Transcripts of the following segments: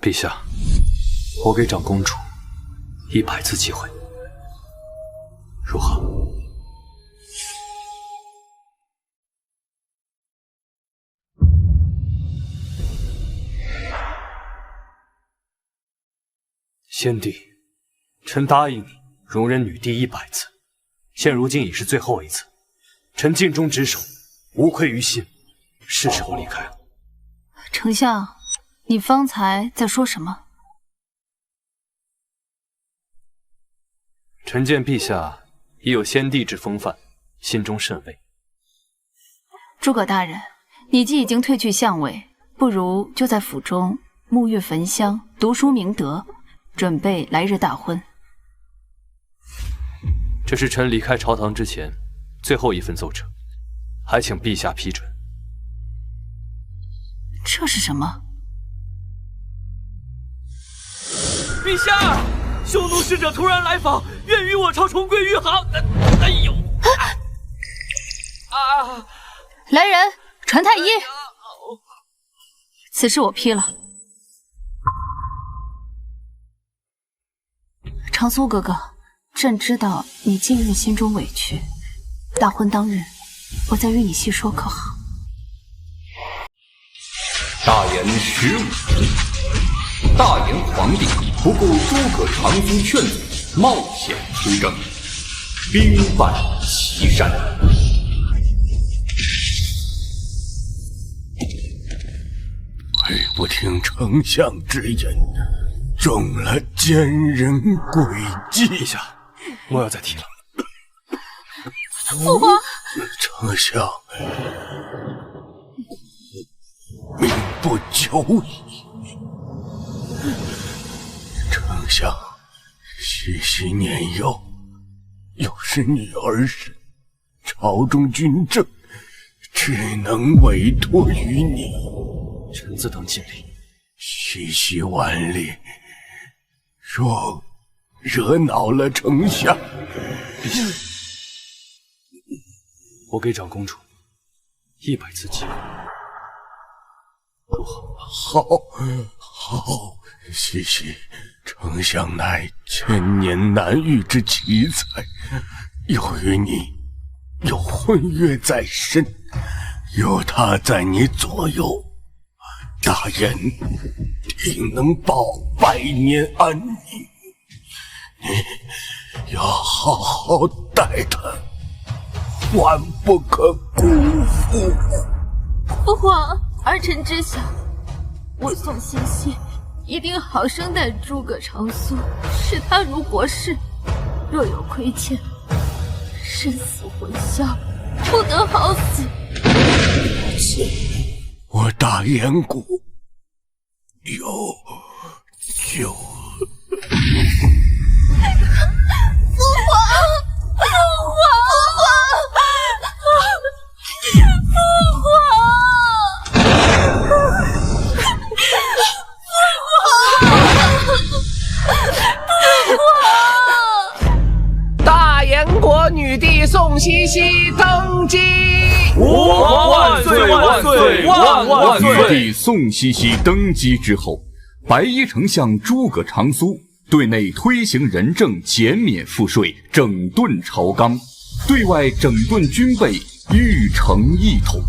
陛下，我给长公主100次机会，如何？先帝，臣答应你，容忍女帝100次，现如今已是最后一次，臣尽忠职守，无愧于心，是时候离开了。丞相，你方才在说什么？臣见陛下已有先帝之风范，心中甚慰。诸葛大人，你既已经退去相位，不如就在府中沐浴焚香，读书明德，准备来日大婚。这是臣离开朝堂之前最后一份奏折，还请陛下批准。这是什么？陛下，匈奴使者突然来访，愿与我朝重归于好。哎呦！啊！来人，传太医。此事我批了。长苏哥哥，朕知道你近日心中委屈，大婚当日，我再与你细说，可好？大延15年，大延皇帝不顾诸葛长苏劝阻，冒险出征，兵败岐山。为不听丞相之言，中了奸人诡计。陛下，莫要再提了。父皇，丞相命不久矣。丞相细细年幼，又是女儿身，朝中军政只能委托于你。臣自当尽力。细细腕力，若惹恼了丞相，陛下，我给长公主100次机会，如何？好，西西，丞相乃千年难遇之奇才，又与你有婚约在身，有他在你左右，大人定能保100年安宁。你要好好待他，万不可辜负。父皇，儿臣知晓，我宋茜茜一定好生待诸葛长苏，视他如国士。若有亏欠，生死混淆，不得好死。我大燕国有救。父皇，大燕国女帝宋茜茜登基。吾皇万岁万岁万岁！女帝宋茜茜登基之后，白衣丞相诸葛长苏对内推行仁政，减免赋税，整顿朝纲；对外整顿军备，欲成一统。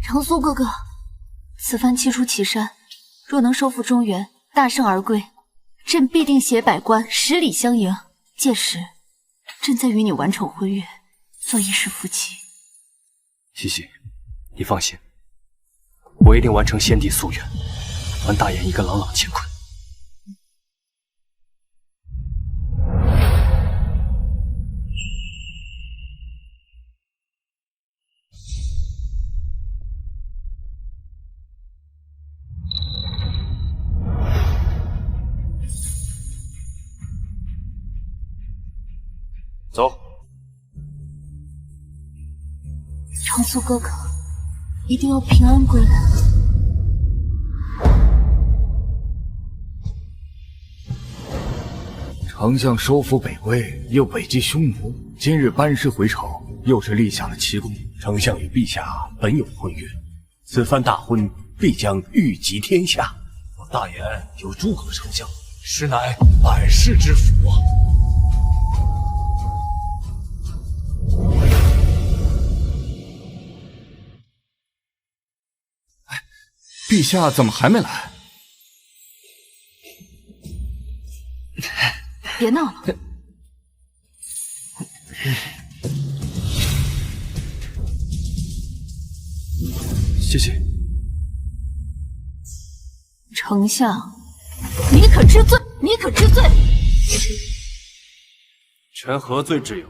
长苏哥哥，此番七出祁山，若能收复中原，大胜而归，朕必定携百官10里相迎。届时，朕再与你完成婚约，做一世夫妻。茜茜，你放心，我一定完成先帝夙愿，还大燕一个朗朗乾坤。走。长苏哥哥，一定要平安归来。丞相收复北魏，又北击匈奴，今日班师回朝，又是立下了奇功。丞相与陛下本有婚约，此番大婚必将裕极天下。我我大言有诸葛丞相，实乃百世之福啊！陛下怎么还没来？别闹了。谢谢。丞相，你可知罪？你可知罪？臣何罪之有？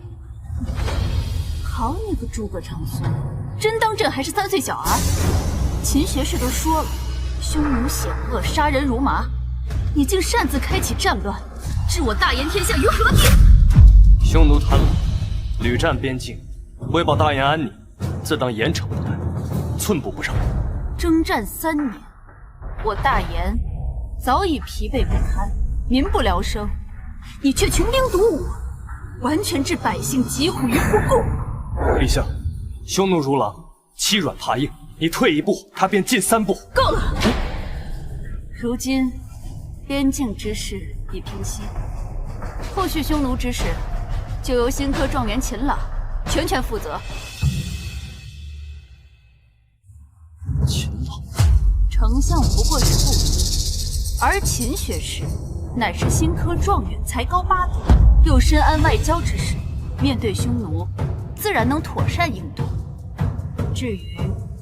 好你个诸葛长孙，真当朕还是3岁小儿？秦学士都说了，匈奴险恶，杀人如麻，你竟擅自开启战乱，置我大炎天下于何地？匈奴贪婪，屡占边境，为保大燕安宁，自当严惩不贷，寸步不让。征战3年，我大炎早已疲惫不堪，民不聊生，你却穷兵黩武，完全置百姓疾苦于不顾。陛下，匈奴如狼，欺软怕硬，你退一步，他便进3步。够了！如今边境之事已平息，后续匈奴之事，就由新科状元秦朗全权负责。秦朗，丞相不过是副使，而秦学士乃是新科状元，才高8斗，又深谙外交之事，面对匈奴，自然能妥善应对。至于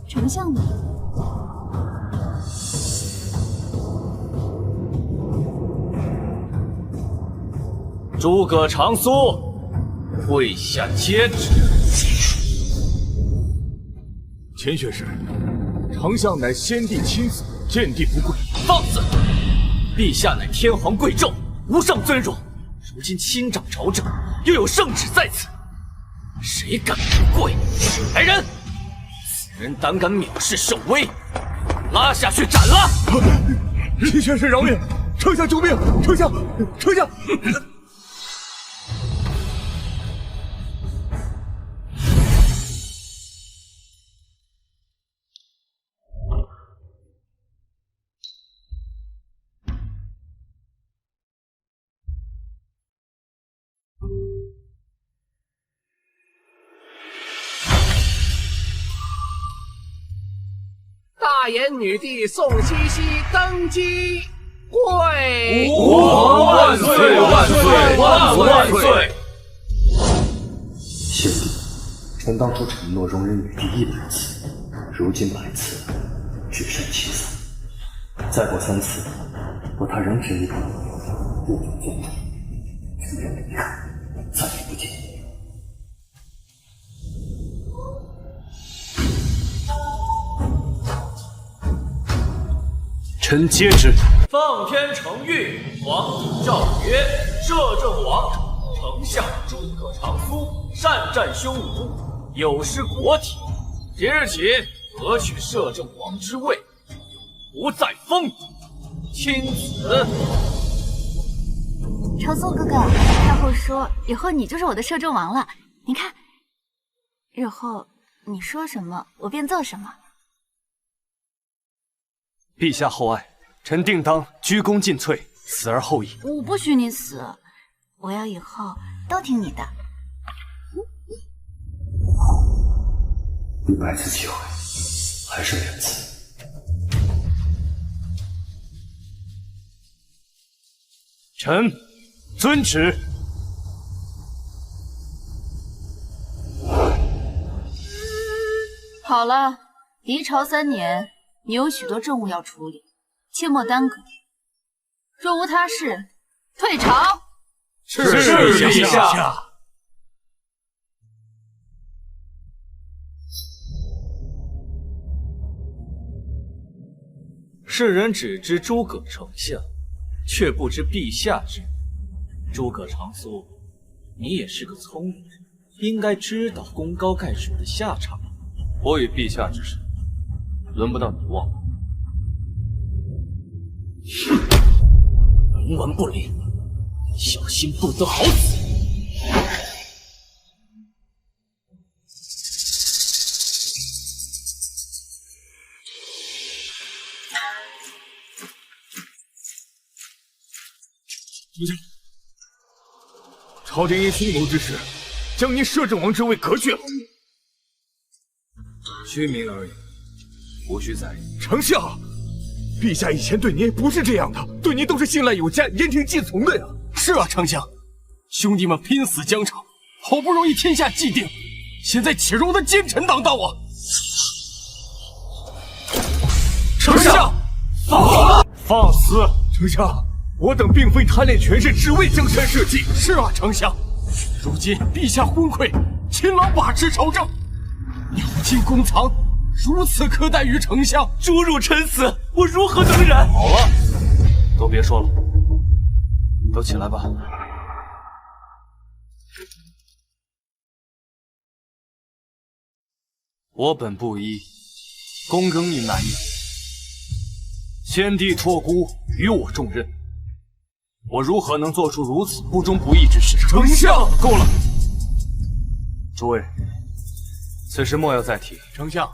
丞相你，诸葛长苏，跪下接旨。秦学士，丞相乃先帝亲子，见帝不跪。放肆！陛下乃天皇贵胄，无上尊荣，如今亲掌朝政，又有圣旨在此，谁敢不跪？来人！此人胆敢藐视圣威，拉下去斩了！秦学士饶命！丞相救命！丞相！大炎女帝宋茜茜登基，跪！吾皇万岁万岁万岁！先帝，臣当初承诺容忍女帝100次，如今100次，只剩7次。再过3次，若他仍执意不准见主，臣愿离开，再也不见。臣接旨。奉天承运，皇帝诏曰：摄政王丞相诸葛长苏善战匈奴，有失国体。即日起，革取摄政王之位，不再封。钦此。长苏哥哥，太后说以后你就是我的摄政王了。你看，日后你说什么，我便做什么。陛下厚爱，臣定当鞠躬尽瘁，死而后已。我不许你死，我要以后都听你的。100次机会，还剩2次。臣遵旨。好了，离朝3年，你有许多政务要处理，切莫耽搁。若无他事，退朝。是陛下。世人只知诸葛丞相，却不知陛下之。诸葛长苏，你也是个聪明人，应该知道功高盖主的下场。我与陛下之事，轮不到你忘了。冥顽不灵，小心不得好死。丞相，朝廷因匈奴之事，将您摄政王之位革去了。虚名而已，无需在意。丞相，陛下以前对您不是这样的，对您都是信赖有加、言听计从的呀。是啊，丞相，兄弟们拼死疆场，好不容易天下既定，现在岂容他奸臣当道啊！丞相，放肆！丞相，我等并非贪恋权势，只为江山社稷。是啊，丞相，如今陛下昏聩，秦郎把持朝政，鸟尽弓藏，如此苛待于丞相，诛戮臣死，我如何能忍？好了，都别说了，都起来吧。我本布衣，躬耕于南阳，先帝托孤与我重任，我如何能做出如此不忠不义之事？丞相，够了！诸位，此事莫要再提。丞相，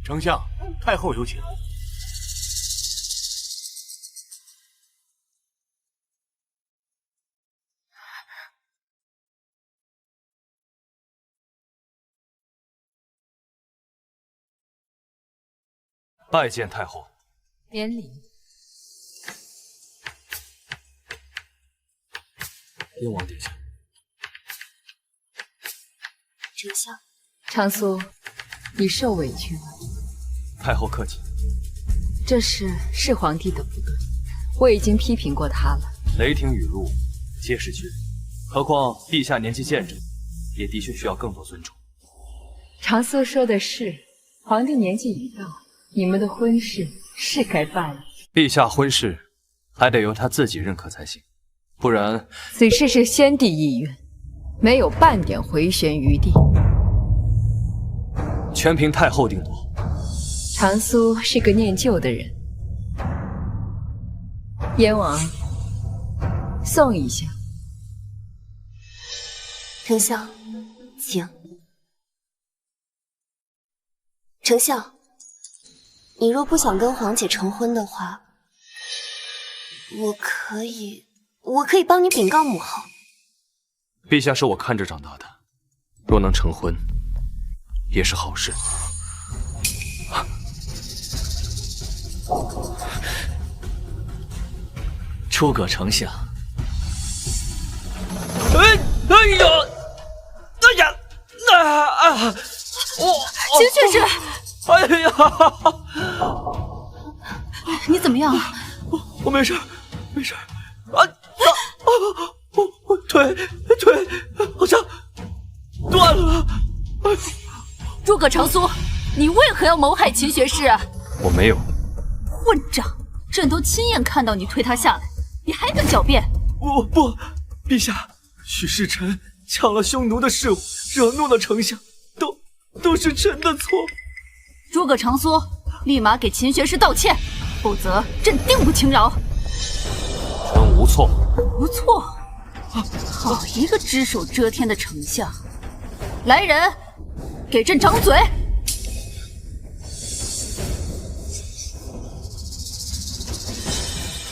丞相，太后有请。拜见太后。免礼。燕王殿下。丞相，长苏，你受委屈了。太后客气。这事是皇帝的不对，我已经批评过他了。雷霆雨露皆是君，何况陛下年纪渐长，也的确需要更多尊重。长苏说的是，皇帝年纪已到，你们的婚事是该办了。陛下婚事还得由他自己认可才行，不然此事是先帝意愿，没有半点回旋余地。全凭太后定夺。长苏是个念旧的人，燕王，送一下。丞相，请。丞相，你若不想跟皇姐成婚的话，我可以帮你禀告母后。陛下是我看着长大的，若能成婚，也是好事。诸葛丞相，秦学士，哎呀，你怎么样？我没事，没事。我腿好像断了。诸葛长苏，你为何要谋害秦学士啊？我没有。混账！朕都亲眼看到你推他下来，你还敢狡辩？我不，陛下，许是臣抢了匈奴的事务，惹怒了丞相，都是臣的错。诸葛长苏，立马给秦学士道歉，否则朕定不轻饶。臣无错。无错？好一个只手遮天的丞相！来人，给朕掌嘴！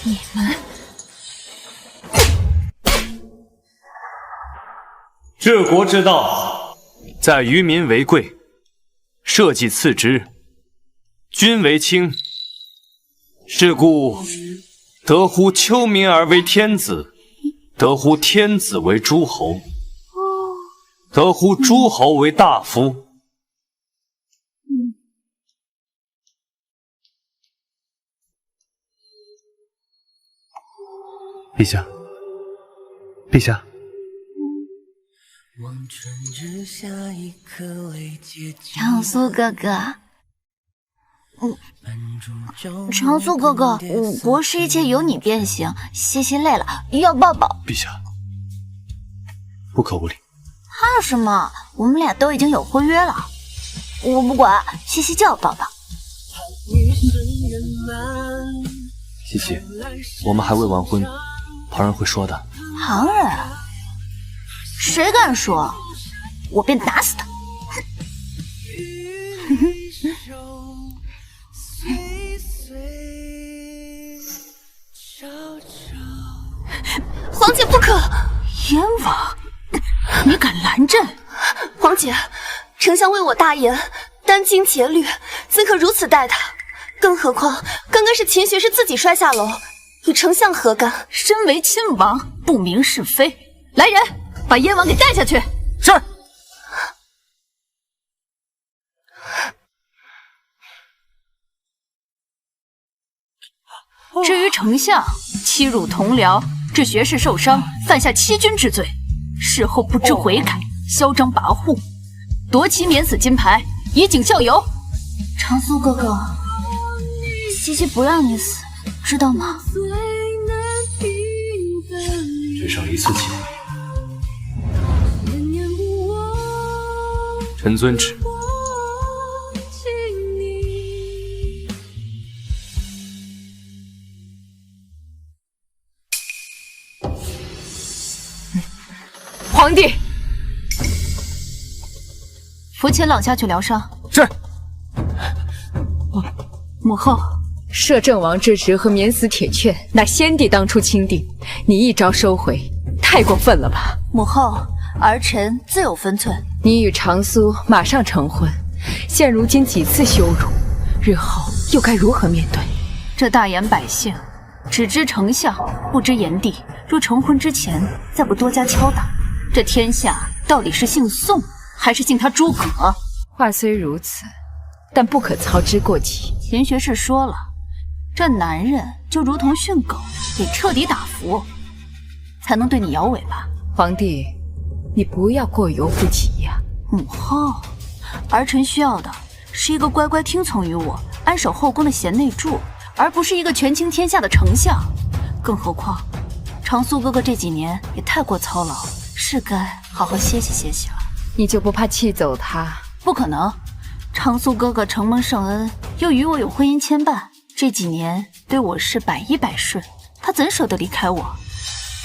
你们治国之道，在于民为贵，社稷次之，君为轻。是故，得乎丘民而为天子，得乎天子为诸侯，得乎诸侯为大夫。陛下，陛下。长苏哥哥，长苏哥哥，国师一切由你便行，西西累了要抱抱。陛下，不可无礼。怕什么？我们俩都已经有婚约了，我不管，西西就要抱抱。西西，我们还未完婚，旁人会说的。旁人？谁敢说？我便打死他！皇姐不可！燕王，你敢拦朕？皇姐，丞相为我大言，殚精竭虑，怎可如此待他？更何况刚刚是秦学士自己摔下楼，与丞相何干？身为亲王，不明是非。来人，把燕王给带下去。是。至于丞相欺辱同僚，致学士受伤，犯下欺君之罪，事后不知悔改，嚣张跋扈，夺其免死金牌，以儆效尤。长苏哥哥，西西不让你死，知道吗？只剩一次机会。臣遵旨。皇帝，扶前朗下去疗伤。是。母后，摄政王之职和免死铁券，乃先帝当初钦定，你一朝收回，太过分了吧？母后，儿臣自有分寸。你与长苏马上成婚，现如今几次羞辱，日后又该如何面对？这大言百姓，只知丞相，不知炎帝。若成婚之前再不多加敲打，这天下到底是姓宋，还是姓他诸葛？话虽如此，但不可操之过急。秦学士说了，这男人就如同训狗，得彻底打服，才能对你摇尾巴。皇帝，你不要过犹不及呀。母后，儿臣需要的是一个乖乖听从于我、安守后宫的贤内助，而不是一个权倾天下的丞相。更何况，长苏哥哥这几年也太过操劳，是该好好歇息歇息了。你就不怕气走他？不可能，长苏哥哥承蒙圣恩，又与我有婚姻牵绊，这几年对我是百依百顺，他怎舍得离开我？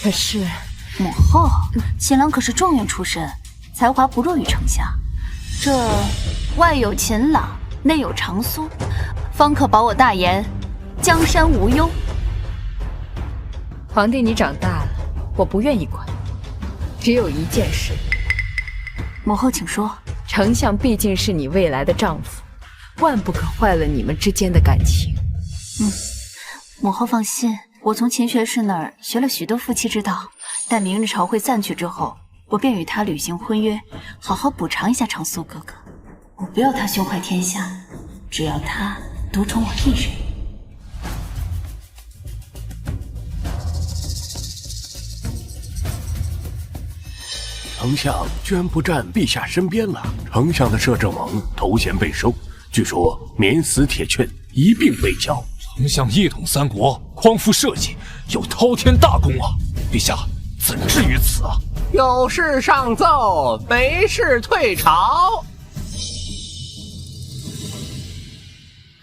可是，母后，秦朗可是状元出身，才华不弱于丞相。这外有秦朗，内有长苏，方可保我大言，江山无忧。皇帝，你长大了，我不愿意管。只有一件事，母后请说。丞相毕竟是你未来的丈夫，万不可坏了你们之间的感情。母后放心，我从秦学士那儿学了许多夫妻之道，待明日朝会散去之后，我便与他履行婚约，好好补偿一下长苏哥哥。我不要他胸怀天下，只要他独宠我一人。丞相居然不站陛下身边了。丞相的摄政王头衔被收，据说免死铁券一并被交。丞相一统三国，匡扶社稷，有滔天大功啊！陛下怎至于此啊？有事上奏，没事退朝。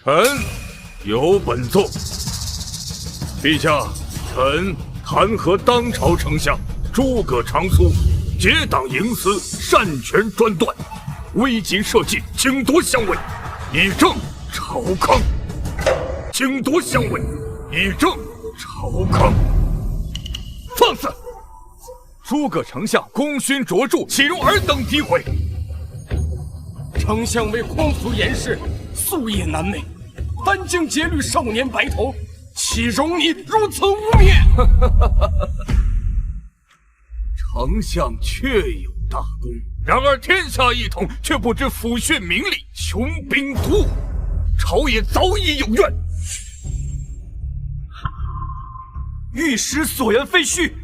臣有本奏。陛下，臣弹劾当朝丞相诸葛长苏结党营私，擅权专断，危及社稷，侵夺相位，以正朝纲。侵夺相位，以正朝纲。放肆！诸葛丞相功勋卓著，岂容尔等诋毁？丞相为匡扶严氏，夙夜难寐，殚精竭虑，少年白头，岂容你如此污蔑？丞相确有大功，然而天下一统，却不知抚恤民力，穷兵黩武，朝野早已有怨。御史所言非虚。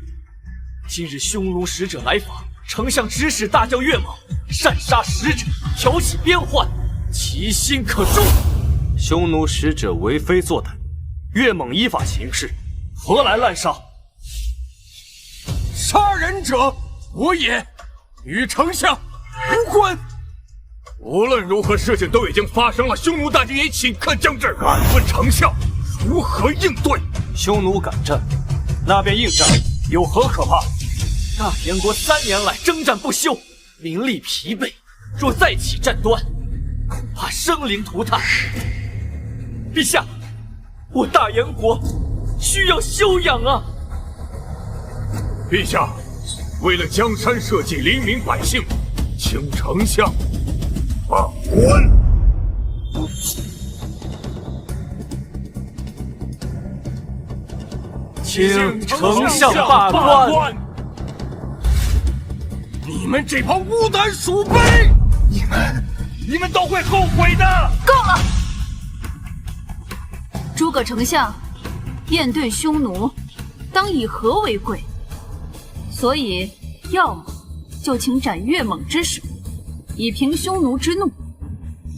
今日匈奴使者来访，丞相指使大将岳猛擅杀使者，挑起边患，其心可诛。匈奴使者为非作歹，岳猛依法行事，何来滥杀？杀人者我也，与丞相无关。无论如何，事情都已经发生了，匈奴大军也顷刻将至，敢问丞相如何应对？匈奴敢战，那便应战，有何可怕？大燕国3年来征战不休，民力疲惫，若再起战端，恐怕生灵涂炭。陛下，我大燕国需要休养啊！陛下，为了江山社稷、黎民百姓，请丞相罢官。请丞相罢官。你们这帮无胆鼠辈！你们都会后悔的！够了！诸葛丞相，面对匈奴，当以和为贵。所以，要么就请斩越猛之首，以平匈奴之怒；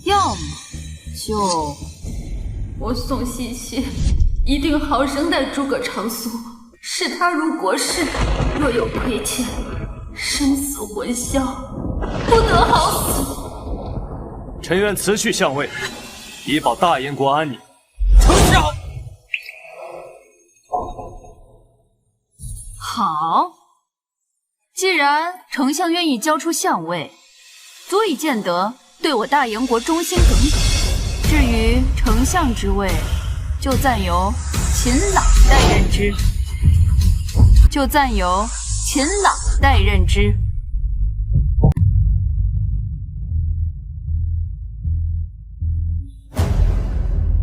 要么就……我宋茜茜一定好生待诸葛长苏，视他如国士，若有亏欠，生死混淆，不得好死。臣愿辞去相位，以保大燕国安宁。丞相，好，既然丞相愿意交出相位，足以见得对我大燕国忠心耿耿。至于丞相之位，就暂由秦朗代任之。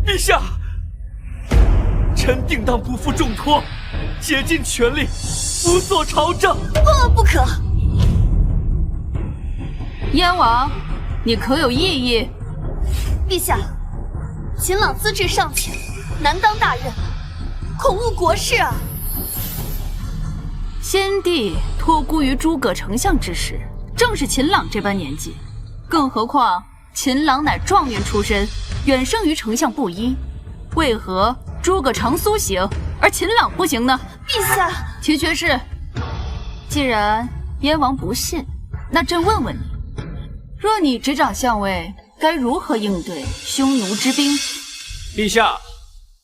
陛下，臣定当不负重托，竭尽全力辅佐朝政。不可！燕王，你可有异议？陛下，秦朗资质尚浅，难当大任，恐误国事啊！先帝托孤于诸葛丞相之时，正是秦朗这般年纪，更何况秦朗乃状元出身，远胜于丞相不一。为何诸葛长苏行，而秦朗不行呢？陛下，齐学士，既然燕王不信，那朕问问你，若你执掌相位，该如何应对匈奴之兵？陛下，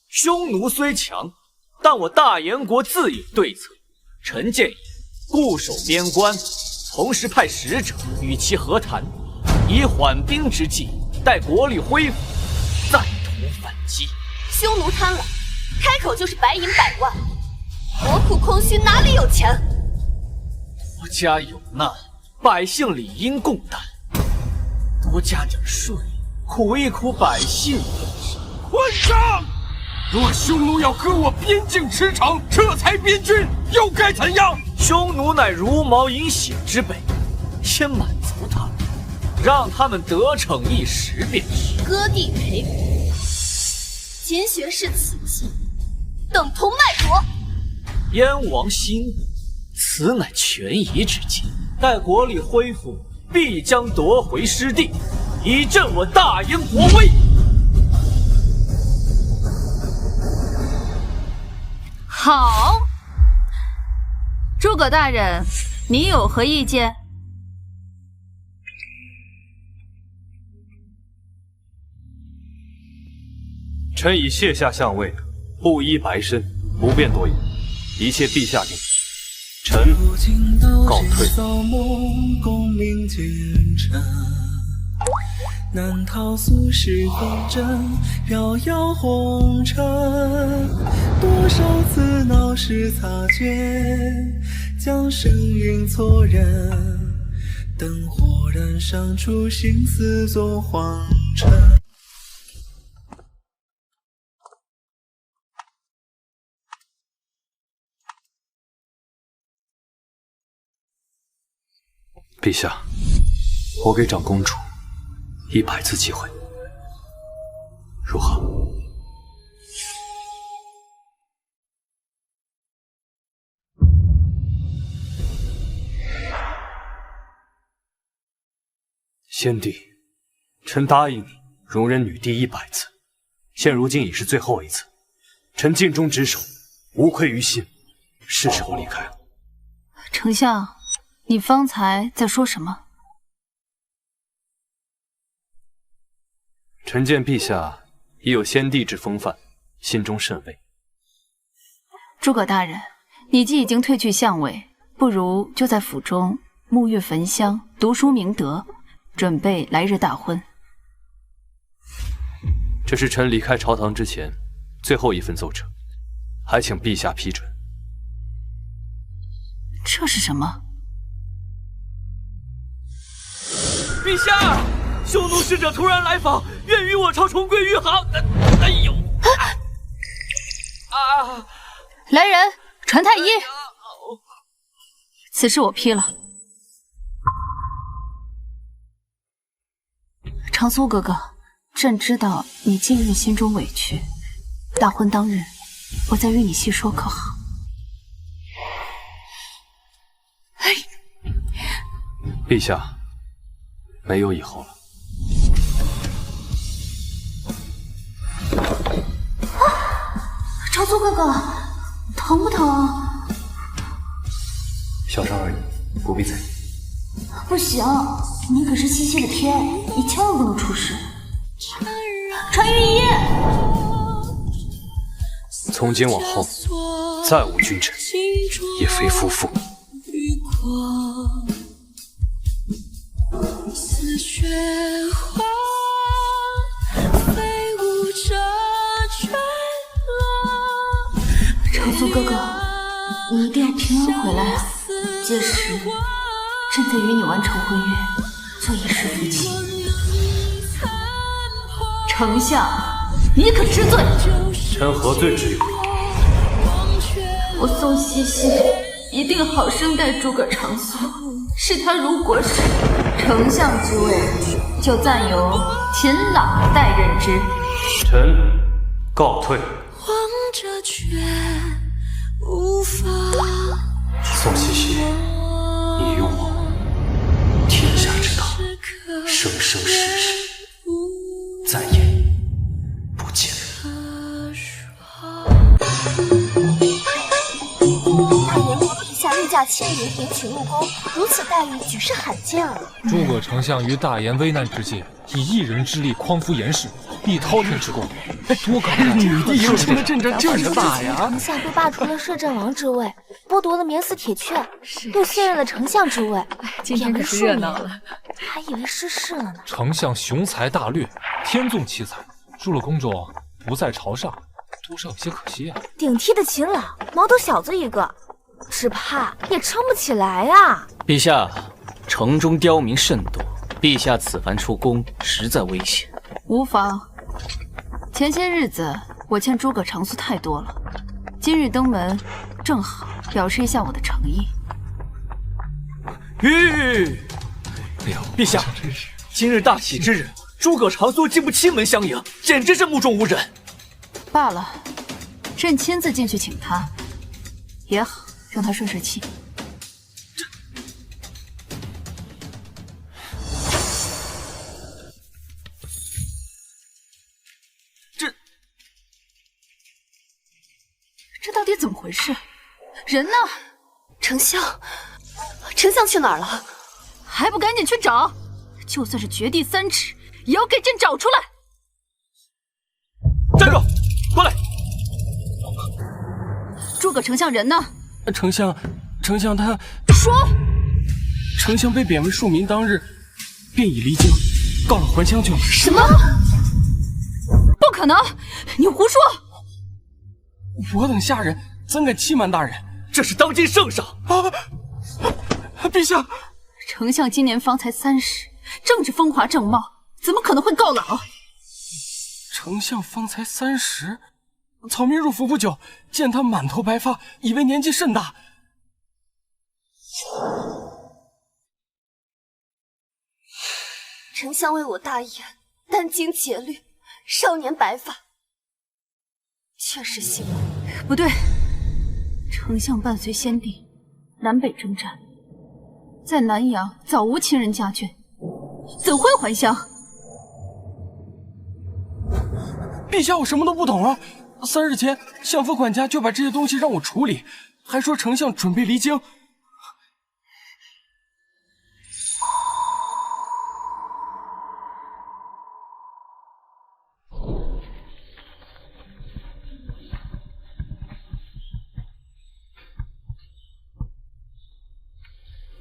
匈奴虽强，但我大燕国自有对策。臣建议固守边关，同时派使者与其和谈，以缓兵之计，待国力恢复，再图反击。匈奴贪婪，开口就是白银100万，国库空虚，哪里有钱？国家有难，百姓理应共担，多加点税，苦一苦百姓。混账！若匈奴要割我边境驰骋，撤裁边军，又该怎样？匈奴乃茹毛饮血之辈，先满足他们，让他们得逞一时便是。割地赔国，秦学士此计等同卖国。燕王息怒，此乃权宜之计。待国力恢复，必将夺回失地，以振我大燕国威。好，诸葛大人，你有何意见？臣已卸下相位，布衣白身，不便多言，一切陛下定。臣告退。难逃俗世纷争，飘摇红尘。多少次闹市擦肩，将声音错认。灯火燃烧出心思作荒尘。陛下，我给长公主100次机会，如何？先帝，臣答应你容忍女帝100次，现如今已是最后一次。臣尽忠职守，无愧于心，是时候离开了。丞相，你方才在说什么？臣见陛下已有先帝之风范，心中甚慰。诸葛大人，你既已经褪去相位，不如就在府中沐浴焚香，读书明德，准备来日大婚。这是臣离开朝堂之前最后一份奏折，还请陛下批准。这是什么？陛下，匈奴使者突然来访，愿与我朝重归于好。哎呦！啊！来人，传太医。此事我批了。长苏哥哥，朕知道你近日心中委屈，大婚当日，我再与你细说，可好？陛下，没有以后了。长苏哥哥，疼不疼？小伤而已，不必在意。不行，你可是七夕的天，你千万不能出事。传御医。从今往后，再无君臣，也非夫妇。似雪花飞舞着坠落。长苏哥哥，你一定要平安回来啊！届时，朕再与你完成婚约，做一世夫妻。丞相，你可知罪？臣何罪之有？我宋西西一定好生待诸葛长苏，视他如国师。丞相之位，就暂由秦朗代任之。臣告退。宋西西，你与我，天下之道，生生世世，再也不见。大言皇陛下御驾亲临，迎请入宫，如此待遇举世罕见啊！诸葛丞相于大言危难之际，以一人之力匡扶严氏，立滔天之功，多高大！女帝迎亲的阵仗就是大呀！丞相被罢除了摄政王之位，剥夺了免死铁券，又卸任了丞相之位，今天可是热闹了，还以为失势了呢。丞相雄才大略，天纵奇才，入了宫中不在朝上，多少有些可惜啊。顶替的秦朗，毛头小子一个，只怕也撑不起来啊！陛下，城中刁民甚多，陛下此番出宫，实在危险。无妨，前些日子我欠诸葛长苏太多了，今日登门，正好表示一下我的诚意。哎呦，陛下，今日大喜之日，诸葛长苏竟不亲门相迎，简直是目中无人。罢了，朕亲自进去请他，也好让他顺顺气。这到底怎么回事？人呢？丞相，丞相去哪儿了？还不赶紧去找！就算是掘地3尺，也要给朕找出来！站住！过来！诸葛丞相人呢？丞相他说，丞相被贬为庶民当日，便已离京，告了还乡去了。什么？不可能！你胡说！我等下人怎敢欺瞒大人？这是当今圣上陛下，丞相今年方才30，正值风华正茂，怎么可能会告老？丞相方才30，草民入府不久，见他满头白发，以为年纪甚大。丞相为我大言，殚精竭虑，少年白发，确实幸运。不对，丞相伴随先帝南北征战，在南阳早无亲人家眷，怎会还乡？陛下，我什么都不懂啊！3日前，相府管家就把这些东西让我处理，还说丞相准备离京。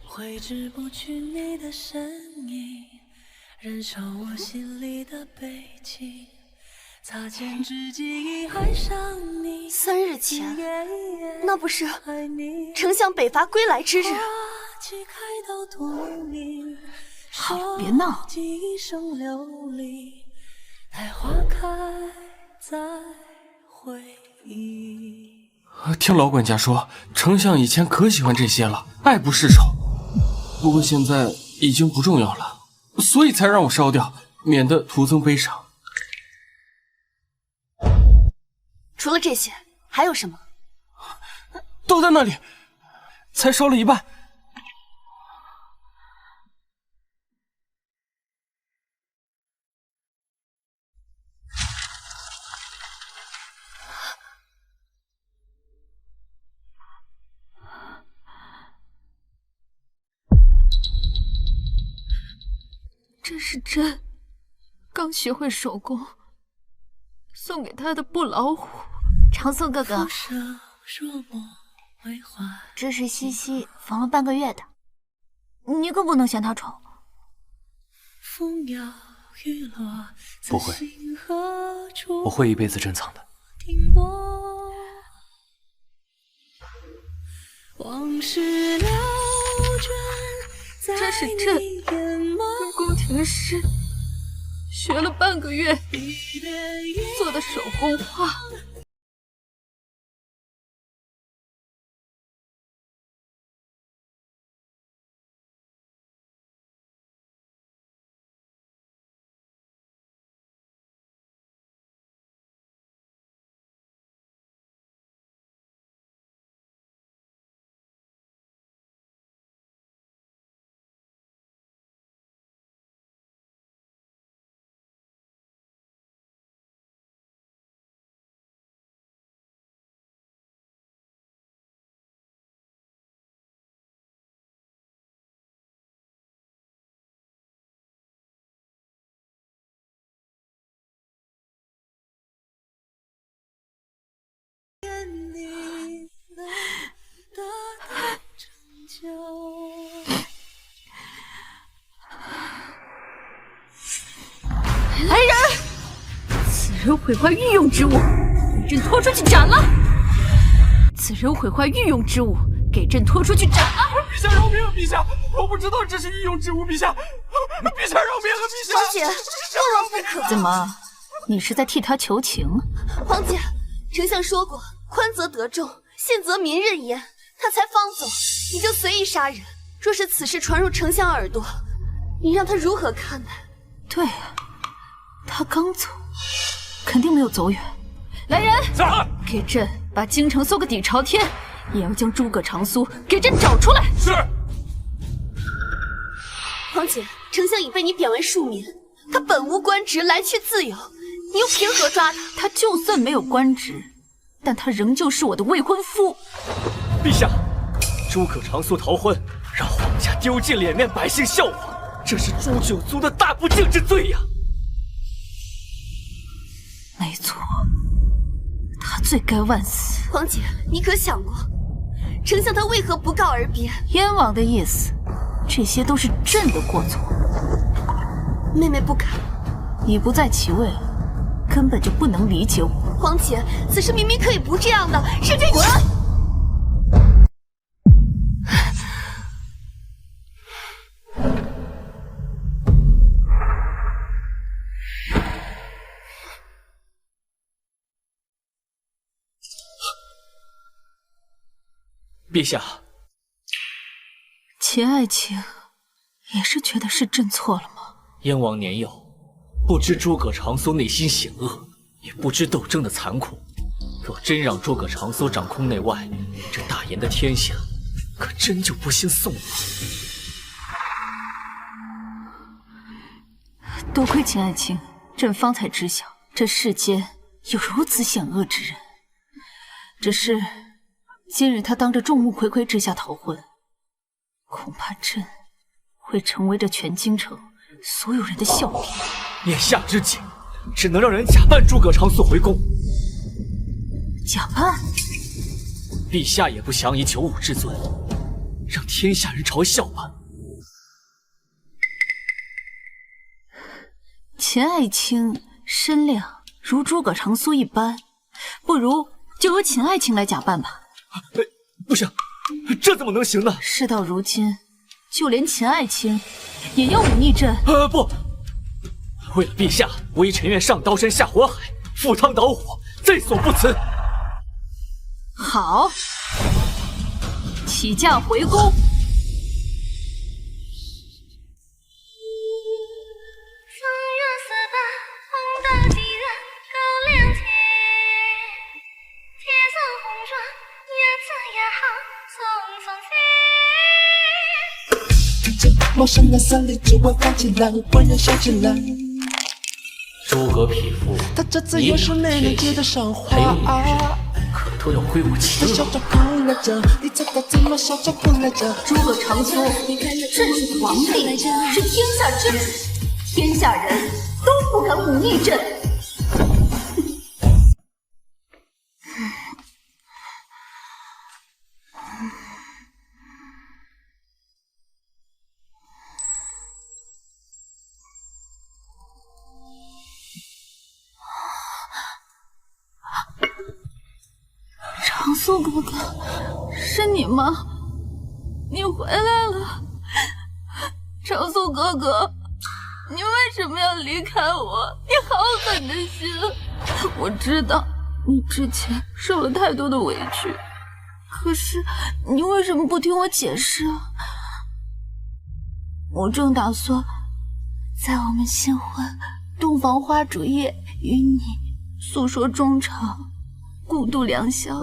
挥之不去你的身影，燃烧我心里的悲情。3日前，那不是丞相北伐归来之日。好了，别闹。听老管家说，丞相以前可喜欢这些了，爱不释手。不过现在已经不重要了，所以才让我烧掉，免得徒增悲伤。除了这些，还有什么？都在那里，才烧了一半。这是朕刚学会手工送给他的布老虎。长松哥哥，这是西西缝了半个月的，你可不能嫌它丑。不会，我会一辈子珍藏的。这是朕跟宫廷师学了半个月做的手工画。来人！此人毁坏御用之物，给朕拖出去斩了！此人毁坏御用之物，给朕拖出去斩了！陛下饶命！陛下，我不知道这是御用之物。陛下，陛下饶命啊！陛下，皇姐，万万不可！怎么，你是在替他求情？皇姐，丞相说过，宽则得众，限则民任焉，他才放走，你就随意杀人。若是此事传入丞相耳朵，你让他如何看待？对啊，他刚走，肯定没有走远。来人，给朕把京城搜个底朝天，也要将诸葛长苏给朕找出来。是。皇姐，丞相已被你贬为庶民，他本无官职，来去自由，你又凭何抓他？他就算没有官职，但他仍旧是我的未婚夫。陛下，诸葛长苏逃婚，让皇家丢尽脸面，百姓笑话，这是诛九族的大不敬之罪呀！没错，他罪该万死。皇姐，你可想过，丞相他为何不告而别？燕王的意思，这些都是朕的过错。妹妹不敢。你不在其位，根本就不能理解我。皇姐，此事明明可以不这样的，是这……滚！陛下，秦爱卿也是觉得是朕错了吗？燕王年幼，不知诸葛长苏内心险恶，也不知斗争的残酷。若真让诸葛长苏掌控内外，这大燕的天下，可真就不姓宋了。多亏秦爱卿，朕方才知晓这世间有如此险恶之人。只是今日他当着众目睽睽之下逃婚，恐怕朕会成为这全京城所有人的笑柄。眼下之计，只能让人假扮诸葛长苏回宫。假扮？陛下也不想以九五之尊，让天下人嘲笑吧？秦爱卿身量如诸葛长苏一般，不如就由秦爱卿来假扮吧。不行，这怎么能行呢？事到如今，就连秦爱卿也要忤逆朕。不，为了陛下，微臣愿上刀山下火海，赴汤蹈火，在所不辞。好，起驾回宫。陌生的森林，只为放起来，温柔笑起来。诸葛匹夫，他这次又是没能接得上话，可都要归我秦笑着哭来着，你猜他怎么笑着哭来着？诸葛长苏，朕是皇帝，是天下之主，天下人都不敢忤逆朕。长苏哥哥，是你吗？你回来了。长苏哥哥，你为什么要离开我？你好狠的心！我知道你之前受了太多的委屈，可是你为什么不听我解释啊？我正打算在我们新婚洞房花烛夜与你诉说衷肠，共度良宵。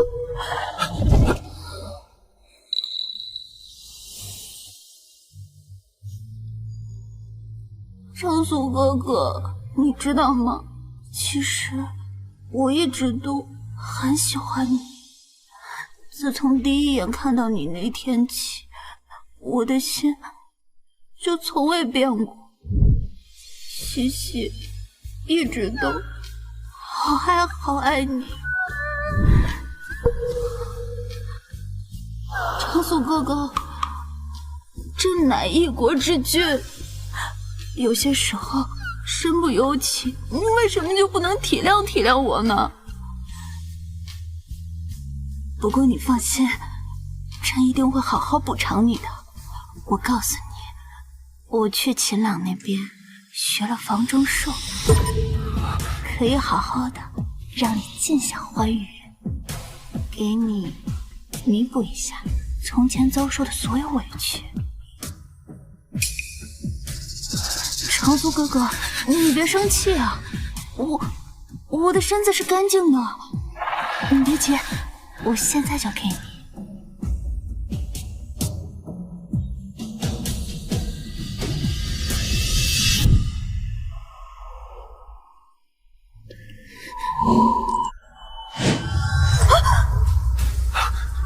长苏哥哥，你知道吗？其实我一直都很喜欢你。自从第一眼看到你那天起，我的心就从未变过。西西一直都好爱你。长苏哥哥，朕乃一国之君，有些时候身不由己，你为什么就不能体谅体谅我呢？不过你放心，朕一定会好好补偿你的。我告诉你，我去秦朗那边学了房中术，可以好好的让你尽享欢愉，给你弥补一下从前遭受的所有委屈。长苏哥哥，你别生气啊，我的身子是干净的，你别急，我现在就给你。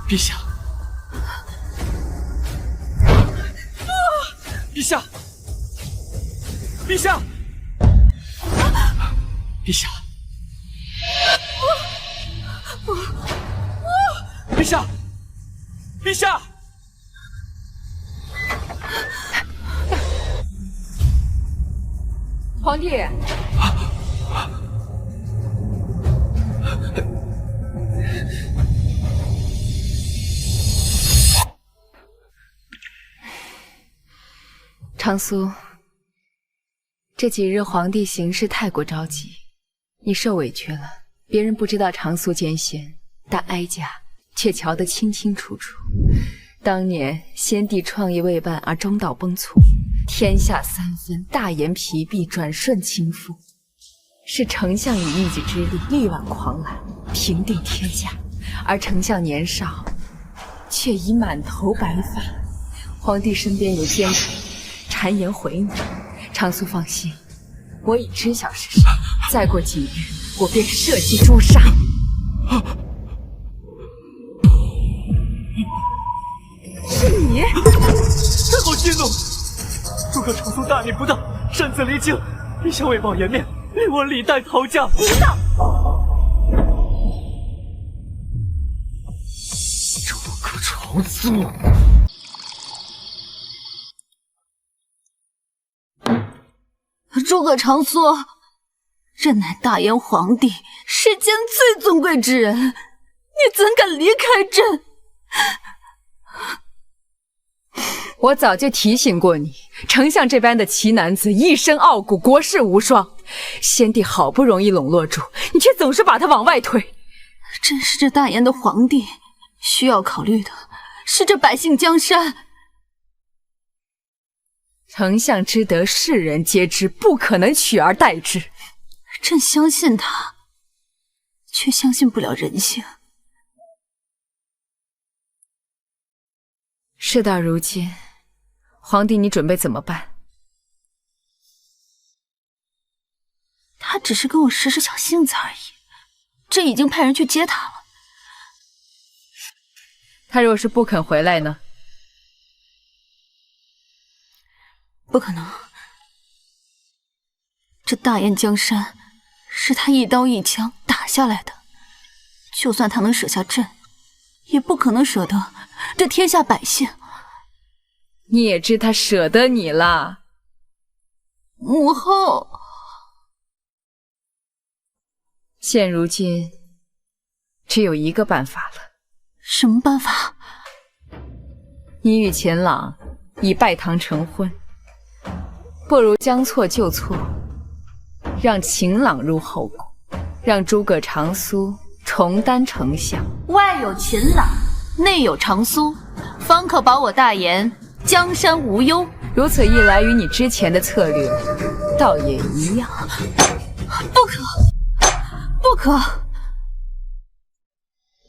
陛下，陛下，陛下，陛下，陛下，陛下！皇帝，长苏，这几日皇帝行事太过着急，你受委屈了。别人不知道长苏艰险，但哀家却瞧得清清楚楚。当年先帝创业未半而中道崩殂，天下三分，大言疲弊，转瞬倾覆，是丞相以一己之力力挽狂澜，平定天下。而丞相年少，却已满头白发。皇帝身边有奸臣，谗言毁你。长苏放心，我已知晓是谁，再过几日，我便设计诛杀。是你！朕好激怒！诸葛长苏大逆不道，擅自离京，陛下为保颜面，令我李代逃家。不道！诸葛长苏！诸葛长苏，朕乃大燕皇帝，世间最尊贵之人，你怎敢离开朕？我早就提醒过你，丞相这般的奇男子一身傲骨，国士无双，先帝好不容易笼络住，你却总是把他往外推。朕是这大燕的皇帝，需要考虑的是这百姓江山。丞相之德，世人皆知，不可能取而代之。朕相信他，却相信不了人性。事到如今，皇帝，你准备怎么办？他只是跟我使小性子而已，朕已经派人去接他了。他若是不肯回来呢？不可能，这大燕江山是他一刀一枪打下来的，就算他能舍下朕，也不可能舍得这天下百姓。你也知他舍得你了。母后，现如今只有一个办法了。什么办法？你与秦朗已拜堂成婚，不如将错就错，让秦朗入后宫，让诸葛长苏重担丞相。外有秦朗，内有长苏，方可保我大燕江山无忧。如此一来，与你之前的策略倒也一样。不可，不可！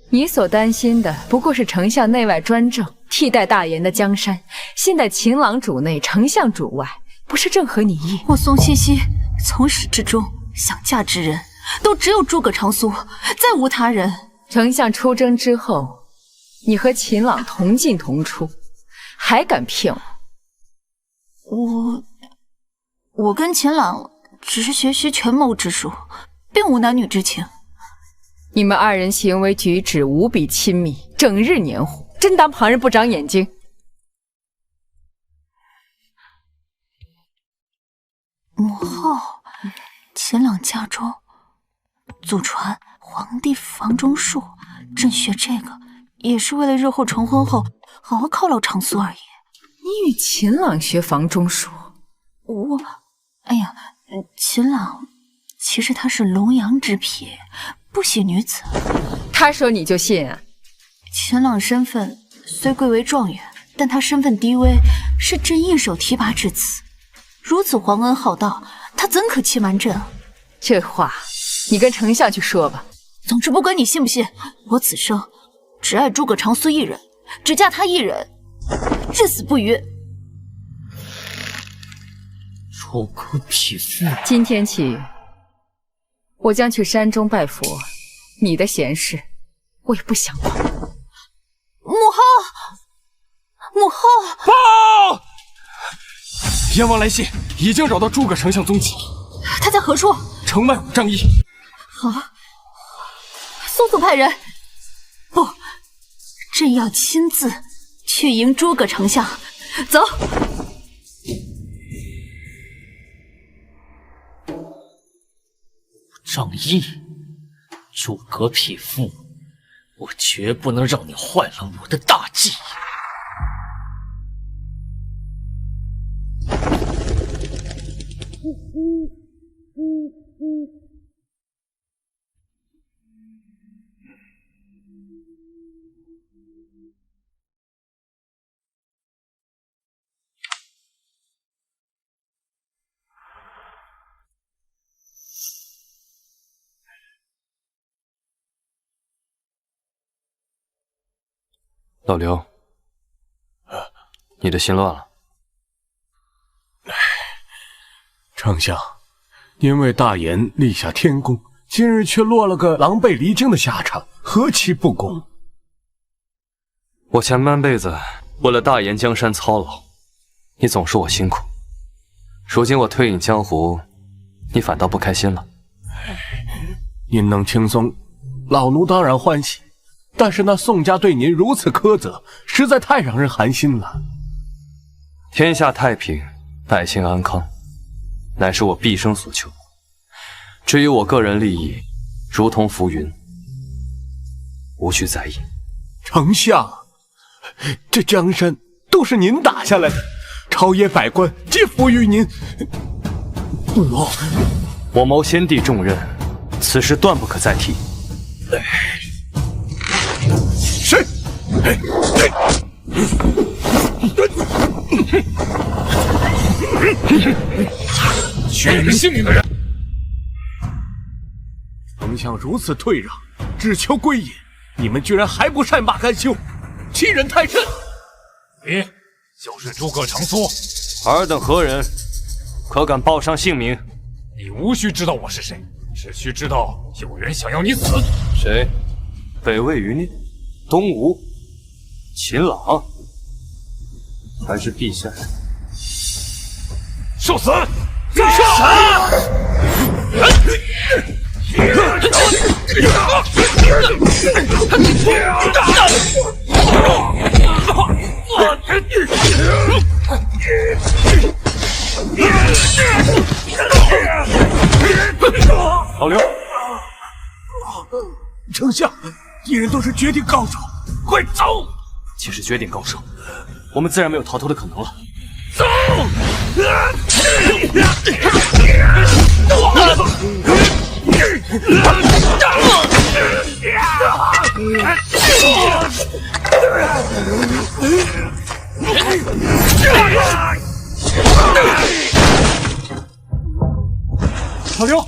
你所担心的不过是丞相内外专政，替代大燕的江山。现在秦朗主内，丞相主外，不是正合你意。我宋茜茜从始至终想嫁之人，都只有诸葛长苏，再无他人。丞相出征之后，你和秦朗同进同出，还敢骗我？我跟秦朗只是学习权谋之术，并无男女之情。你们二人行为举止无比亲密，整日黏糊，真当旁人不长眼睛？母后，秦朗家中祖传皇帝房中术，朕学这个也是为了日后成婚后好好犒劳长苏而已。你与秦朗学房中术？秦朗其实他是龙阳之癖，不喜女子。他说你就信啊？秦朗身份虽贵为状元，但他身份低微，是朕一手提拔至此。如此皇恩浩荡，他怎可欺瞒朕啊？这话你跟丞相去说吧。总之不管你信不信，我此生只爱诸葛长苏一人，只嫁他一人，至死不渝。诸葛匹夫！今天起，我将去山中拜佛，你的闲事我也不想管。母后，母后！报！燕王来信，已经找到诸葛丞相踪迹。他在何处？城外5丈1。好，速速派人。不，朕要亲自去迎诸葛丞相。走。5丈1，诸葛匹夫，我绝不能让你坏了我的大计。老刘，你的心乱了。丞相，您为大燕立下天功，今日却落了个狼狈离京的下场，何其不公！我前半辈子为了大燕江山操劳，你总说我辛苦。如今我退隐江湖，你反倒不开心了。您能轻松，老奴当然欢喜。但是那宋家对您如此苛责，实在太让人寒心了。天下太平，百姓安康，乃是我毕生所求。至于我个人利益，如同浮云，无需在意。丞相，这江山都是您打下来的，朝野百官皆服于您。我谋先帝重任，此事断不可再提。是。取你性命的人，丞相如此退让，只求归隐，你们居然还不善罢甘休，欺人太甚！你就是诸葛长苏，尔等何人？可敢报上姓名？你无需知道我是谁，只需知道有人想要你死。谁？北魏余孽、东吴、秦朗，还是陛下？受死！老刘，丞相，敌人都是绝顶高手，快走！既是绝顶高手，我们自然没有逃脱的可能了。走！老刘，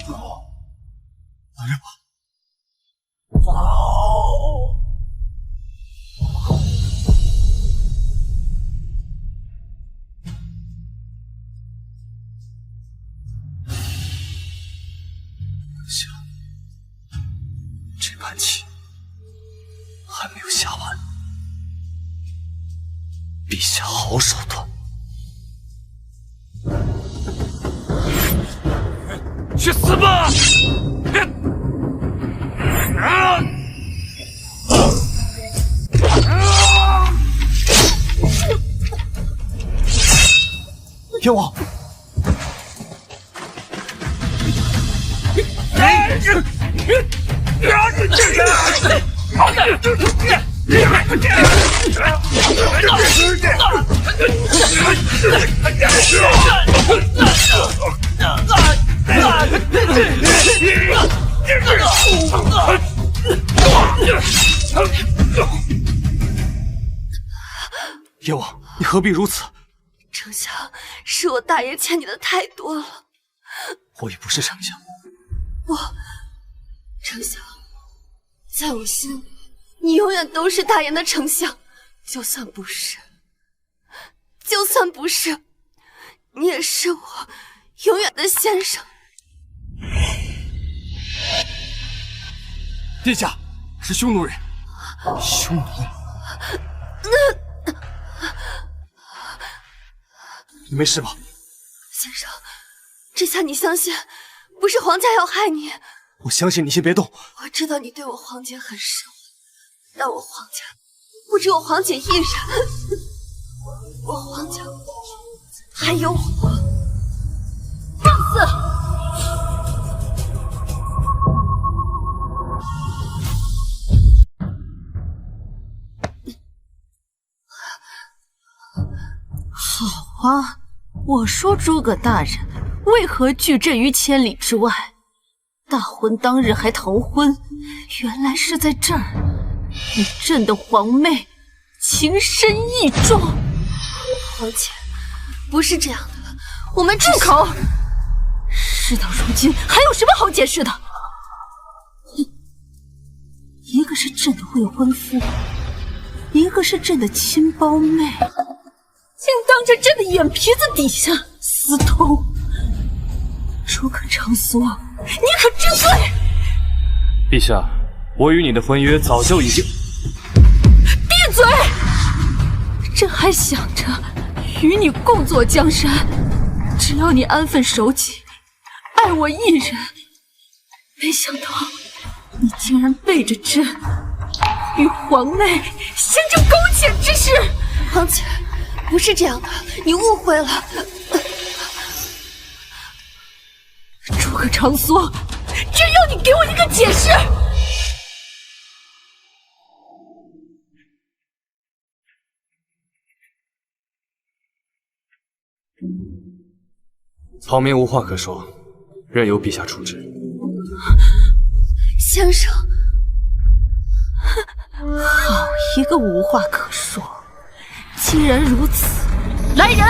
这盘棋还没有下完，陛下好手段。去死吧！天王，叶王，你何必如此？丞相，是我大爷欠你的太多了。我也不是丞相。丞相，在我心里，你永远都是大爷的丞相。就算不是，你也是我永远的先生。殿下是匈奴人。匈奴？你没事吧？先生，这下你相信，不是皇家要害你？我相信你，先别动。我知道你对我皇姐很深，但我皇家不只有皇姐一人，我皇家还有我。放肆！好啊，我说诸葛大人为何拒朕于千里之外？大婚当日还逃婚，原来是在这儿与朕的皇妹情深意重。皇姐，不是这样的，我们住口！事到如今，还有什么好解释的？一个是朕的未婚夫，一个是朕的亲胞妹，竟当着朕的眼皮子底下私通。诸葛长苏，你可知罪？陛下，我与你的婚约早就已经……闭嘴！朕还想着与你共坐江山，只要你安分守己，爱我一人。没想到你竟然背着朕，与皇妹行这苟且之事。皇姐，不是这样的，你误会了。诸葛长苏，解释。草民无话可说，任由陛下处置。先生，好一个无话可说！既然如此，来人，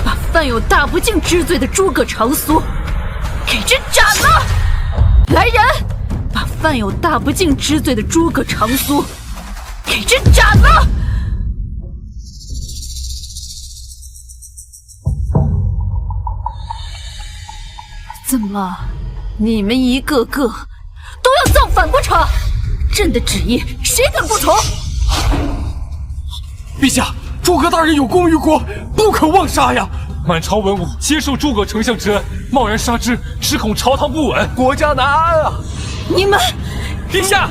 把犯有大不敬之罪的诸葛长苏给朕斩了！来人，把犯有大不敬之罪的诸葛长苏给朕斩了！怎么，你们一个个都要造反不成？朕的旨意谁敢不从？陛下，诸葛大人有功于国，不可妄杀呀！满朝文武接受诸葛丞相之恩，贸然杀之，只恐朝堂不稳，国家难安啊！你们，陛下，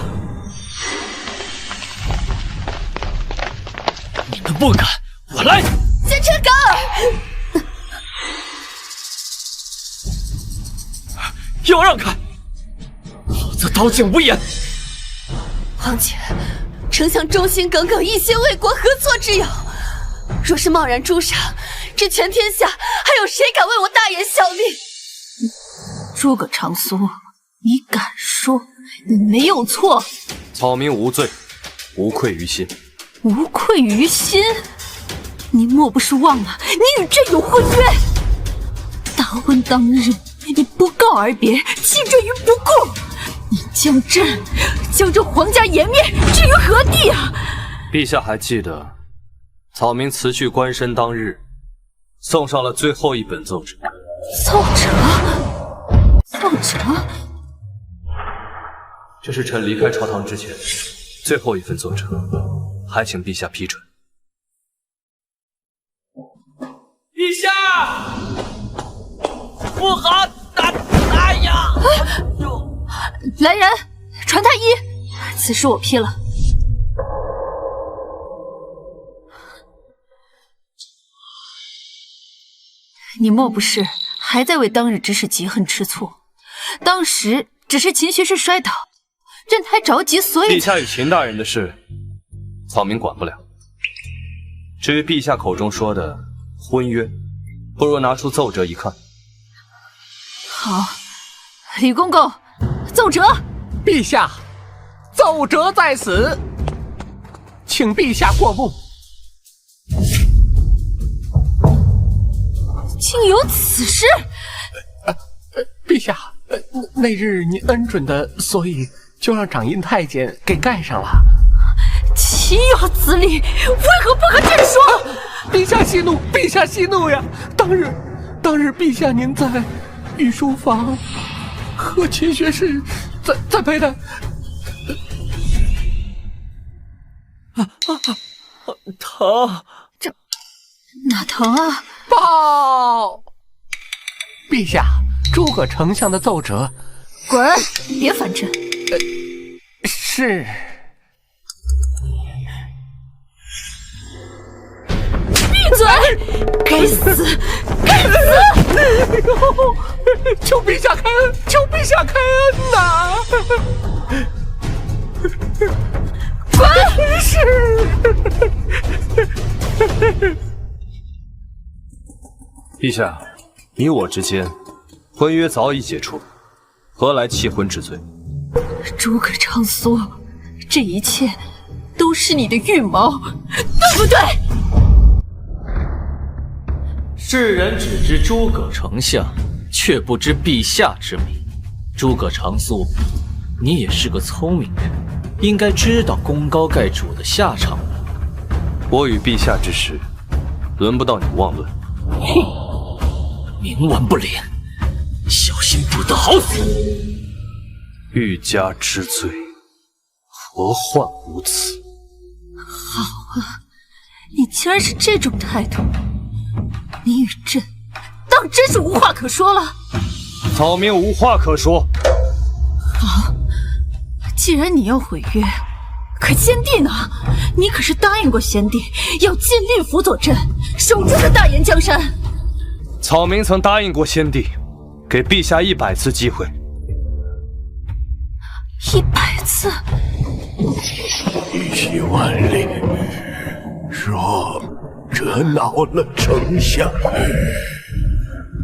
你们不敢，我来！先撤岗！给我让开，否则刀剑无眼！皇姐，丞相忠心耿耿，一心为国，何错之有？若是贸然诛杀，这全天下还有谁敢为我大言效力？诸葛长苏，你敢说你没有错？草民无罪，无愧于心。无愧于心？你莫不是忘了你与朕有婚约？大婚当日，你不告而别，弃朕于不顾，你将这皇家颜面置于何地啊？陛下还记得，草民辞去官身当日，送上了最后一本奏折。奏折？这是臣离开朝堂之前最后一份奏折，还请陛下批准。陛下，不好！哎呀！来人，传太医，此事我批了。你莫不是还在为当日之事记恨吃醋？当时只是秦学士摔倒，朕太着急，所以……陛下与秦大人的事，草民管不了。至于陛下口中说的婚约，不如拿出奏折一看。好，李公公，奏折。陛下，奏折在此，请陛下过目。竟有此事！陛下，那日您恩准的，所以就让掌印太监给盖上了。岂有此理！为何不和朕说？陛下息怒，陛下息怒呀！当日陛下您在御书房和秦学士在陪谈。疼！这哪疼啊？报！陛下，诸葛丞相的奏折。滚！别烦朕。是。闭嘴！该死！该死！哎呦！求陛下开恩！求陛下开恩呐！滚！是。陛下，你我之间婚约早已解除，何来弃婚之罪？诸葛长苏，这一切都是你的预谋，对不对？世人只知诸葛丞相，却不知陛下之名。诸葛长苏，你也是个聪明人，应该知道功高盖主的下场吧？我与陛下之事，轮不到你妄论。冥顽不灵，小心不得好死！欲加之罪，何患无辞？好啊，你竟然是这种态度，你与朕当真是无话可说了。草民无话可说。好，既然你要毁约，可先帝呢？你可是答应过先帝要尽力辅佐朕，守住这大燕江山。草民曾答应过先帝，给陛下100次机会。100次。玉玺万里，若惹恼了丞相，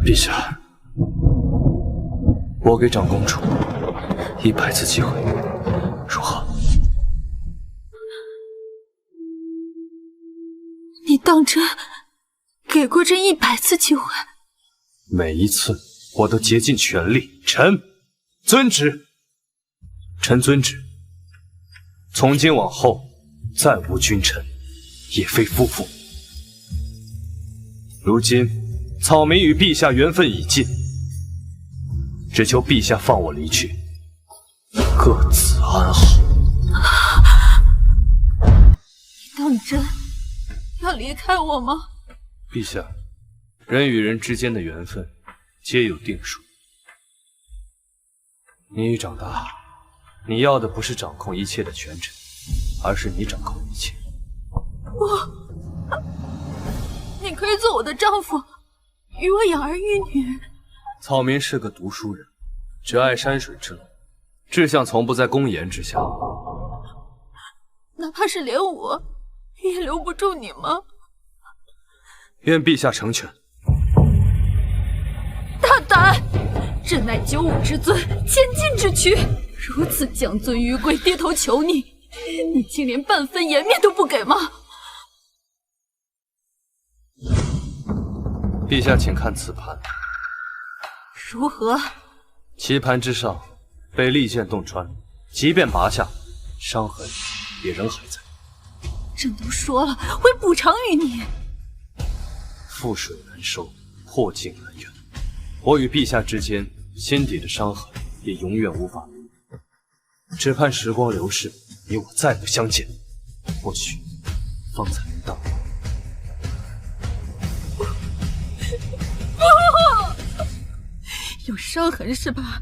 陛下，我给长公主100次机会，如何？你当真给过朕100次机会？每一次我都竭尽全力。臣遵旨。臣遵旨。从今往后，再无君臣，也非夫妇。如今草民与陛下缘分已尽，只求陛下放我离去，各自安好。你当真要离开我吗？陛下，人与人之间的缘分皆有定数。你已长大，你要的不是掌控一切的权臣，而是你掌控一切。你可以做我的丈夫，与我养儿育女。草民是个读书人，只爱山水之乐，志向从不在公言之下。哪怕是连我也留不住你吗？愿陛下成全。大胆！朕乃九五之尊，千金之躯，如此降尊于贵，低头求你，你竟连半分颜面都不给吗？陛下，请看此盘。如何？棋盘之上被利剑洞穿，即便拔下，伤痕也仍还在。朕都说了，会补偿于你。覆水难收，破镜难圆。我与陛下之间心底的伤痕也永远无法弥补。只盼时光流逝，你我再不相见，或许方才能当。有伤痕是吧？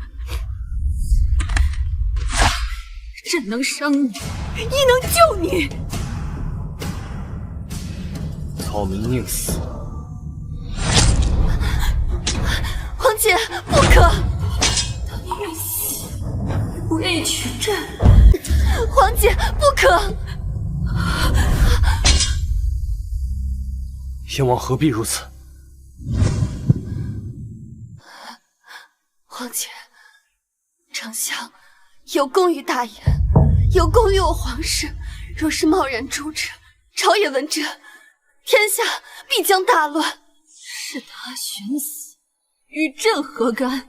朕能伤你，亦能救你。草民宁死。皇姐，不可！愿死不愿意娶朕，皇姐，不可！燕王何必如此？皇姐，丞相有功于大言，有功于我皇室。若是贸然诛之，朝野闻之，天下必将大乱。是他寻死，与朕何干？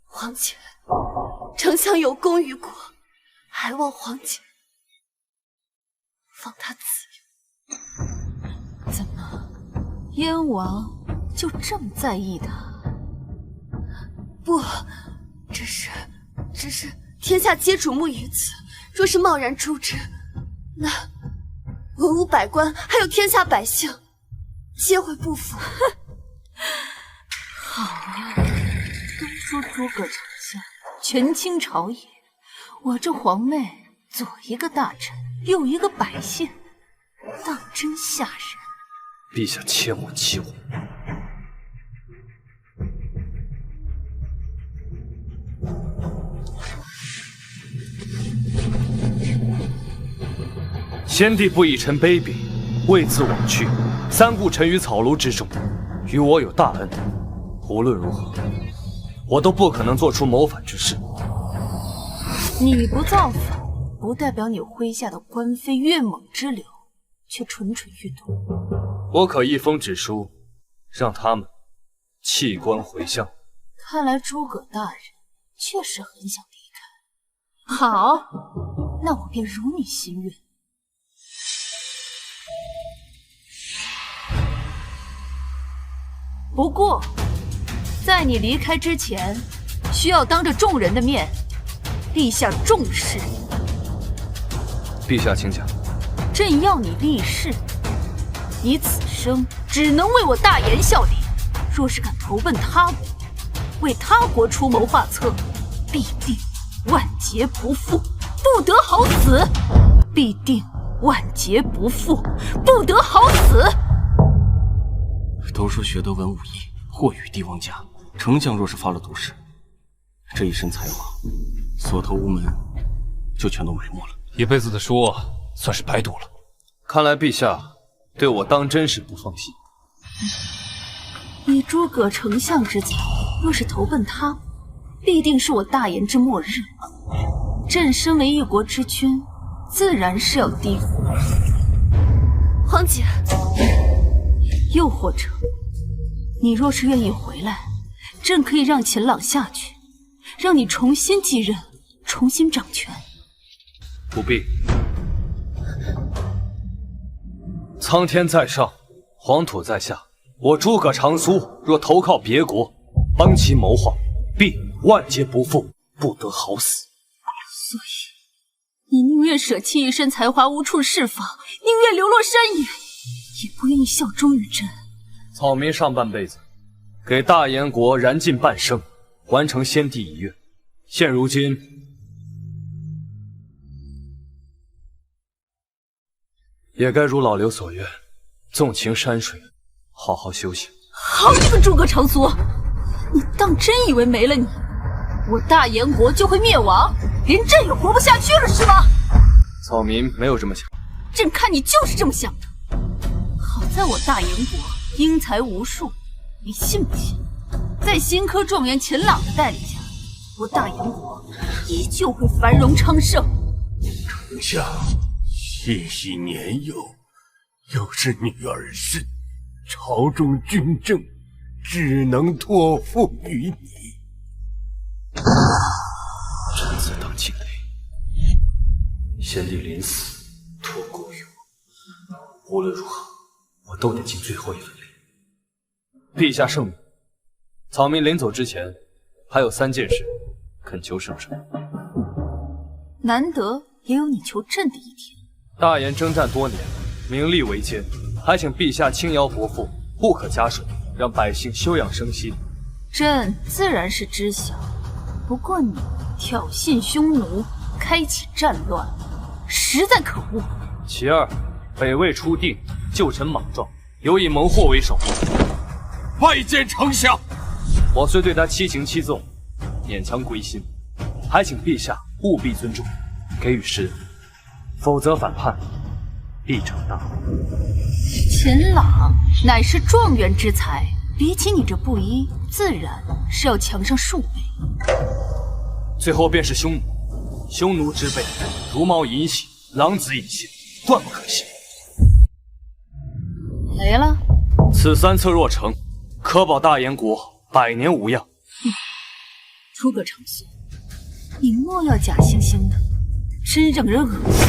皇姐，丞相有功于国，还望皇姐放他自由。怎么，燕王就这么在意他？不，只是天下皆瞩目于此，若是贸然诛之，那文武百官还有天下百姓皆会不服。好啊，都说诸葛丞相权倾朝野，我这皇妹左一个大臣，右一个百姓，当真吓人。陛下切莫激我。先帝不以臣卑鄙，为自枉去，三顾臣于草庐之中，与我有大恩。无论如何，我都不可能做出谋反之事。你不造反，不代表你麾下的官妃越猛之流却蠢蠢欲动。我可一封旨书，让他们弃官回乡。看来诸葛大人确实很想离开。好，那我便如你心愿。不过，在你离开之前，需要当着众人的面，立下重誓。陛下，请讲。朕要你立誓，你此生只能为我大言效力。若是敢投奔他国，为他国出谋划策，必定万劫不复，不得好死！必定万劫不复，不得好死！说学得文武艺，祸与帝王家。丞相若是发了毒誓，这一身才华，所投无门，就全都埋没了。一辈子的书算是白读了。看来陛下对我当真是不放心。以诸葛丞相之才，若是投奔他，必定是我大言之末日。朕身为一国之君，自然是要低服。皇姐，又或者，你若是愿意回来，朕可以让秦朗下去，让你重新继任，重新掌权。不必。苍天在上，黄土在下，我诸葛长苏若投靠别国，帮其谋划，必万劫不复，不得好死。所以，你宁愿舍弃一身才华无处释放，宁愿流落山野，也不愿意效忠于朕。草民上半辈子给大燕国燃尽半生，完成先帝遗愿，现如今也该如老刘所愿，纵情山水，好好休息。好你个诸葛长苏，你当真以为没了你，我大燕国就会灭亡，连朕也活不下去了是吗？草民没有这么想。朕看你就是这么想的。好在我大燕国英才无数，你信不信？在新科状元秦朗的带领下，我大燕国依旧会繁荣昌盛。丞相，细细年幼，又是女儿身，朝中军政只能托付于你。臣自当尽力。先帝临死托孤于我，无论如何，我都得尽最后一份力。陛下圣明，草民临走之前还有3件事恳求圣上。难得也有你求朕的一天。大燕征战多年，名利为奸，还请陛下轻徭薄赋，不可加税，让百姓休养生息。朕自然是知晓，不过你挑衅匈奴，开启战乱，实在可恶。其二，北魏初定，旧臣莽撞，有以谋祸为首。拜见丞相。我虽对他七情七纵，勉强归心，还请陛下务必尊重，给予时日，否则反叛必成大祸。秦朗乃是状元之才，比起你这布衣，自然是要强上数倍。最后便是匈奴，匈奴之辈，茹毛饮血，狼子野心，断不可信。雷了，此3策若成，可保大燕国百年无恙。诸葛长苏，你莫要假惺惺的，真让人恶心。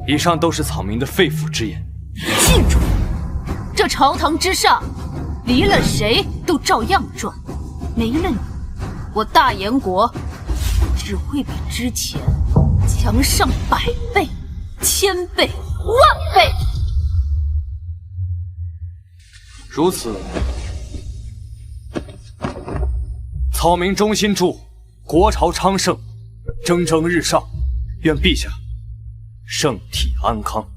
以上都是草民的肺腑之言。记住，这朝堂之上，离了谁都照样转，没了你，我大燕国只会比之前强上100倍、1000倍、10000倍。如此，草民衷心祝国朝昌盛，蒸蒸日上，愿陛下圣体安康。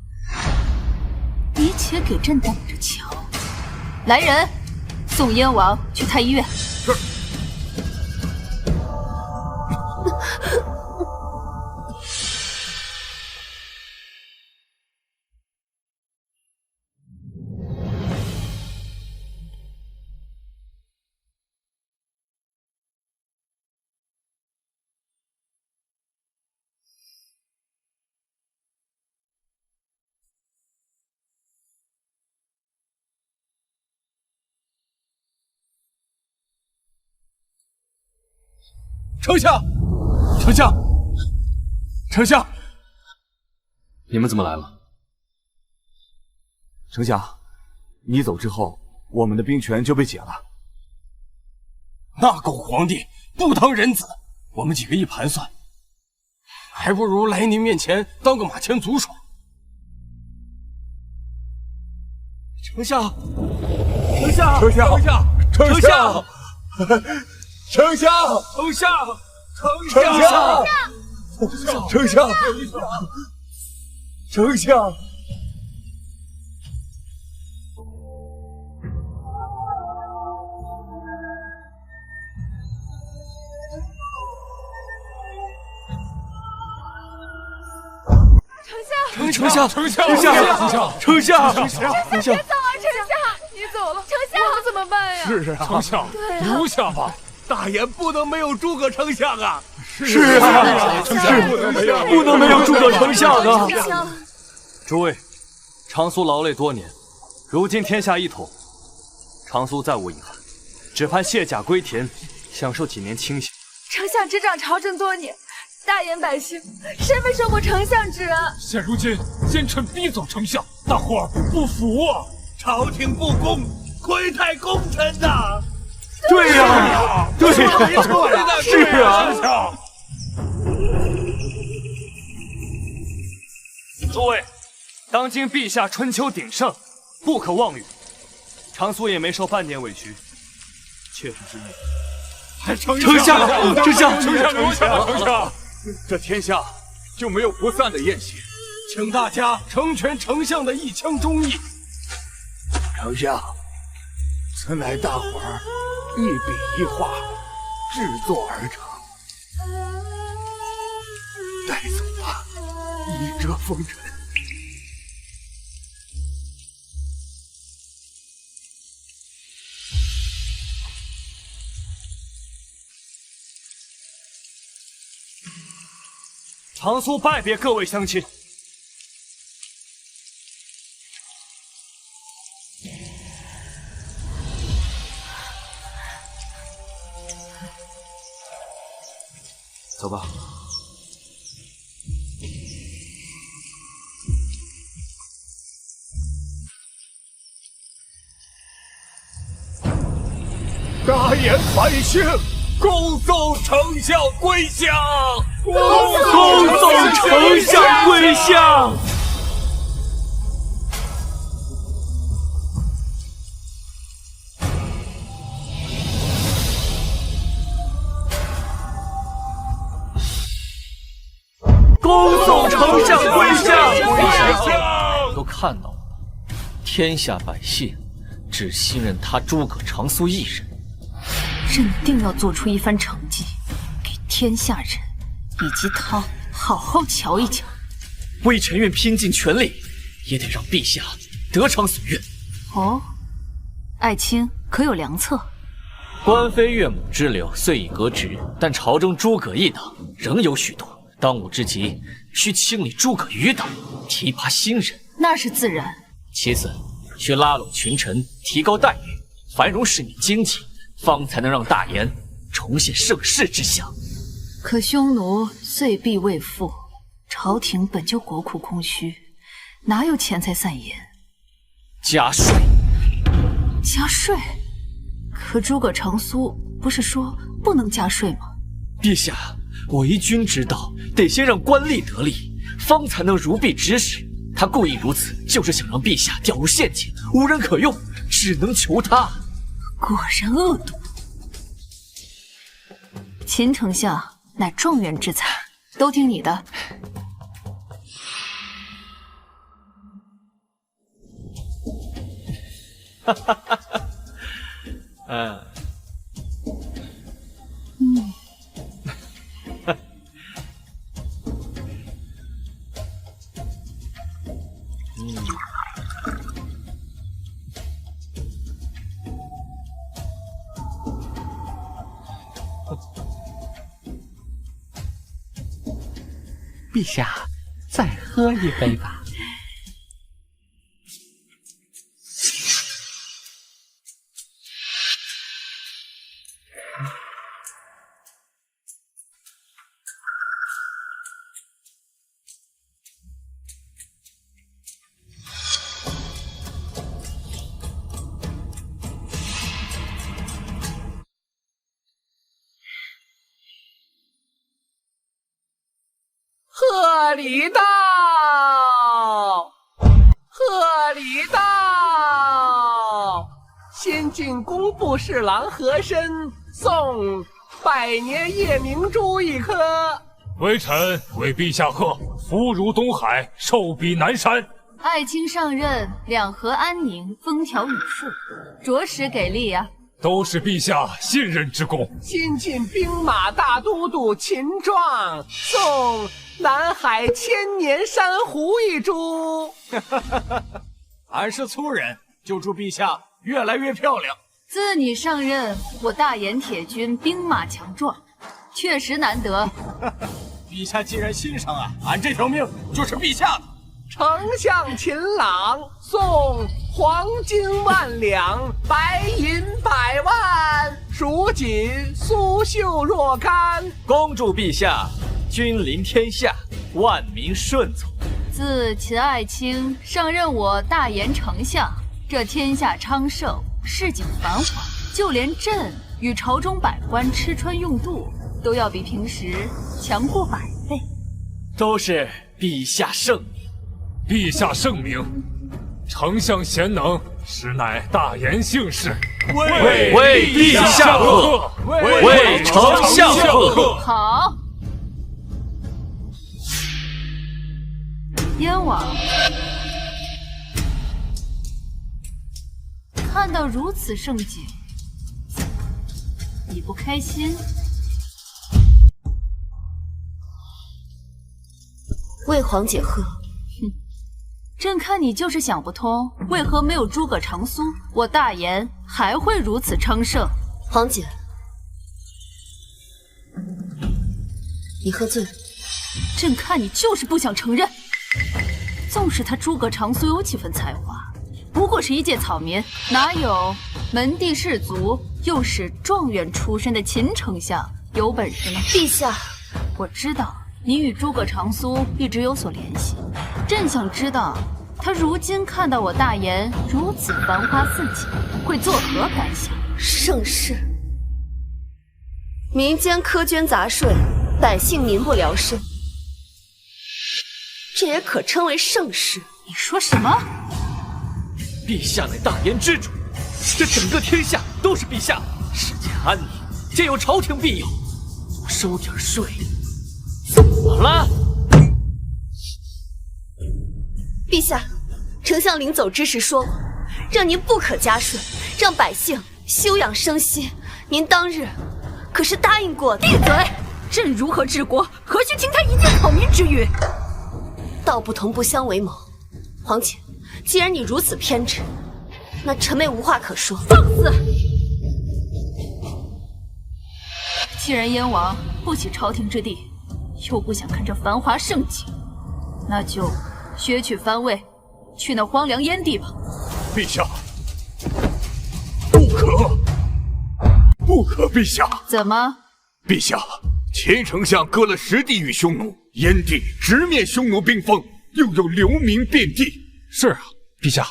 你且给朕等着瞧。来人，送燕王去太医院。是。丞相，丞相，丞相，你们怎么来了？丞相，你走之后，我们的兵权就被解了。那狗皇帝不当人子，我们几个一盘算，还不如来您面前当个马前卒爽。丞相，丞相，丞相，丞相，丞相，丞相，丞相，丞相，丞相。丞相，丞相，你走了，丞相，我们怎么办呀？是啊，丞相，留下吧。大燕不能没有诸葛丞相啊！是啊，不能没有诸葛丞相啊！诸位，长苏劳累多年，如今天下一统，长苏再无遗憾，只盼卸甲归田，享受几年清闲。丞相执掌朝政多年，大燕百姓谁没受过丞相之恩？现如今奸臣逼走丞相，大伙儿不服啊！朝廷不公，亏待功臣呐！对呀，对呀，是啊。诸位，当今陛下春秋鼎盛，不可妄语。长苏也没受半点委屈，切实之内。丞相，这天下就没有不散的宴席，请大家成全丞相的一腔忠义。丞相，此乃大伙儿一笔一画制作而成，带走吧，以折风尘。长苏拜别各位乡亲。走吧。大燕百姓恭送丞相归乡，恭送丞相归乡。恭送丞相归乡。都看到了，天下百姓只信任他诸葛长苏一人。朕定要做出一番成绩，给天下人以及他好好瞧一瞧。微臣愿拼尽全力，也得让陛下得偿所愿。哦，爱卿可有良策？官非岳母之流，虽已革职，但朝中诸葛一党仍有许多。当务之急，需清理诸葛余党，提拔新人。那是自然。其次，需拉拢群臣，提高待遇，繁荣市民经济，方才能让大燕重现盛世之象。可匈奴岁币未付，朝廷本就国库空虚，哪有钱财散盐？加税。加税？可诸葛长苏不是说不能加税吗？陛下，为君之道，得先让官吏得利，方才能如臂指使。他故意如此，就是想让陛下掉入陷阱，无人可用，只能求他。果然恶毒。秦丞相乃状元之才，都听你的。哈哈哈哈！陛下，再喝一杯吧。贺礼到，贺礼到！先进工部侍郎和珅送百年夜明珠一颗。微臣为陛下贺，福如东海，寿比南山。爱卿上任，两河安宁，风调雨顺，着实给力呀。都是陛下信任之功。新晋兵马大都督秦壮送南海千年珊瑚一株。俺是粗人，就祝陛下越来越漂亮。自你上任，我大研铁军兵马强壮，确实难得。陛下既然欣赏俺这条命就是陛下的。丞相秦朗送黄金万两，白银100万，蜀锦苏绣若干。恭祝陛下君临天下，万民顺从。自秦爱卿上任我大研丞相，这天下昌盛，市井繁华，就连朕与朝中百官吃穿用度，都要比平时强过100倍。都是陛下圣明。陛下圣明，丞相贤能，实乃大研幸事。为陛下贺，为丞相贺。好，燕王，看到如此盛景，你不开心？为皇姐贺。朕看你就是想不通，为何没有诸葛长苏，我大研还会如此昌盛？皇姐，你喝醉了。朕看你就是不想承认。纵使他诸葛长苏有几分才华，不过是一介草民，哪有门第士族又是状元出身的秦丞相有本事呢？陛下，我知道你与诸葛长苏一直有所联系，朕想知道他如今看到我大研如此繁花似锦，会作何感想？盛世，民间苛捐杂税，百姓民不聊生，这也可称为盛世？你说什么？陛下乃大研之主，这整个天下都是陛下，世间安宁，皆有朝廷庇佑，多收点税。怎么了？陛下，丞相临走之时说过，让您不可加税，让百姓休养生息。您当日可是答应过的。闭嘴！朕如何治国，何须听他一介草民之语？道不同不相为谋。皇姐，既然你如此偏执，那臣妹无话可说。放肆！既然燕王不喜朝廷之地，又不想看这繁华盛景，那就削去藩位，去那荒凉烟地吧。陛下，不可，不可！陛下，怎么？陛下，秦丞相割了10地域匈奴，燕地直面匈奴兵锋，又有流民遍地。是啊，陛下，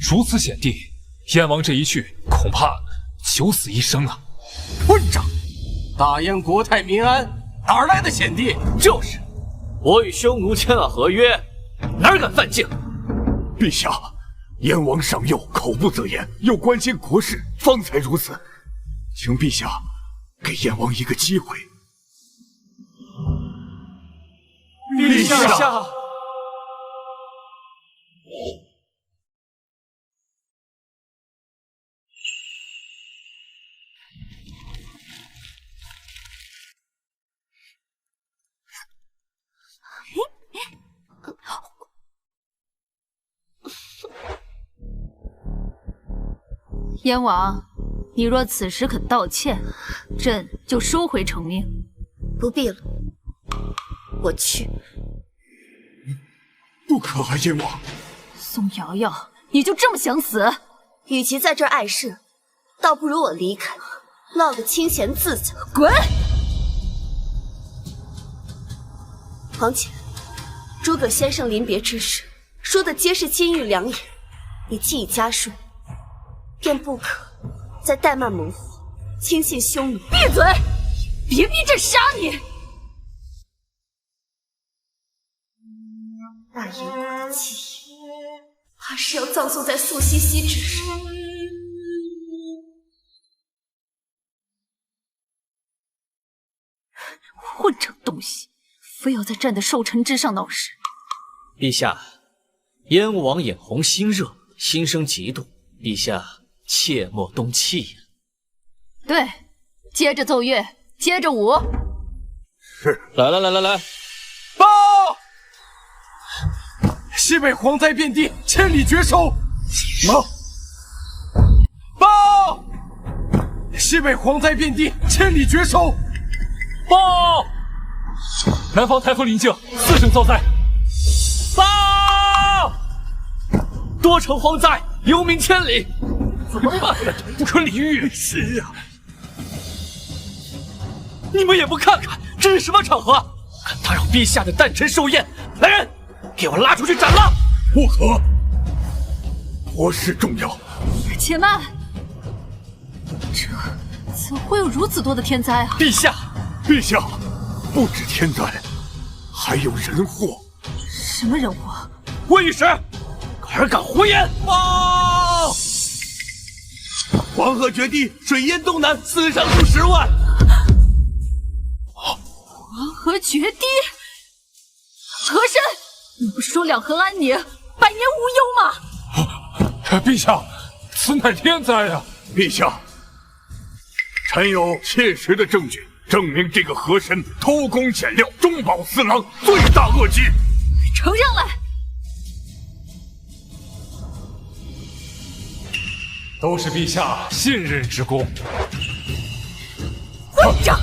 如此险地，燕王这一去，恐怕九死一生啊！混账！大燕国泰民安，哪来的险地？就是，我与匈奴签了合约，哪敢犯境？陛下，燕王上幼，口不择言，又关心国事，方才如此。请陛下给燕王一个机会。陛下。燕王，你若此时肯道歉，朕就收回成命。不必了，我去。不可啊，燕王！宋瑶瑶，你就这么想死？与其在这儿碍事，倒不如我离开，落个清闲自在。滚！皇姐，诸葛先生临别之时说的皆是金玉良言，你既已加税，便不可再怠慢猛火，轻信匈奴。闭嘴！别逼朕杀你！大燕国的基业，怕是要葬送在素西西之手。混账东西，非要在朕的寿辰之上闹事！陛下，燕王眼红心热，心生嫉妒，陛下切莫动气呀。对，接着奏乐，接着舞。是。来，报！西北蝗灾遍地，千里绝收。报！西北蝗灾遍地，千里绝收。报！南方台风临近，4省遭灾。报！多城蝗灾，流民千里。怎么办？不可理喻。是啊。你们也不看看，这是什么场合？敢打扰陛下的诞辰寿宴！来人，给我拉出去斩了！不可，国事重要。且慢，这怎会有如此多的天灾啊？陛下，陛下，不止天灾，还有人祸。什么人祸？温御史，还敢胡言！报！黄河决堤，水淹东南，死伤数10万。黄河决堤，和珅，你不是说两河安宁，百年无忧吗？陛下，此乃天灾呀！陛下，臣有切实的证据证明这个和珅偷工减料，中饱私囊，罪大恶极。呈上来。都是陛下信任之功。混账！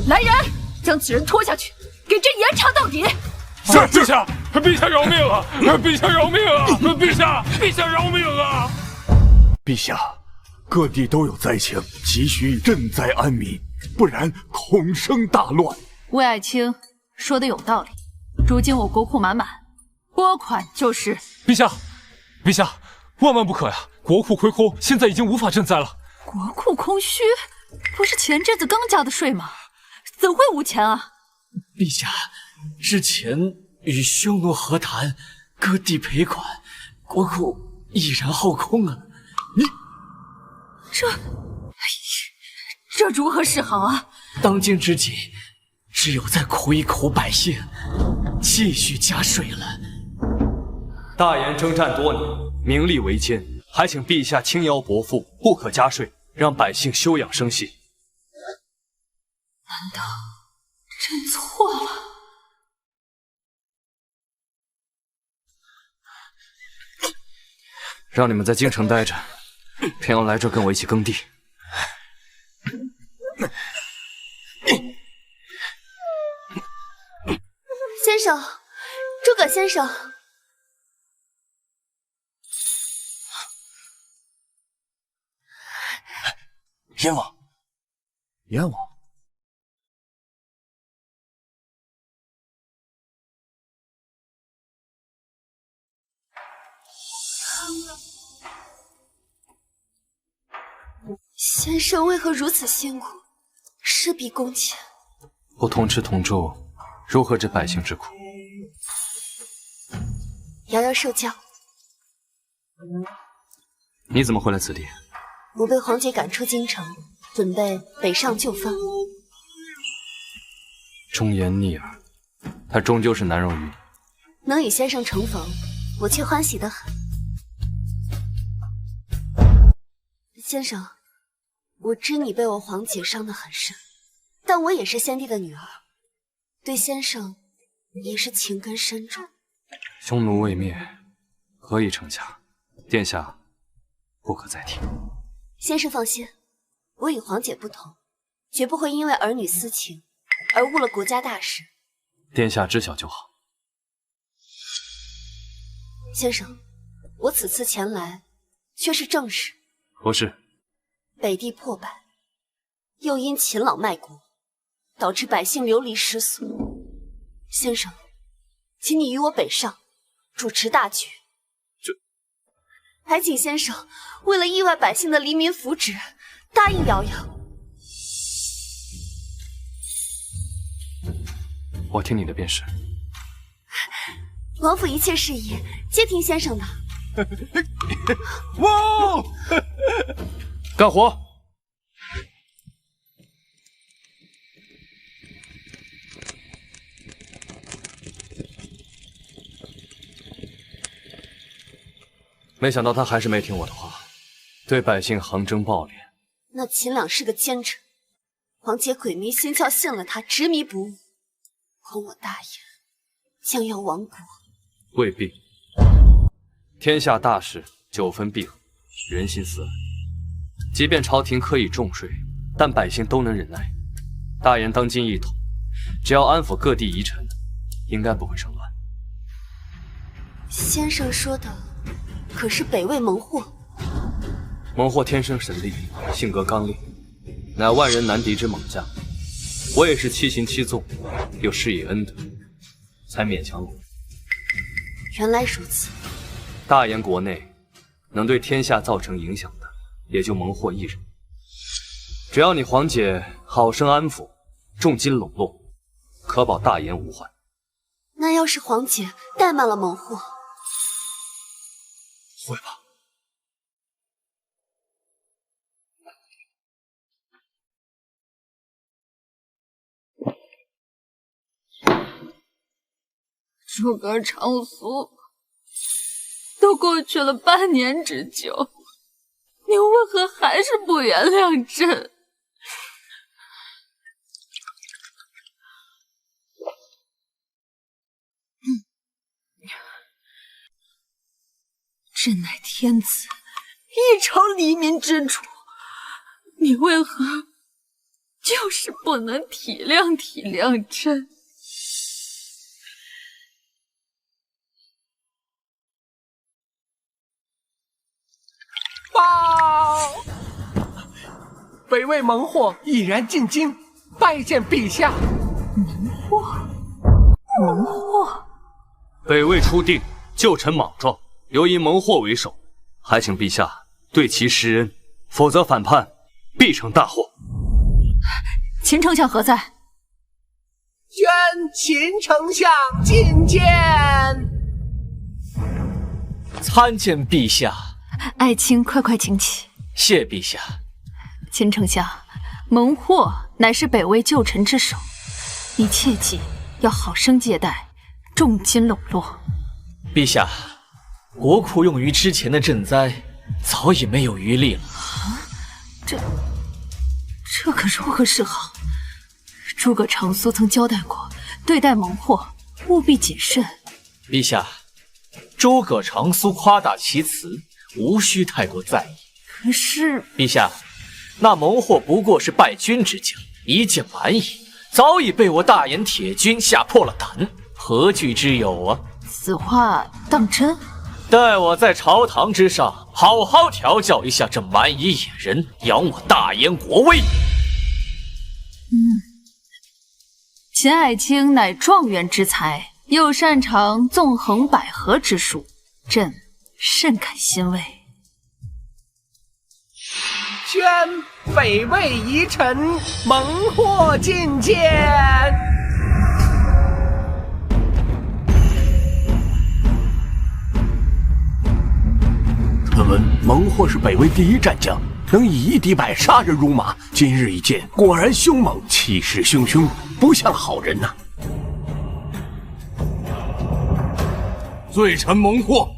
来人，将此人拖下去，给朕严查到底。是陛下，陛下饶命啊！陛下饶命啊！陛下饶命啊！陛下，各地都有灾情，急需赈灾安民，不然恐生大乱。魏爱卿说的有道理，如今我国库满满，拨款就是。陛下，万万不可呀！国库亏空，现在已经无法赈灾了。国库空虚，不是前阵子刚交的税吗？怎会无钱啊？陛下，之前与匈奴和谈，割地赔款，国库已然耗空啊！这如何是好啊？当今之计，只有再苦一苦百姓，继续加税了。大言征战多年，名利为奸，还请陛下轻徭薄赋，不可加税，让百姓休养生息。难道朕错了？让你们在京城待着，偏要来这跟我一起耕地。先生，诸葛先生，燕王，燕王。先生为何如此辛苦，事必躬前？不同吃同住，如何知百姓之苦？遥遥受教。你怎么会来此地？我被皇姐赶出京城，准备北上就藩。忠言逆耳，他终究是难容于你。能与先生重逢，我却欢喜得很。先生，我知你被我皇姐伤得很深，但我也是先帝的女儿，对先生也是情根深重。匈奴未灭，何以成家？殿下不可再提。先生放心，我与皇姐不同，绝不会因为儿女私情而误了国家大事。殿下知晓就好。先生，我此次前来却是正事。何事？北地破败，又因秦老卖国，导致百姓流离失所。先生，请你与我北上，主持大局。还请先生为了亿万百姓的黎民福祉，答应瑶瑶。我听你的便是。王府一切事宜皆听先生的。哇！干活！没想到他还是没听我的话，对百姓横征暴敛。那秦朗是个奸臣，皇姐鬼迷心窍，信了他，执迷不悟，恐我大燕将要亡国。未必，天下大事9分闭合，人心思安。即便朝廷刻意重税，但百姓都能忍耐。大燕当今一统，只要安抚各地遗臣，应该不会生乱。先生说的可是北魏猛货？猛货天生神力，性格刚烈，乃万人难敌之猛将。我也是7行7纵，又施以恩德，才勉强拢。原来如此。大燕国内能对天下造成影响的，也就猛货一人。只要你皇姐好生安抚，重金笼络，可保大燕无患。那要是皇姐怠慢了猛货，会吧？诸葛长苏，都过去了半年之久，你为何还是不原谅朕？朕乃天子，一朝黎民之主，你为何就是不能体谅体谅朕？报！北魏猛货已然进京，拜见陛下。猛货！北魏初定，旧臣莽撞，尤以猛货为首，还请陛下对其施恩，否则反叛必成大祸。秦丞相何在？宣秦丞相觐见。参见陛下。爱卿，快请起。谢陛下。秦丞相，猛货乃是北魏旧臣之首，你切记要好生接待，重金笼络。陛下，国库用于之前的赈灾早已没有余力了。这可如何是好？诸葛长苏曾交代过，对待猛货务必谨慎。陛下，诸葛长苏夸大其词，无需太过在意。可是，陛下，那猛货不过是败军之将，一介蛮夷，早已被我大燕铁军吓破了胆，何惧之有啊？此话当真？待我在朝堂之上好好调教一下这蛮夷野人，扬我大燕国威。秦爱卿乃状元之才，又擅长纵横捭阖之术，朕甚感欣慰。宣北魏遗臣猛货觐见。传闻猛货是北魏第一战将，能以1敌100杀人如麻。今日一见，果然凶猛，气势汹汹，不像好人呐。罪臣猛货，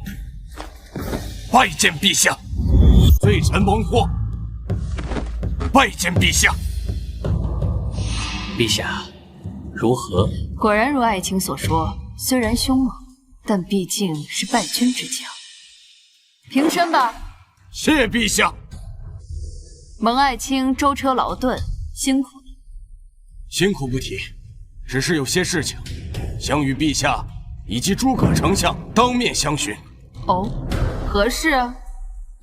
拜见陛下。罪臣猛货，拜见陛下。陛下，如何？果然如爱卿所说，虽然凶猛，但毕竟是败军之将。平身吧。谢陛下。蒙爱卿舟车劳顿，辛苦了。辛苦不提，只是有些事情想与陛下以及诸葛丞相当面相询。哦，何事啊？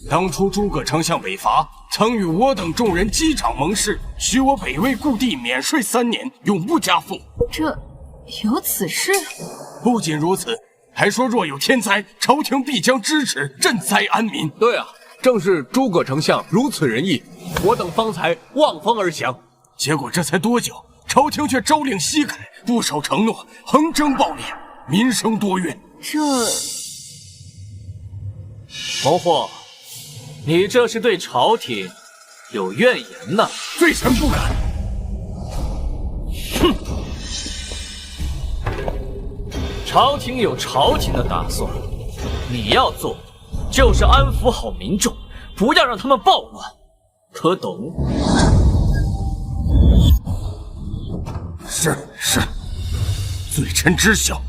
当初诸葛丞相北伐，曾与我等众人击掌盟誓，许我北魏故地免税3年，永不加赋。这有此事？不仅如此，还说若有天灾，朝廷必将支持赈灾安民。对啊，正是诸葛丞相如此仁义，我等方才望风而降。结果这才多久，朝廷却朝令夕改，不守承诺，横征暴敛，民生多怨。这猛货，你这是对朝廷有怨言呐？罪臣不敢。哼！朝廷有朝廷的打算，你要做就是安抚好民众，不要让他们暴乱。可懂？是，罪臣知晓。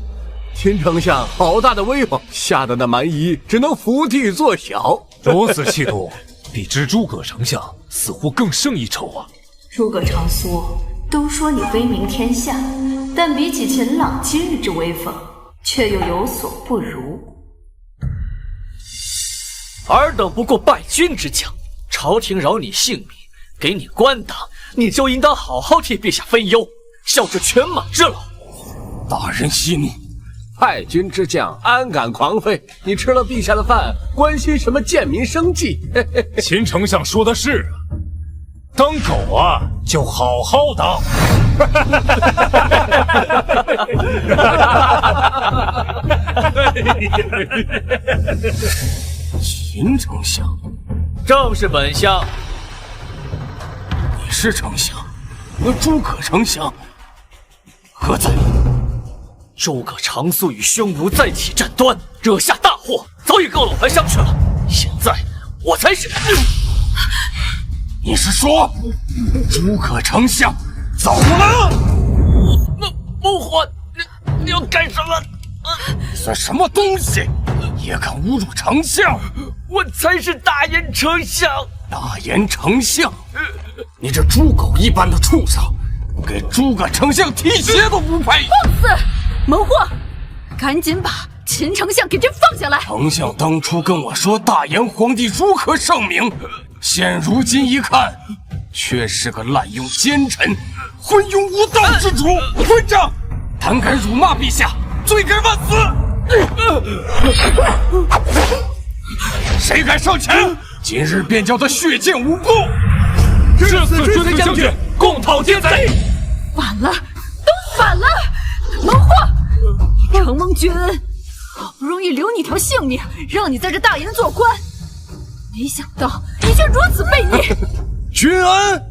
秦丞相好大的威风，吓得那蛮夷只能伏地作小。如此气度，比之诸葛丞相似乎更胜一筹啊！诸葛长苏，都说你威名天下，但比起秦朗今日之威风，却又有所不如。尔等不过败军之将，朝廷饶你性命，给你官当，你就应当好好替陛下分忧，效这犬马之劳。大人息怒，败军之将安敢狂吠？你吃了陛下的饭，关心什么贱民生计？秦丞相说的是啊，当狗啊就好好当。秦丞相，正是本相。你是丞相，那诸葛丞相何在？诸葛长苏与匈奴再起战端，惹下大祸，早已告老还乡去了。现在我才是……你是说诸葛丞相走了？不火，你要干什么？你算什么东西，也敢侮辱丞相？我才是大燕丞相。大燕丞相，你这猪狗一般的畜生，给诸葛丞相提鞋都不配！放肆！蒙混，赶紧把秦丞相给朕放下来！丞相当初跟我说大燕皇帝如何圣明，现如今一看，却是个滥用奸臣、昏庸无道之主！混账！胆敢辱骂陛下，罪该万死！谁敢上前，今日便叫他血溅五步！这次追随将军，共讨奸贼！反了，都反了！蒙混，承蒙君恩，好不容易留你条性命，让你在这大燕做官，没想到你却如此悖逆！君恩，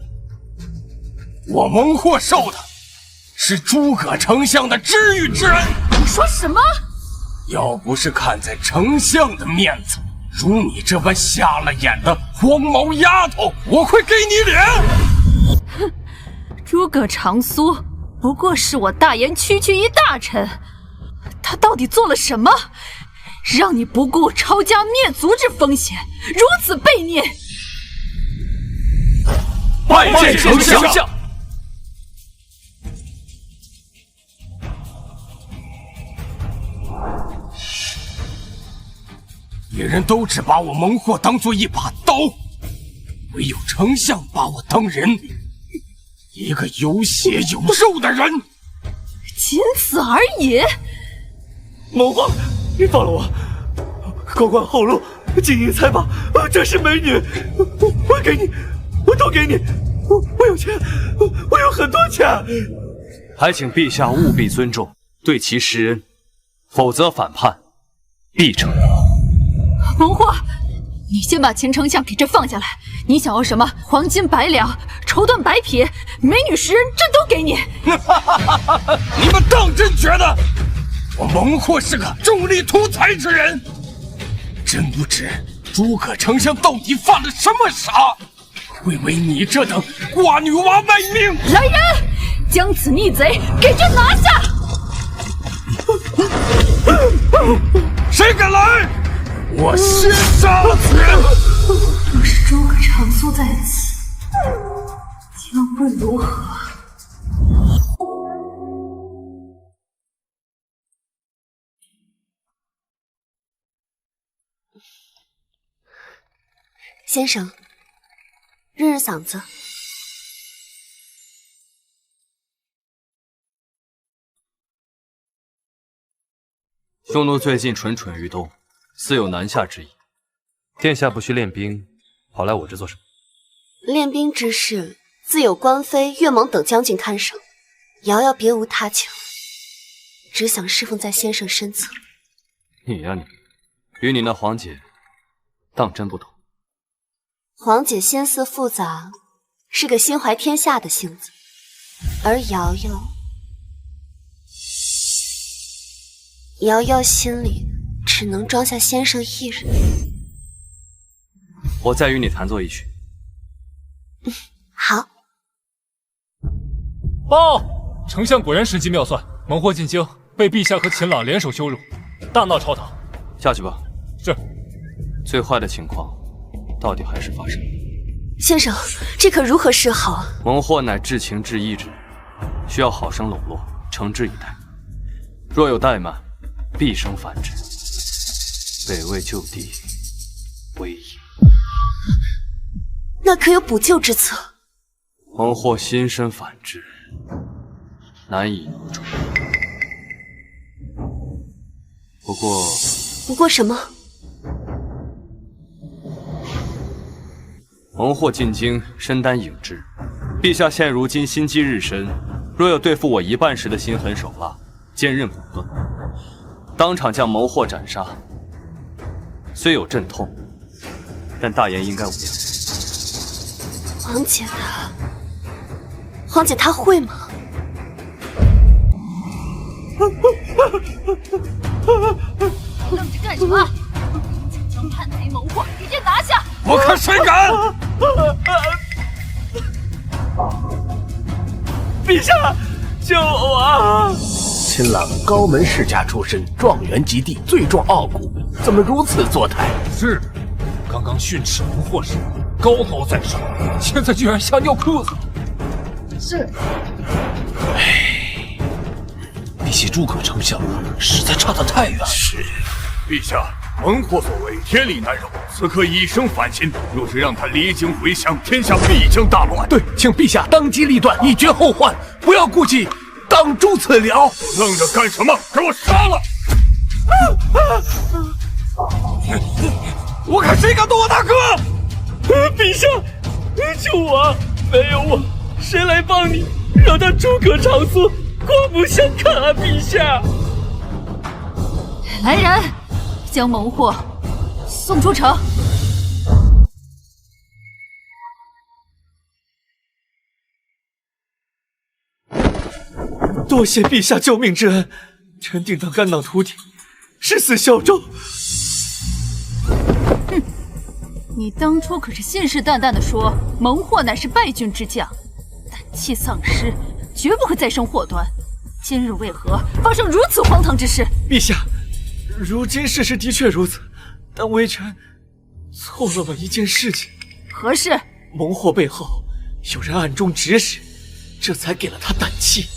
我蒙混受的是诸葛丞相的知遇之恩。你说什么？要不是看在丞相的面子，如你这般瞎了眼的黄毛丫头，我会给你脸！哼，诸葛长苏不过是我大燕区区一大臣，他到底做了什么，让你不顾抄家灭族之风险，如此悖逆？拜见丞相！别人都只把我蒙混当做一把刀，唯有丞相把我当人，一个有血有肉的人，仅此而已。蒙混，你放了我，高官厚禄，金银财宝，这是美女，我给你，我都给你，我有钱，我有很多钱。还请陛下务必尊重，对其施恩，否则反叛必成。蒙混，你先把秦丞相给朕放下来。你想要什么黄金百两、绸缎百匹、美女10人，朕都给你。你们当真觉得我蒙混是个重利图财之人？真不知诸葛丞相到底犯了什么傻，会为你这等瓜女娃卖命？来人，将此逆贼给朕拿下！谁敢来？我先杀此人！若是诸葛长苏在此，将会如何？先生，润润嗓子。匈奴最近蠢蠢欲动，似有南下之意。殿下不需练兵，跑来我这做什么？练兵之事，自有关妃、岳蒙等将军看守，瑶瑶别无他求，只想侍奉在先生身侧。你呀你，与你那皇姐当真不同。皇姐心思复杂，是个心怀天下的性子，而瑶瑶心里只能装下先生一人。我再与你弹奏一曲，好。报，丞相果然神机妙算，猛货进京，被陛下和秦朗联手羞辱，大闹朝堂。下去吧。是。最坏的情况，到底还是发生了。先生，这可如何是好？蒙惑乃至情至义之人，需要好生笼络，惩治以待。若有怠慢，必生反之。北魏就地，危矣。那可有补救之策？蒙惑心生反之，难以挪中。不过什么？蒙惑进京，身担影之。陛下现如今心机日深，若有对付我一半时的心狠手辣，坚韧果断，当场将蒙惑斩杀。虽有阵痛，但大言应该无恙。皇姐她会吗？愣着干什么？将叛贼蒙惑一剑拿下！我看谁敢！陛下，救我！秦朗高门世家出身，状元及第，罪状傲骨，怎么如此作态？是，刚刚训斥蒙惑时高高在上，现在居然吓尿裤子。是。比起诸葛丞相，实在差得太远。是，陛下，蒙惑所为，天理难容，此刻已生反心，若是让他离京回乡，天下必将大乱。对，请陛下当机立断，以绝后患，不要顾忌，当诛此僚。愣着干什么？给我杀了！我看谁敢动我大哥！陛下，救我！没有我，谁来帮你？让他诸葛长苏刮目相看啊！陛下，来人，将蒙惑送出城。多谢陛下救命之恩，臣定当肝脑涂地，誓死效忠。哼，你当初可是信誓旦旦地说蒙惑乃是败军之将，胆气丧失，绝不会再生祸端。今日为何发生如此荒唐之事？陛下，如今事实的确如此，但微臣错漏了一件事情。何事？蒙惑背后有人暗中指使，这才给了他胆气。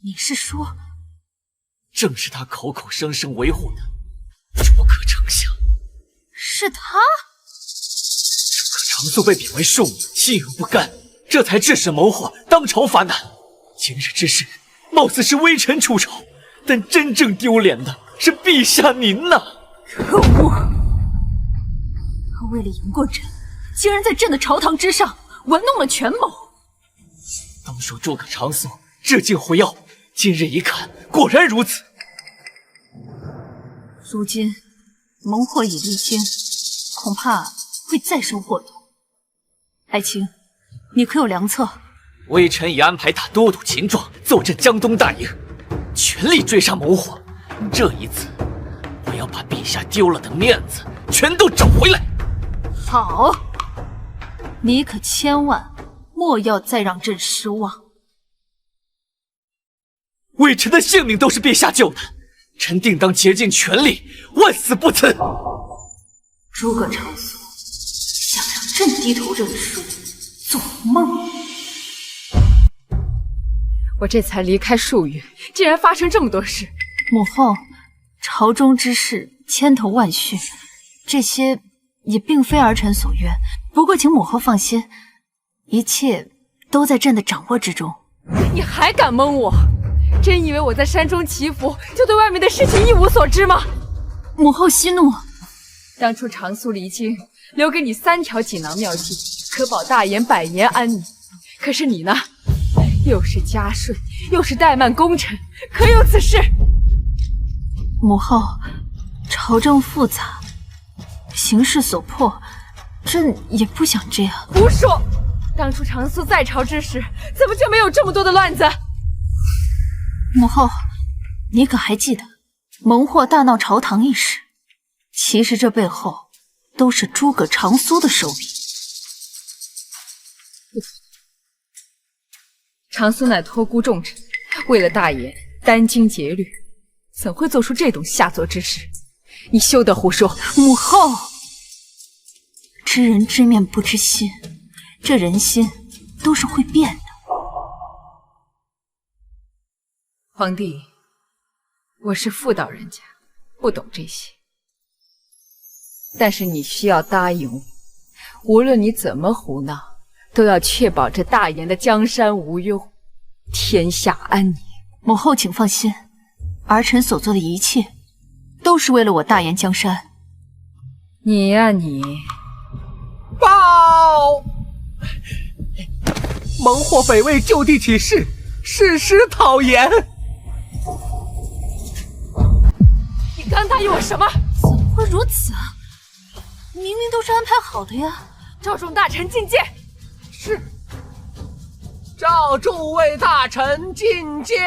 你是说，正是他口口声声维护的诸葛丞相？是他？诸葛长苏被贬为庶民，心有不甘，这才致使蒙惑当朝发难。今日之事，貌似是微臣出丑，但真正丢脸的是陛下您呐！可恶！他为了赢过朕，竟然在朕的朝堂之上玩弄了权谋。当说诸葛长苏致敬回药，今日一看，果然如此。如今蒙惑已离京，恐怕会再生祸端。爱卿，你可有良策？微臣已安排大都督秦壮坐镇江东大营，全力追杀蒙惑。这一次，我要把陛下丢了的面子全都找回来。好，你可千万莫要再让朕失望。微臣的性命都是陛下救的，臣定当竭尽全力，万死不辞。诸葛长苏想让朕低头认输，做梦！我这才离开数月，竟然发生这么多事。母后，朝中之事千头万绪，这些也并非儿臣所愿。不过请母后放心，一切都在朕的掌握之中。你还敢蒙我？真以为我在山中祈福，就对外面的事情一无所知吗？母后息怒。当初长苏离京，留给你3条锦囊妙计，可保大言百年安宁。可是你呢？又是加税，又是怠慢功臣，可有此事？母后，朝政复杂，形势所迫，朕也不想这样。胡说！当初长苏在朝之时，怎么就没有这么多的乱子？母后，你可还记得蒙惑大闹朝堂一事？其实这背后都是诸葛长苏的手笔。长苏乃托孤重臣，为了大言殚精竭虑，怎会做出这种下作之事？你休得胡说！母后，知人知面不知心，这人心都是会变的。皇帝，我是妇道人家，不懂这些。但是你需要答应我，无论你怎么胡闹，都要确保这大言的江山无忧，天下安宁。母后请放心，儿臣所做的一切，都是为了我大言江山。你呀你，报！蒙获北魏就地起事，誓师讨言。你刚答应我什么？怎么会如此啊？明明都是安排好的呀！召众大臣觐见。是。召诸位大臣觐见。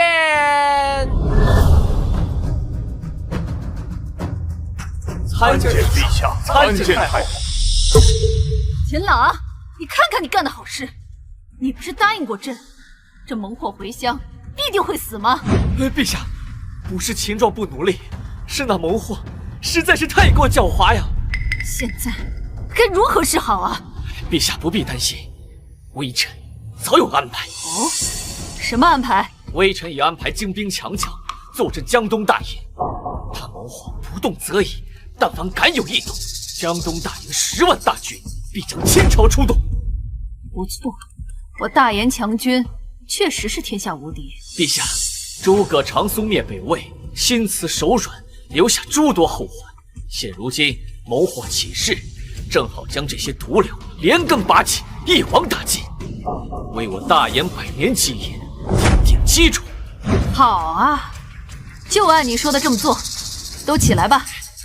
参见陛下，参见太后。秦朗，你看看你干的好事！你不是答应过朕，这猛火回乡必定会死吗？陛下，不是秦壮不努力，是那猛火实在是太过狡猾呀！现在该如何是好啊？陛下不必担心，微臣早有安排。哦，什么安排？微臣已安排精兵强将坐镇江东大营，他猛火不动则已，但凡敢有异动，江东大营10万大军必将倾巢出动。不错，我大言强军确实是天下无敌。陛下，诸葛长苏灭北魏，心慈手软，留下诸多后患。现如今谋火起事，正好将这些毒瘤连根拔起，一网打尽，为我大言100年基业奠定基础。好啊，就按你说的这么做。都起来吧。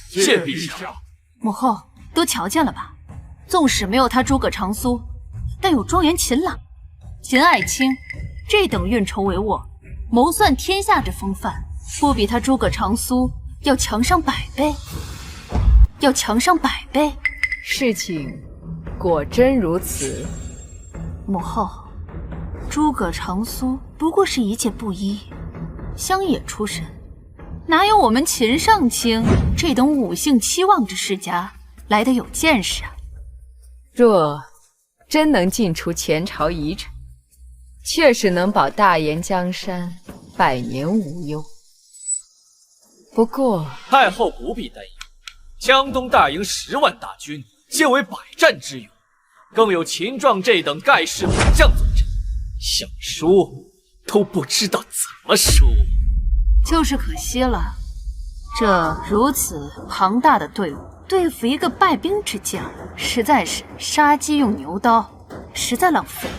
谢陛下。母后都瞧见了吧？纵使没有他诸葛长苏，但有庄园秦朗、秦爱卿这等运筹帷幄、谋算天下之风范，不比他诸葛长苏要强上100倍？要强上100倍？事情果真如此？母后，诸葛长苏不过是一介布衣，乡野出身，哪有我们秦上卿这等5姓7望之世家来得有见识啊？若真能尽除前朝遗臣，确实能保大言江山100年无忧。不过太后不必担忧，江东大营10万大军，皆为百战之勇，更有秦壮这等盖世猛将坐镇，想输都不知道怎么输。就是可惜了，这如此庞大的队伍，对付一个败兵之将，实在是杀鸡用牛刀，实在浪费。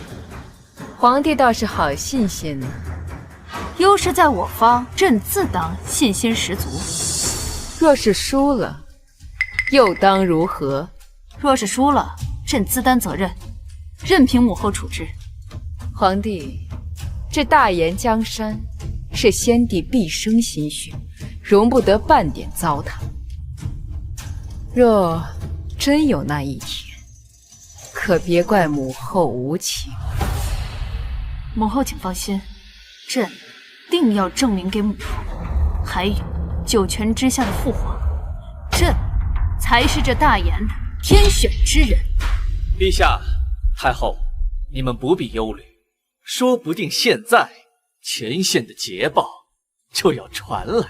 皇帝倒是好信心呢。优势在我方，朕自当信心十足。若是输了，又当如何？若是输了，朕自担责任，任凭母后处置。皇帝，这大言江山是先帝毕生心血，容不得半点糟蹋。若真有那一天，可别怪母后无情。母后请放心，朕定要证明给母后，还有9泉之下的父皇，朕才是这大言的天选之人。陛下、太后，你们不必忧虑，说不定现在前线的捷报就要传来了。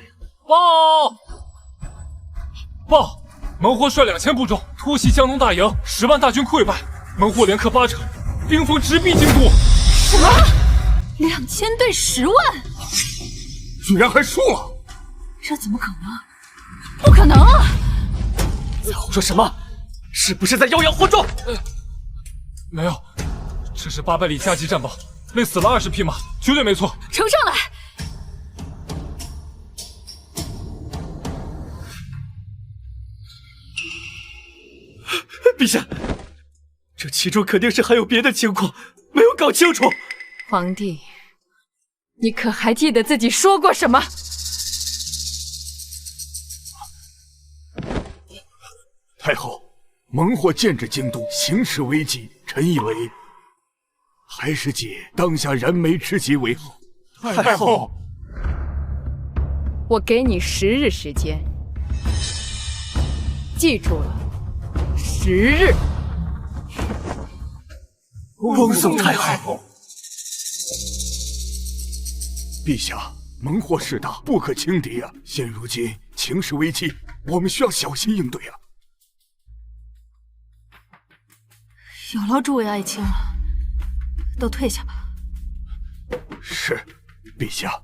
报！猛火率2000部众突袭江东大营，10万大军溃败，猛火连克8城，兵锋直逼京都。什么？2000对10万？居然还输了！这怎么可能？不可能啊！在胡说什么？是不是在妖言惑众？没有，这是800里加急战报，累死了20匹马，绝对没错。呈上来。陛下，这其中肯定是还有别的情况没有搞清楚。皇帝，你可还记得自己说过什么？太后，猛火剑至京都，形势危急，臣以为还是解当下燃眉之急为好。太后，我给你10日时间，记住了，10日。恭送太后。陛下，蒙惑势大，不可轻敌啊！现如今情势危机，我们需要小心应对啊！有劳诸位爱卿了，都退下吧。是，陛下。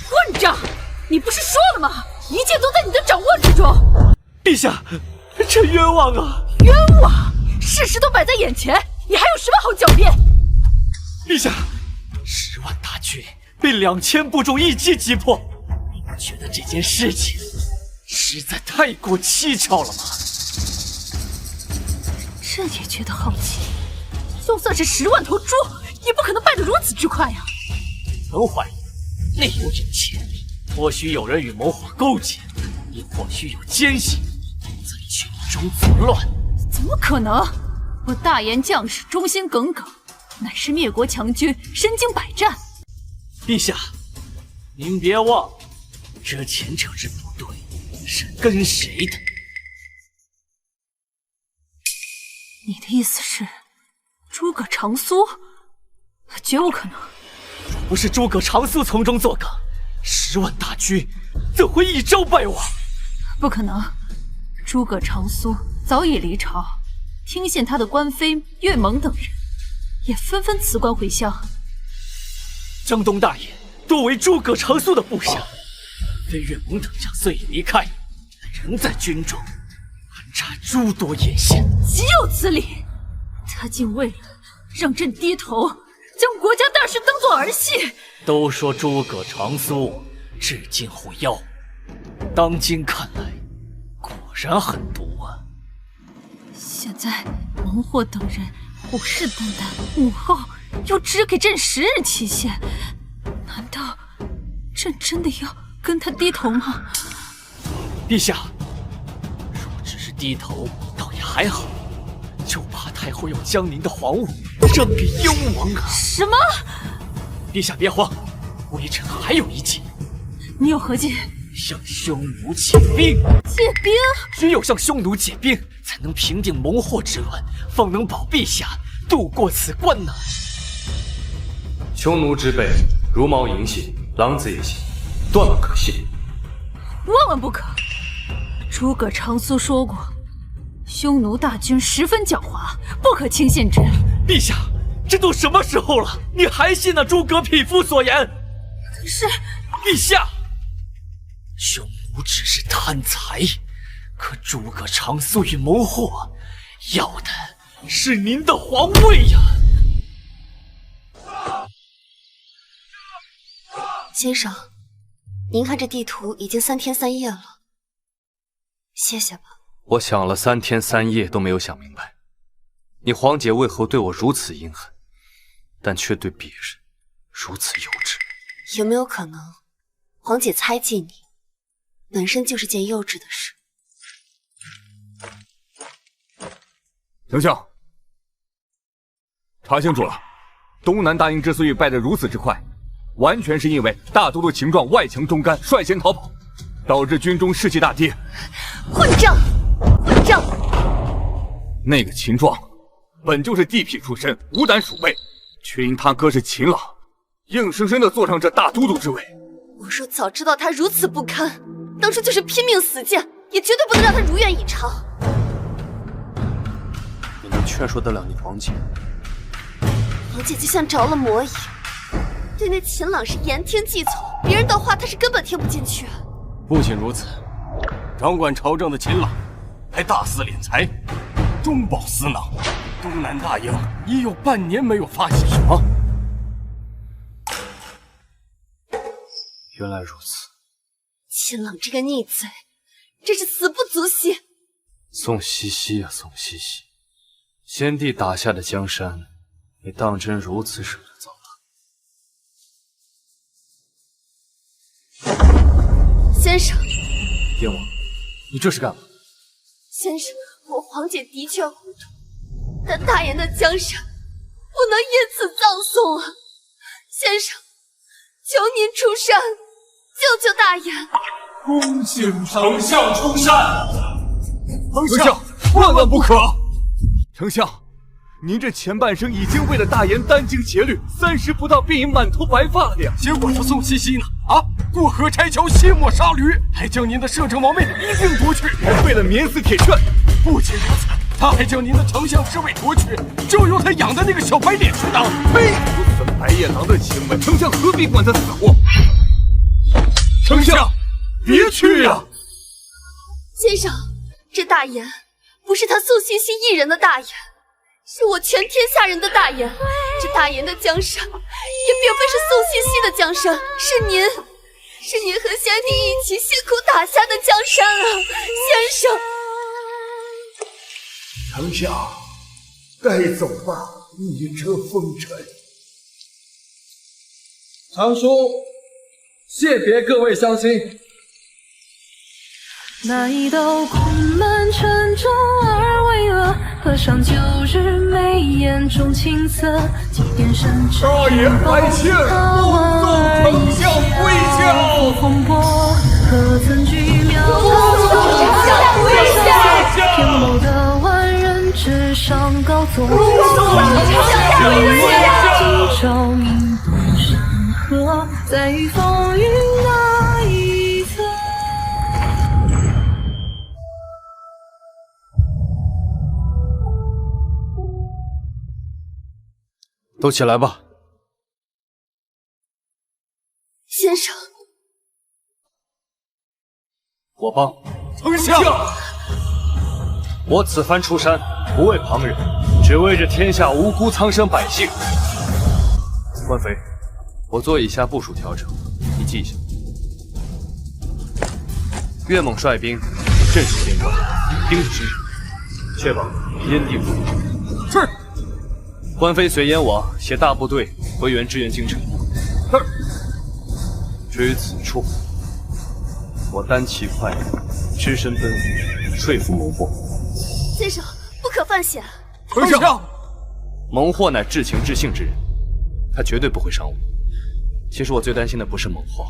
混账！你不是说了吗？一切都在你的掌握之中。陛下，臣冤枉啊！冤枉！事实都摆在眼前，你还有什么好狡辩？陛下，10万大军被2000部众一击击破，你不觉得这件事情实在太过蹊跷了吗？朕也觉得好奇，就算是10万头猪，也不可能败得如此之快呀！曾怀疑内有隐情，或许有人与谋火勾结，亦或许有奸细在军中作乱。怎么可能？我大言将士忠心耿耿，乃是灭国强军，身经百战。陛下，您别忘，这前这支部队是跟谁的？你的意思是，诸葛长苏？绝无可能。不是诸葛长苏从中作梗，10万大军怎会一朝败亡？不可能，诸葛长苏早已离朝，听信他的官妃岳蒙等人也纷纷辞官回乡。江东大爷多为诸葛长苏的部下，飞岳蒙等将虽已离开，仍在军中安插诸多眼线，岂有此理！他竟为了让朕低头，将国家大事当作儿戏。都说诸葛长苏至今护妖，当今看来果然很毒啊！现在蒙惑等人虎视眈眈，母后又只给朕10日期限，难道朕真的要跟他低头吗？陛下，若只是低头，倒也还好，就怕太后要将您的皇位让给幽王啊！什么？陛下别慌，微臣还有一计。你有何计？向匈奴解兵。解兵？只有向匈奴解兵，才能平定蒙惑之乱，方能保陛下渡过此关呢。匈奴之辈如毛淫信，狼子野心，断不可信。万万不可！诸葛长苏说过，匈奴大军十分狡猾，不可轻信之。陛下，这都什么时候了，你还信那诸葛匹夫所言？可是，陛下，匈奴只是贪财，可诸葛长苏与谋惑要的是您的皇位呀！先生，您看这地图已经3天3夜了，歇歇吧。我想了3天3夜都没有想明白，你皇姐为何对我如此阴狠，但却对别人如此幼稚？有没有可能，皇姐猜忌你，本身就是件幼稚的事？丞相，查清楚了，东南大营之所以败得如此之快，完全是因为大都督秦壮外强中干，率先逃跑，导致军中士气大跌。混账！混账！那个秦壮本就是地痞出身，无胆鼠辈，却因他哥是秦朗，硬生生的坐上这大都督之位。我若早知道他如此不堪，当初就是拼命死谏，也绝对不能让他如愿以偿。你能劝说得了你皇姐？皇姐就像着了魔一样，对那秦朗是言听计从，别人的话他是根本听不进去。不仅如此，掌管朝政的秦朗还大肆敛财，中饱私囊，东南大营已有半年没有发现。什么？原来如此。秦朗这个逆贼，真是死不足惜。宋西西呀，宋西西，先帝打下的江山，你当真如此舍得走了？先生，别忘，你这是干嘛？先生，我皇姐的确糊涂，但大言的江山不能因此葬送啊！先生，求您出山救救大言！恭请丞相出山。丞相，万万不可！丞相，您这前半生已经为了大言殚精竭虑，30不到便已满头白发了呀。结果这宋茜茜呢？过河拆桥，卸磨杀驴，还将您的摄政王位一并夺去，还废了免死铁券。不仅如此，他还将您的丞相之位夺去，就由他养的那个小白脸去当。呸！如此白夜狼的行为，丞相何必管他死活？丞相，别去呀！先生，这大言不是他宋茜茜一人的大言，是我全天下人的大言。这大言的江山，也并非是宋茜茜的江山，是您和先帝一起辛苦打下的江山啊，先生。丞相，带走吧，你这风尘。长叔，谢别各位乡亲。那一道困满沉重而巍峨，河上旧日眉眼中青涩，祭奠山川。大言百姓，恭送丞相归家。风波，何曾惧渺小？天谋的万人之上高坐，今朝名动山河，在于风云那一侧。都起来吧。先生，我帮。丞相，我此番出山，不为旁人，只为这天下无辜苍生百姓。关飞，我做以下部署调整，你记一下。岳猛率兵镇守边关，兵出深入，确保燕地无虞。是。关飞随燕王携大部队回援支援京城。是。至于此处，我单骑快马，只身奔赴，说服蒙霍。先生，不可犯险。丞相，蒙霍乃至情至性之人，他绝对不会伤我。其实我最担心的不是蒙霍，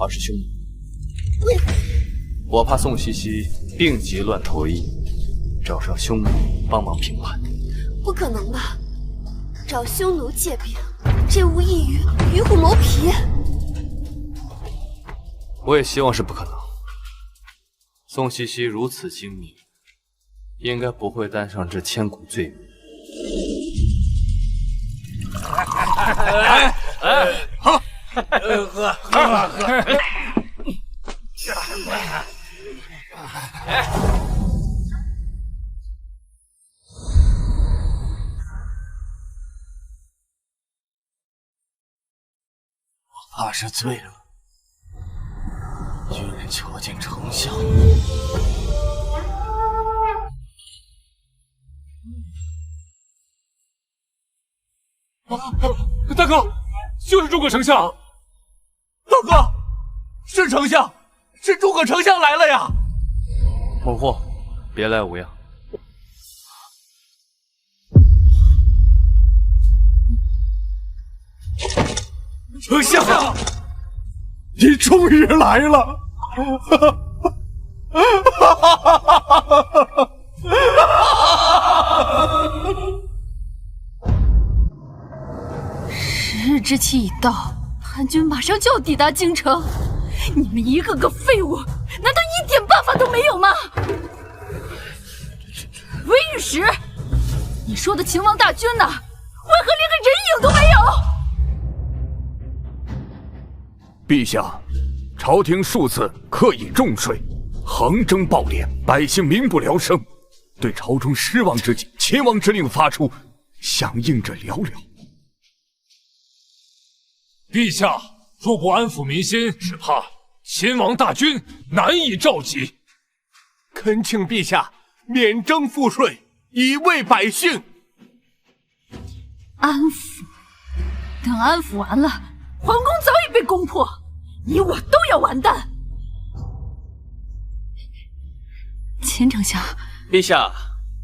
而是匈奴。我怕宋茜茜病急乱投医，找上匈奴帮忙平叛。不可能吧？找匈奴借兵，这无异于与虎谋皮。我也希望是不可能。宋茜茜如此精明，应该不会担上这千古罪名。好，喝。我怕是醉了。居然囚禁丞相！大哥，就是诸葛丞相！大哥，是丞相，是诸葛丞相来了呀！孟获，别来无恙。丞相，你终于来了！10日之期已到，叛军马上就要抵达京城，你们一个个废物，难道一点办法都没有吗？魏御史，你说的秦王大军呢？为何连个人影都没有？陛下，朝廷数次刻意重税，横征暴敛，百姓民不聊生。对朝中失望之际，秦王之令发出，响应者寥寥。陛下若不安抚民心，只怕秦王大军难以召集。恳请陛下免征赋税，以慰百姓。安抚？等安抚完了，皇宫早已被攻破，你我都要完蛋。秦丞相，陛下，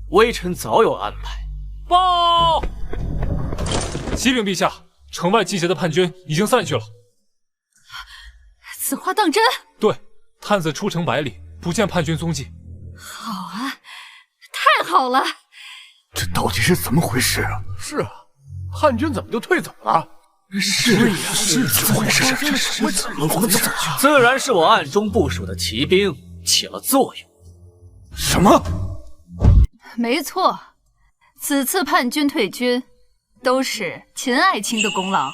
微臣早有安排。报！启禀陛下，城外集结的叛军已经散去了。此话当真？对，探子出城百里，不见叛军踪迹。好啊，太好了！这到底是怎么回事啊？是啊，叛军怎么就退走了？是怎么回事？怎么走？自然是我暗中部署的骑兵起了作用。什么？没错，此次叛军退军，都是秦爱卿的功劳。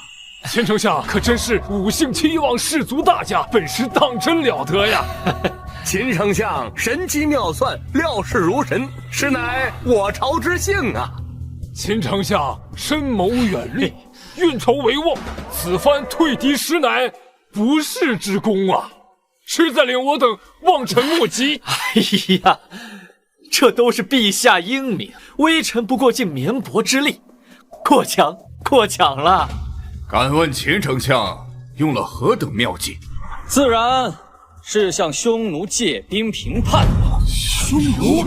秦丞相可真是五姓七王氏族大家，本事当真了得呀！秦丞相神机妙算，料事如神，实乃我朝之幸啊！秦丞相深谋远虑，运筹帷幄，此番退敌实乃不世之功啊！实在令我等望尘莫及。哎呀，这都是陛下英明，微臣不过尽绵薄之力，过奖了。敢问秦丞相用了何等妙计？自然是向匈奴借兵平叛。匈奴？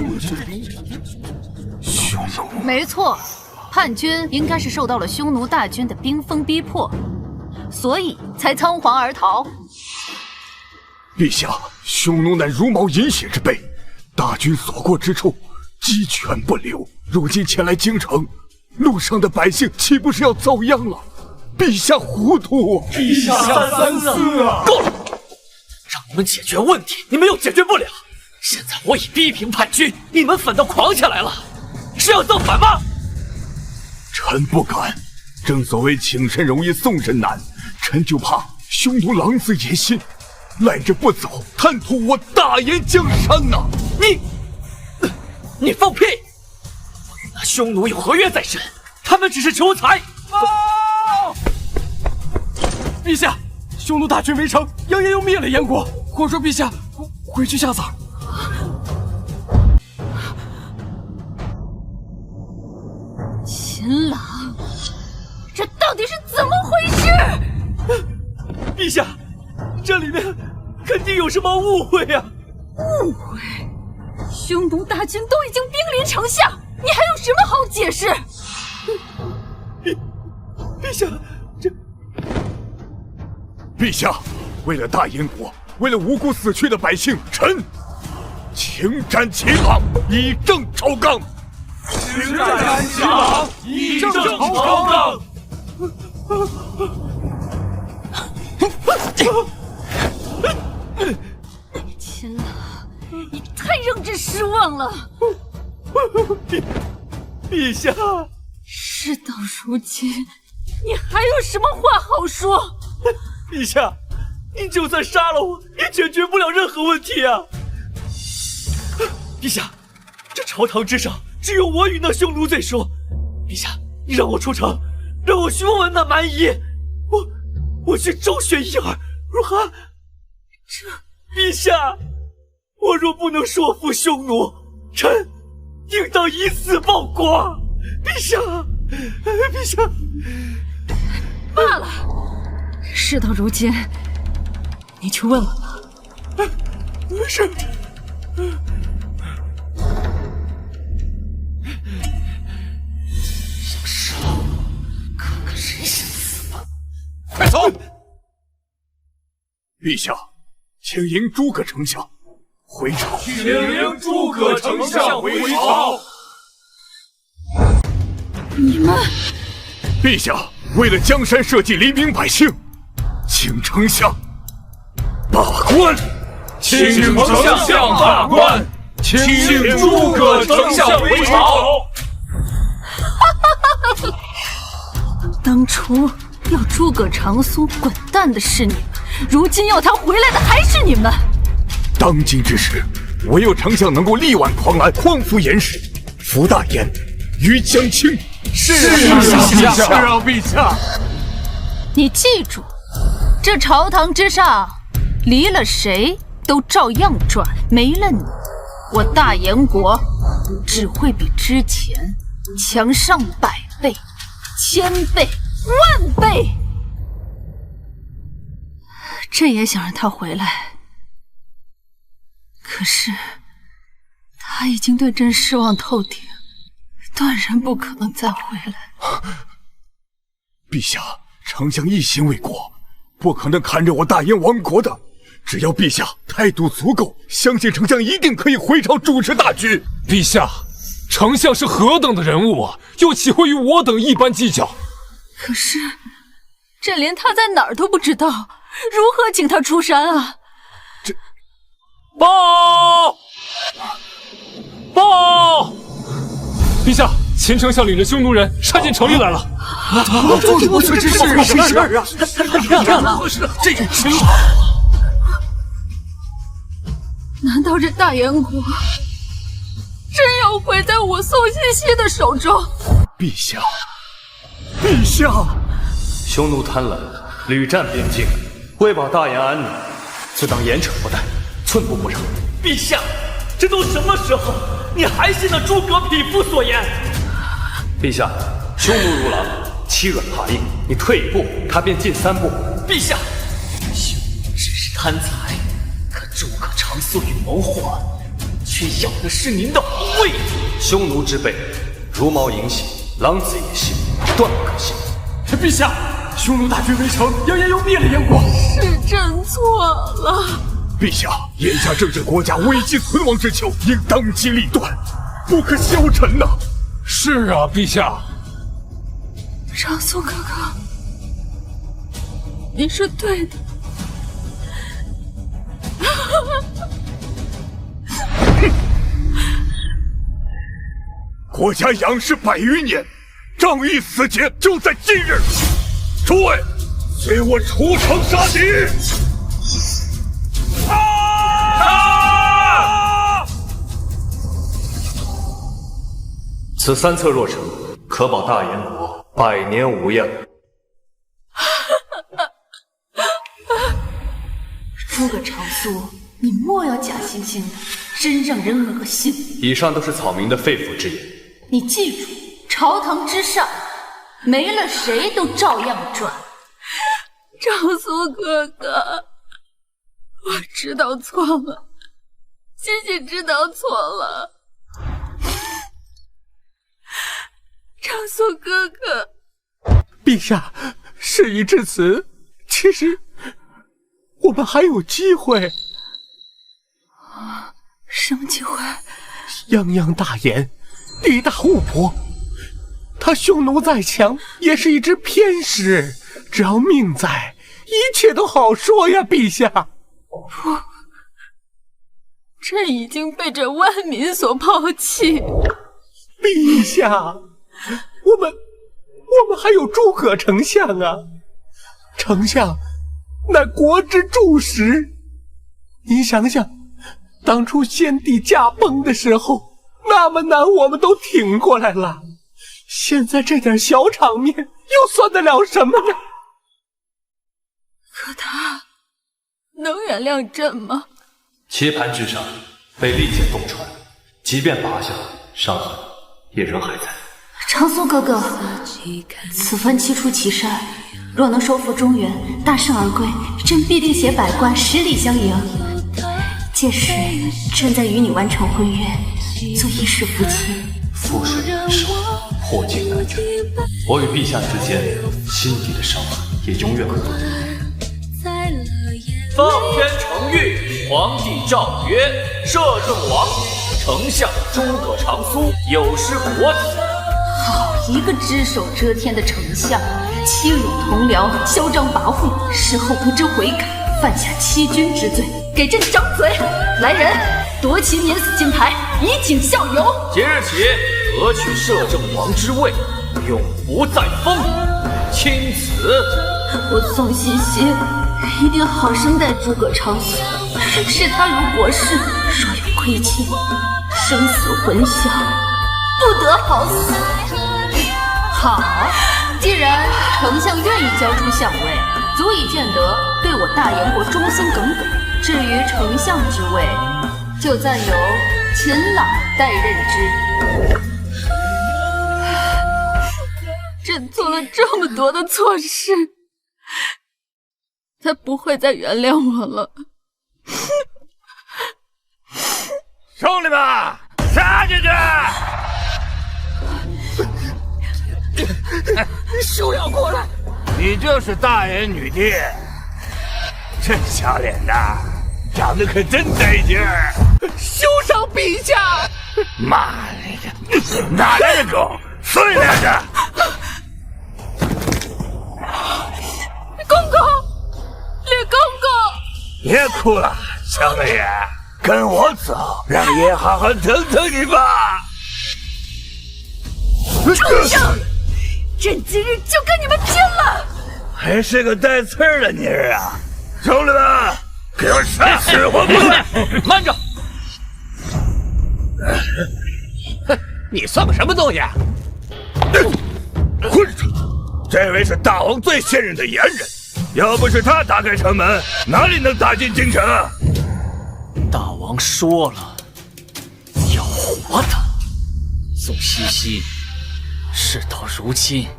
没错，叛军应该是受到了匈奴大军的兵锋逼迫，所以才仓皇而逃。陛下，匈奴乃茹毛饮血之辈，大军所过之处，鸡犬不留。如今前来京城，路上的百姓岂不是要遭殃了？陛下糊涂！陛下三思啊！够了！让你们解决问题，你们又解决不了。现在我已逼平叛军，你们反倒狂起来了，是要造反吗？臣不敢。正所谓请神容易送神难，臣就怕匈奴狼子野心，赖着不走，贪图我大燕江山呐！你放屁！我与那匈奴有合约在身，他们只是求财。陛下，匈奴大军围城，扬言要灭了燕国。或说陛下回去下葬。秦朗，这到底是怎么回事？陛下，这里面肯定有什么误会啊！误会？匈奴大军都已经兵临城下，你还有什么好解释？陛下，陛下，为了大燕国，为了无辜死去的百姓，臣请斩秦朗，以正朝纲。请斩秦朗，以正朝纲。秦朗，你太让朕失望了。陛下，事到如今，你还有什么话好说？陛下，您就算杀了我，也解决不了任何问题啊！陛下，这朝堂之上只有我与那匈奴最熟。陛下，你让我出城，让我询问那蛮夷，我去周旋一二，如何？陛下，我若不能说服匈奴，臣定当以死报国。陛下，陛下，罢了。事到如今，你去问问吧。是。想杀我，看看谁先死吧！快走！陛下，请迎诸葛丞相回朝。请迎诸葛丞相回朝。你们，陛下为了江山社稷，黎民百姓，请丞相罢官。请丞相罢官。请诸葛丞相回朝。当初要诸葛长苏滚蛋的是你们，如今要他回来的还是你们。当今之事，唯有丞相能够力挽狂澜，匡扶严氏，扶大燕于江青。是啊，陛下。你记住，这朝堂之上，离了谁都照样转，没了你，我大燕国只会比之前强上100倍、1000倍、10000倍。朕也想让他回来，可是他已经对朕失望透顶，断然不可能再回来。陛下，丞相一心为国，不可能看着我大燕亡国的。只要陛下态度足够，相信丞相一定可以回朝主持大局。陛下，丞相是何等的人物啊，又岂会与我等一般计较？可是，朕连他在哪儿都不知道，如何请他出山啊？报！报！陛下，秦丞相领着匈奴人杀进城里来了。这是什么事啊？太亮了！这个秦，难道这大燕国真要毁在我宋茜茜的手中？陛下，陛下！匈奴贪婪，屡占边境，为保大燕安宁，自当严惩不贷，寸步不让。陛下，这都什么时候，你还信了诸葛匹夫所言？陛下，匈奴如狼，欺软怕硬，你退一步，他便进3步。陛下，匈奴只是贪财，可诸葛长苏与谋划，却要的是您的皇位。匈奴之辈，茹毛饮血，狼子野心，断不可信。陛下，匈奴大军围城，扬言要灭了燕国。是朕错了。陛下，眼下正是国家危机存亡之秋，应当机立断，不可消沉呐。是啊，陛下。长苏哥哥，你是对的。国家仰视100余年，仗义死节就在今日。诸位，随我出城杀敌！此3策若成，可保大燕国100年无恙。诸葛长苏，你莫要假惺惺的，真让人恶心。以上都是草民的肺腑之言。你记住，朝堂之上，没了谁都照样转。长苏哥哥，我知道错了，茜茜知道错了。长苏哥哥，陛下，事已至此，其实我们还有机会。什么机会？泱泱大燕，地大物博，他匈奴再强，也是一只偏师。只要命在，一切都好说呀，陛下。不，朕已经被这万民所抛弃。陛下，我们还有诸葛丞相啊！丞相乃国之柱石，您想想，当初先帝驾崩的时候，那么难我们都挺过来了，现在这点小场面又算得了什么呢？可他能原谅朕吗？棋盘之上被利剑洞穿，即便拔下，伤痕也仍还在。长苏哥哥，此番七出祁山，若能收复中原，大胜而归，朕必定携百官10里相迎。届时，朕再与你完成婚约，做一世夫妻。覆水难收，破镜难圆。我与陛下之间心底的伤痕也永远会不变。奉天承运，皇帝诏曰：摄政王，丞相诸葛长苏有失国体。好一个只手遮天的丞相，欺辱同僚，嚣张跋扈，事后不知悔改，犯下欺君之罪，给朕掌嘴！来人，夺其免死金牌，以儆效尤。即日起，革去摄政王之位，永不再封。钦此。我宋茜茜一定好生待诸葛长苏，视他如国士，若有亏欠，生死混淆，不得好死。好，既然丞相愿意交出相位，足以见得对我大燕国忠心耿耿。至于丞相之位，就暂由秦朗代任之。朕做了这么多的错事，他不会再原谅我了。兄弟们，谁拿进去！休要过来！你就是大眼女帝，这小脸蛋，长得可真得劲儿。休伤陛下！妈的，哪来的狗？碎脸的！公公，李公公，别哭了，小美人，跟我走，让爷好好疼疼你吧。畜生！朕今日就跟你们拼了！还是个带刺儿的妮儿啊！兄弟们，给我杀死活不论！慢着！你算个什么东西？混账！这位是大王最信任的颜人，要不是他打开城门，哪里能打进京城？大王说了，要活的。宋西西，事到如今，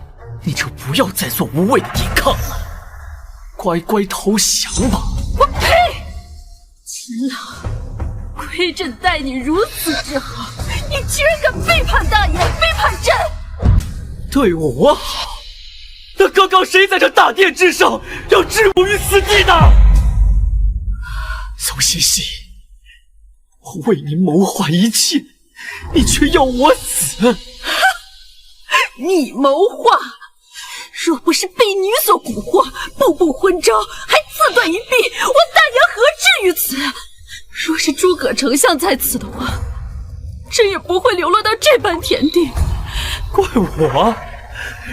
你就不要再做无谓的抵抗了，乖乖投降吧！我呸！秦老，亏朕待你如此之好，你居然敢背叛大爷，背叛朕！对我好，那刚刚谁在这大殿之上要置我于死地呢？宋西西，我为你谋划一切，你却要我死！你谋划，若不是被女所蛊惑，步步昏招，还自断一臂，我大言何至于此？若是诸葛丞相在此的话，朕也不会流落到这般田地。怪我？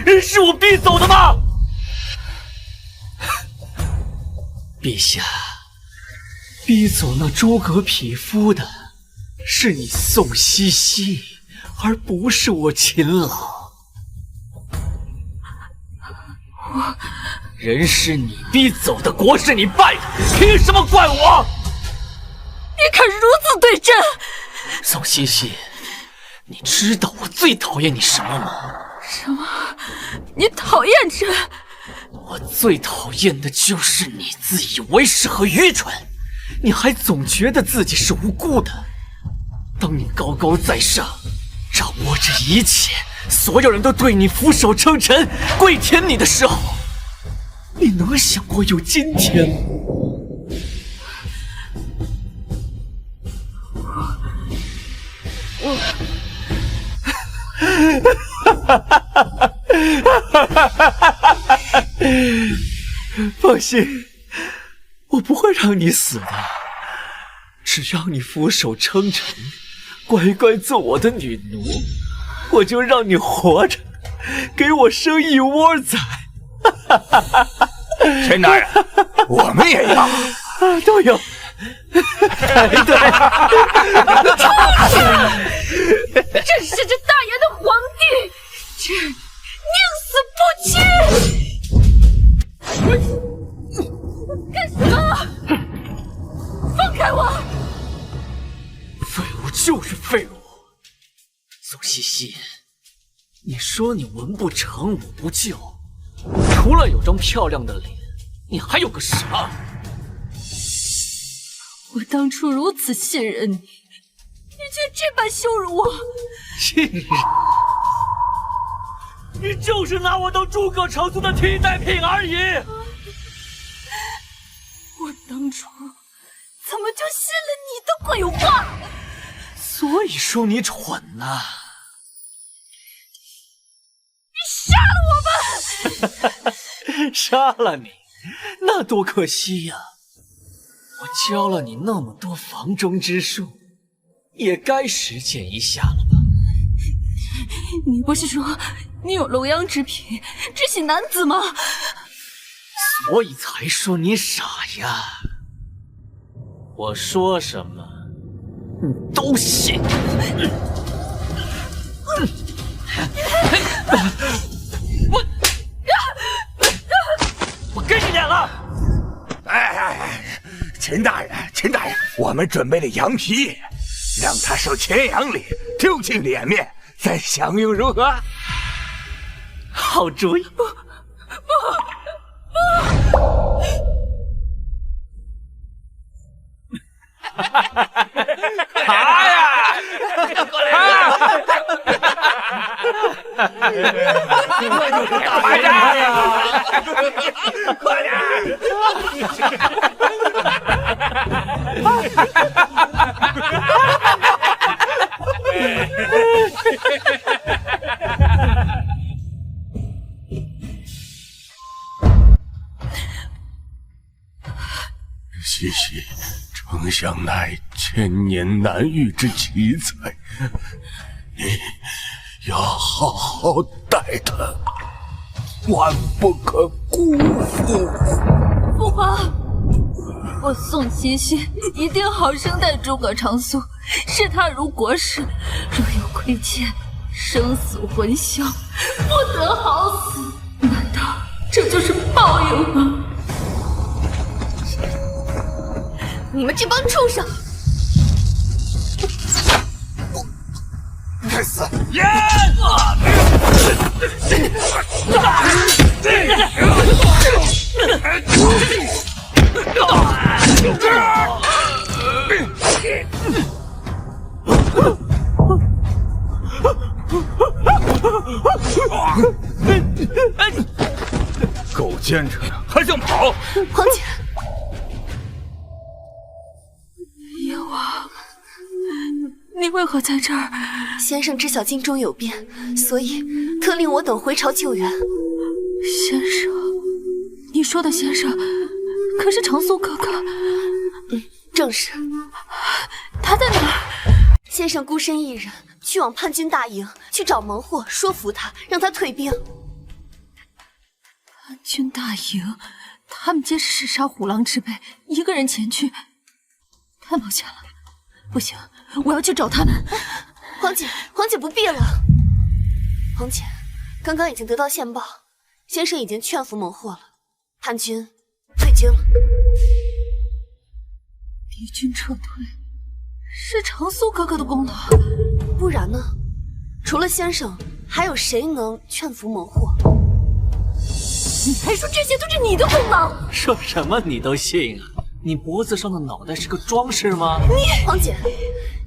人是我逼走的吗？陛下，逼走那诸葛匹夫的是你宋西西，而不是我秦老。人是你逼走的，国是你败的，凭什么怪我？你敢如此对朕？宋西西，你知道我最讨厌你什么吗？什么？你讨厌朕？我最讨厌的就是你自以为是和愚蠢，你还总觉得自己是无辜的。当你高高在上，掌握着一切，所有人都对你俯首称臣、跪舔你的时候，你能想过有今天吗？放心，我不会让你死的，只要你俯首称臣，乖乖做我的女奴，我就让你活着，给我生一窝崽。陈大人，我们也要，都有。对，朕是这大爷的皇帝，朕宁死不屈！干什么？放开我！废物就是废物。宋西西，你说你文不成武不就，除了有张漂亮的脸，你还有个啥？我当初如此信任你，你却这般羞辱我！信任？你就是拿我当诸葛长苏的替代品而已！我当初怎么就信了你的鬼话？所以说你蠢呐！你杀了我吧！杀了你，那多可惜呀！我教了你那么多房中之术，也该实践一下了吧？你不是说你有龙阳之品，只喜男子吗？所以才说你傻呀！我说什么，你都信。我给你脸了！秦大人，秦大人，我们准备了羊皮，让他受前羊礼，丢尽脸面，再享用如何？好主意！不！好呀！过来！我就是大白鲨呀！快点！西西，丞相乃千年难遇之奇才，你要好好待他，万不可辜负。父皇，我宋西西一定好生待诸葛长苏，视他如国士，若有亏欠，生死魂销，不得好死。难道这就是报应吗？你们这帮畜生！该死！够坚持的，还想跑？黄姐，燕王，你为何在这儿？先生知晓京中有变，所以特令我等回朝救援。先生，你说的先生，可是长苏哥哥？正是。他在哪儿？先生孤身一人去往叛军大营，去找猛火，说服他，让他退兵。叛军大营，他们皆是嗜杀虎狼之辈，一个人前去，太冒险了。不行，我要去找他们。黄姐，黄姐不必了。黄姐，刚刚已经得到线报，先生已经劝服猛火了，叛军退军了。敌军撤退，是长苏哥哥的功劳，不然呢？除了先生，还有谁能劝服猛火？你还说这些都是你的功劳？说什么你都信啊？你脖子上的脑袋是个装饰吗？你黄姐，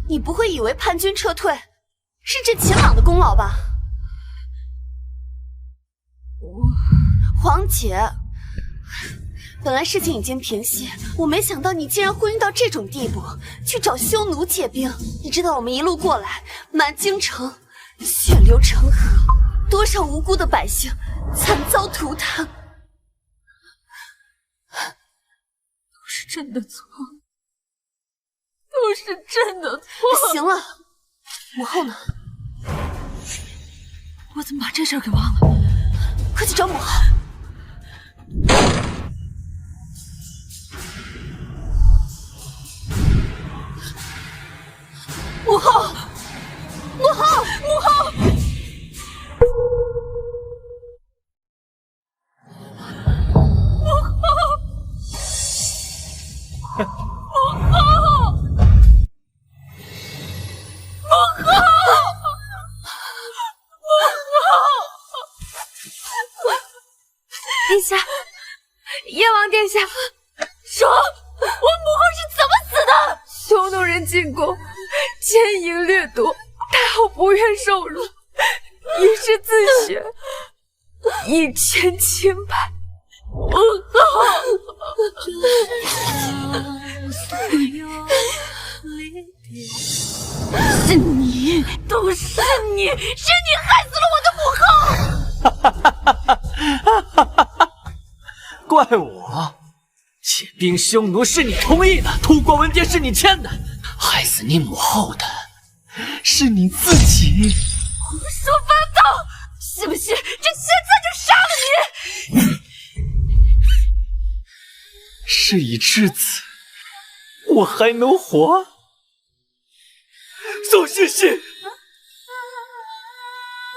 你不会以为叛军撤退是这秦朗的功劳吧？黄姐，本来事情已经平息，我没想到你竟然昏晕到这种地步，去找匈奴借兵。你知道我们一路过来，满京城血流成河，多少无辜的百姓惨遭涂炭。都是朕的错，都是朕的错。行了，母后呢？我怎么把这事儿给忘了？快去找母后。母后，母后，母后！殿下，燕王殿下，说，我母后是怎么死的？匈奴人进宫，奸淫掠夺，太后不愿受辱，于是自血，以全清白。母后，是你，都是你，是你害死了我的母后！怪我，起兵匈奴是你同意的，吐过文牒是你签的，害死你母后的是你自己。胡说八道！信不信这现在就杀了你？事已至此，我还能活？宋茜茜，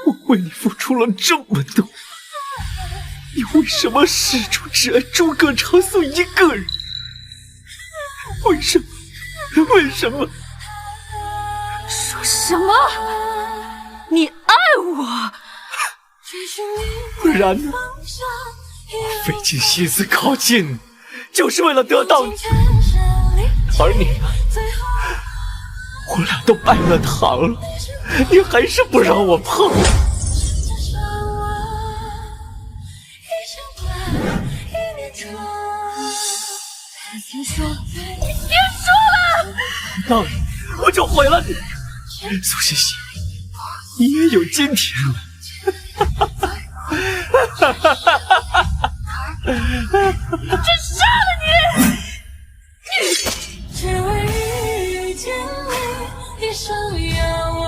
我为你付出了这么多，你为什么始终只爱诸葛长苏一个人？为什么？为什么？说什么？你爱我？不然呢？我费尽心思靠近你，就是为了得到你，而你我俩都拜了堂了，你还是不让我碰。别说了，你别说了！当然，我就毁了你，苏西西，你也有今天了。真杀了你！只为遇见你，一生遥望，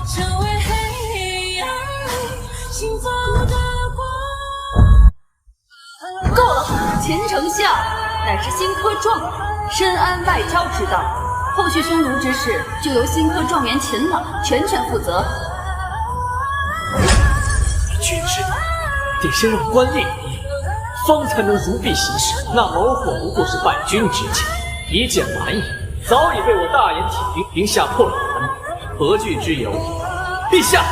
成为黑夜里行走的光。够了，秦丞相乃是新科状元，深谙外交之道，后续匈奴之事就由新科状元秦朗全权负责。君知道，得先让官立你，方才能如臂行事。那谋祸不过是败军之计，一介蛮夷，早已被我大言铁兵并下破了盘，何惧之有？陛下，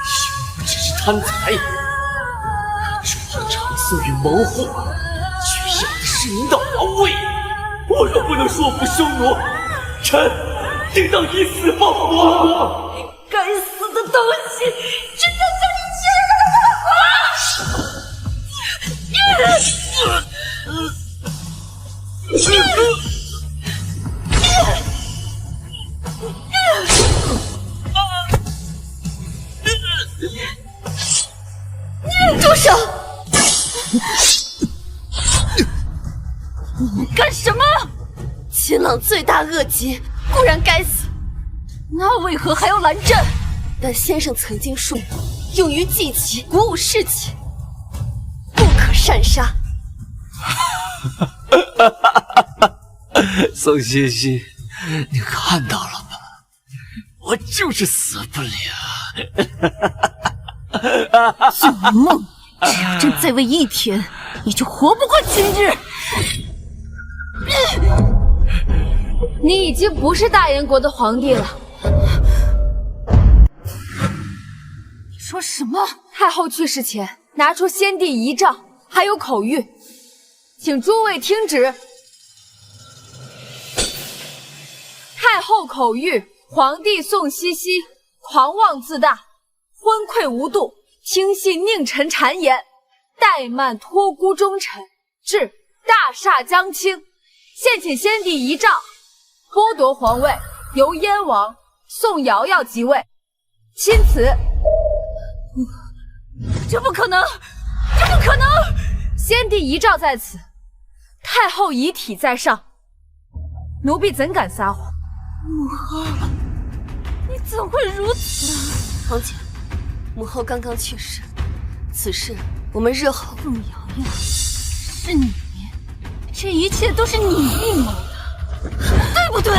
匈奴只是贪财，除了长苏与谋祸，却要的是您的皇位。我若不能说服匈奴，臣定当以死报国。该死的东西，真的将你欺负的报国！住手！你们干什么？秦朗罪大恶极，固然该死，那为何还要拦阵？但先生曾经说，用于祭旗，鼓舞士气，不可擅杀。宋茜茜，你看到了吧？我就是死不了。做梦！只要朕再位一天，你就活不过今日。你已经不是大燕国的皇帝了。你说什么？太后去世前拿出先帝遗诏，还有口谕，请诸位听旨。太后口谕：皇帝宋茜茜狂妄自大，昏聩无度，轻信佞臣谗言，怠慢托孤忠臣，致大厦将倾。现请先帝遗诏，剥夺皇位，由燕王宋瑶瑶即位。钦此。这不可能！这不可能！先帝遗诏在此，太后遗体在上，奴婢怎敢撒谎？母后，你怎会如此？皇姐，母后刚刚去世，此事我们日后。宋瑶瑶，是你，这一切都是你密谋的，对不对？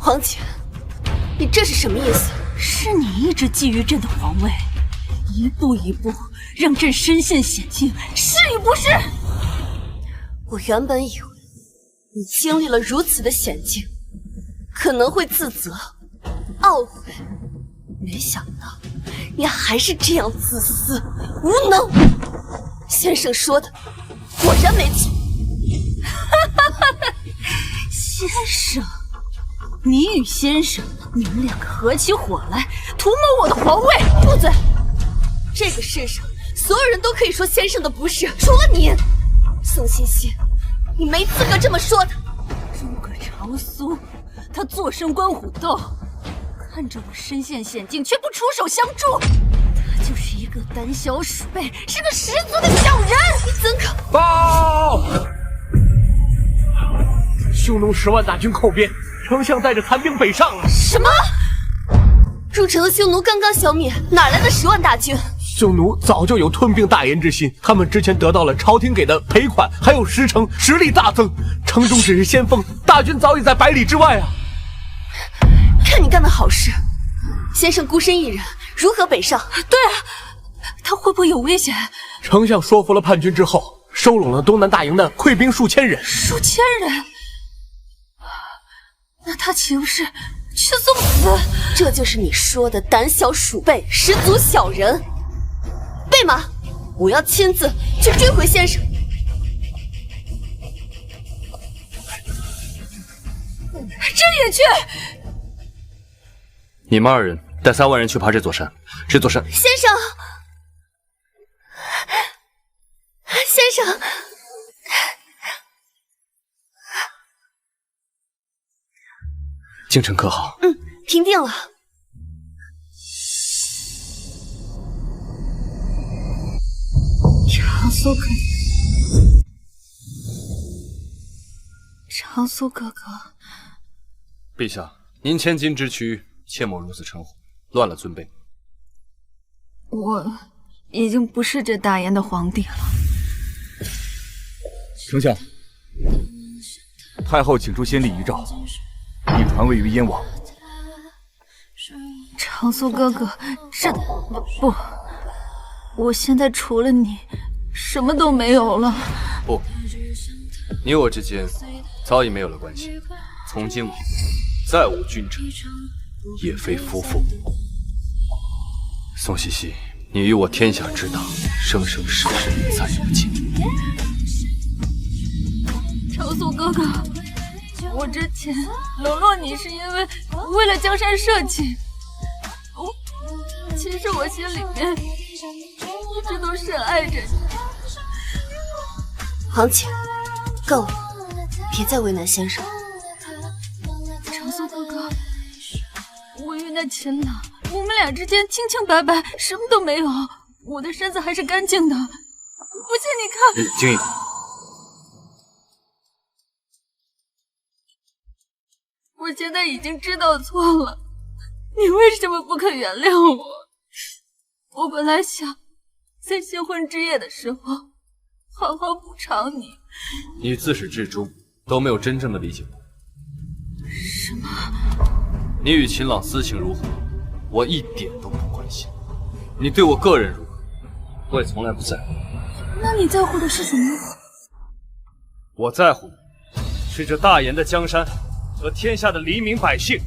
皇姐，你这是什么意思？是你一直觊觎朕的皇位，一步一步让朕身陷险境，是与不是？我原本以为你经历了如此的险境，可能会自责、懊悔，没想到你还是这样自私无能。先生说的果然没错。先生，你与先生，你们两个合起伙来图谋我的皇位，住嘴！这个世上所有人都可以说先生的不是，除了你。宋茜茜，你没资格这么说他。诸葛长苏，他坐山观虎斗，看着我身陷险境却不出手相助，他就是一个胆小鼠辈，是个十足的小人。你怎可报？匈奴10万大军寇边，丞相带着残兵北上了。什么？入城的匈奴刚刚消灭，哪来的10万大军？匈奴早就有吞并大燕之心，他们之前得到了朝廷给的赔款，还有10城，实力大增。城中只是先锋，大军早已在100里之外啊！看你干的好事，先生孤身一人，如何北上？对啊，他会不会有危险？丞相说服了叛军之后，收拢了东南大营的溃兵数千人。数千人？那他岂不是去送死？这就是你说的胆小鼠辈，十足小人。备马，我要亲自去追回先生。去！你们2人带3万人去爬这座山，这座山。先生，先生，京城可好？平定了。长苏哥，长苏哥哥，陛下，您千金之躯，切莫如此称呼，乱了尊卑。我已经不是这大燕的皇帝了。丞相，太后请出先例遗诏，已传位于燕王。长苏哥哥，这不，我现在除了你，什么都没有了。不，你我之间早已没有了关系。从今往后，再无君臣，也非夫妇。宋茜茜，你与我天下之大，生生世世再也不见。长苏哥哥，我之前冷落你是因为了江山社稷。其实我心里面一直都深爱着你。皇姐，够了，别再为难先生。长苏哥哥，我与那秦朗，我们俩之间清清白白，什么都没有。我的身子还是干净的，不信你看。静怡，我现在已经知道错了，你为什么不肯原谅我？我本来想在新婚之夜的时候好好补偿你。你自始至终都没有真正的理解我。什么？你与秦朗私情如何，我一点都不关心。你对我个人如何，我也从来不在乎。那你在乎的是什么？我在乎的是这大燕的江山和天下的黎民百姓。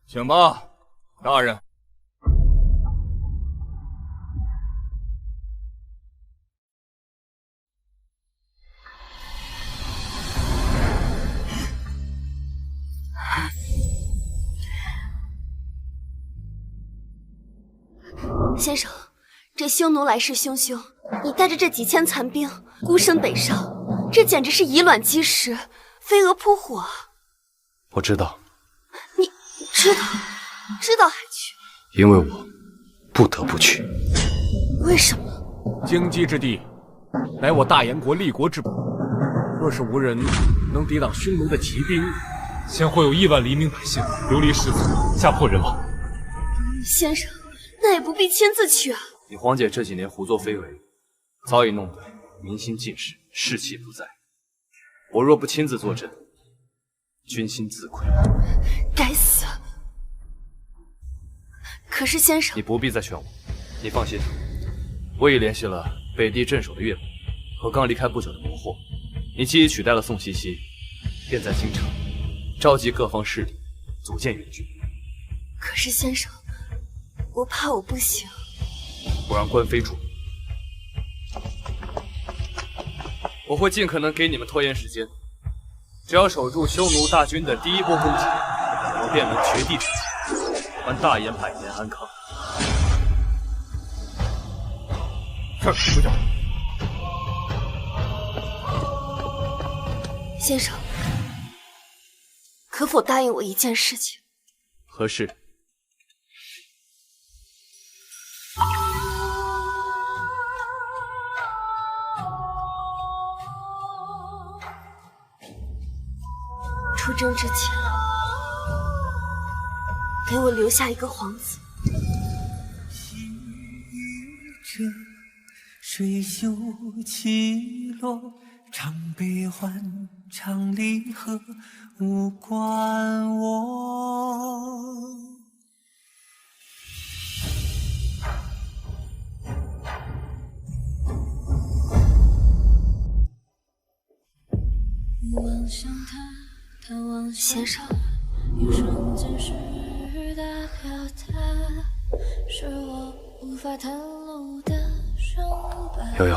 请吧，大人。先生，这匈奴来势汹汹，你带着这几千残兵孤身北上，这简直是以卵击石，飞蛾扑火。我知道，你知道还去？因为我不得不去。为什么？荆棘之地，乃我大燕国立国之本。若是无人能抵挡匈奴的骑兵，先会有亿万黎民百姓流离失所，家破人亡。先生，那也不必亲自去啊。你皇姐这几年胡作非为，早已弄得民心尽失，士气不在。我若不亲自坐镇，军心自溃。该死！可是先生，你不必再劝我。你放心，我已联系了北地镇守的岳母和刚离开不久的魔霍。你既已取代了宋茜茜，便在京城召集各方势力，组建援军。可是先生，我怕我不行。我让官妃住。我会尽可能给你们拖延时间，只要守住匈奴大军的第一波攻击，我便能绝地反击，还大燕百年安康。是，部长。先生，可否答应我一件事情？何事？出征之前，给我留下一个皇子。水袖起落，唱悲欢，唱离合，无关我。先生，悠悠，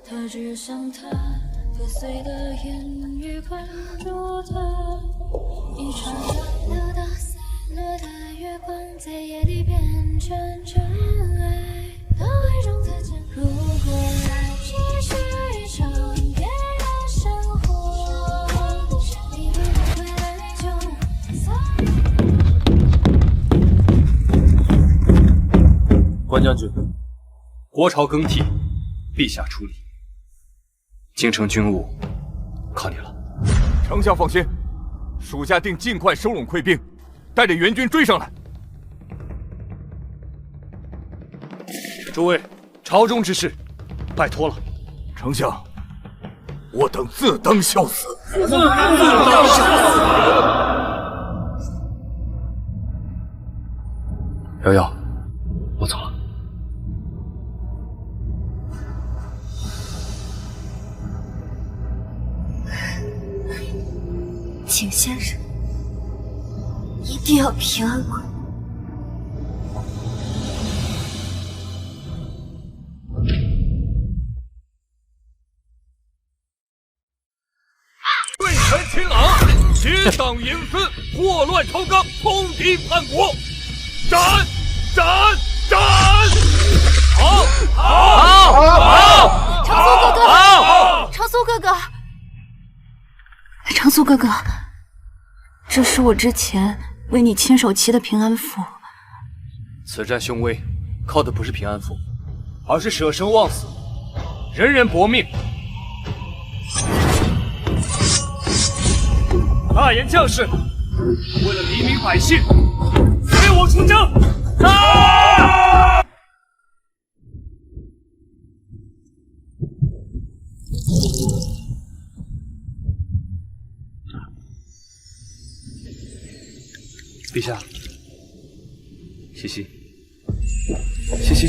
他只想他破碎的言语关注他，一串串流到散落的月光，在夜里变成真爱，脑海中再见。如果爱只是一场别人生活，你会不会来就关将军，国朝更替，陛下处理。京城军务靠你了。丞相放心，属下定尽快收拢溃兵，带着援军追上来。诸位，朝中之事，拜托了。丞相，我等自当效死。自当效死。瑶瑶，我走了。景先生，一定要平安归。对臣秦朗，结党营私，祸乱朝纲，通敌叛国，斩！好！长苏哥哥，长苏哥哥，长苏哥哥，这是我之前为你亲手骑的平安符。此战凶危，靠的不是平安符，而是舍生忘死，人人搏命。大言将士，为了黎民百姓，随我出征！陛下，西西，西西，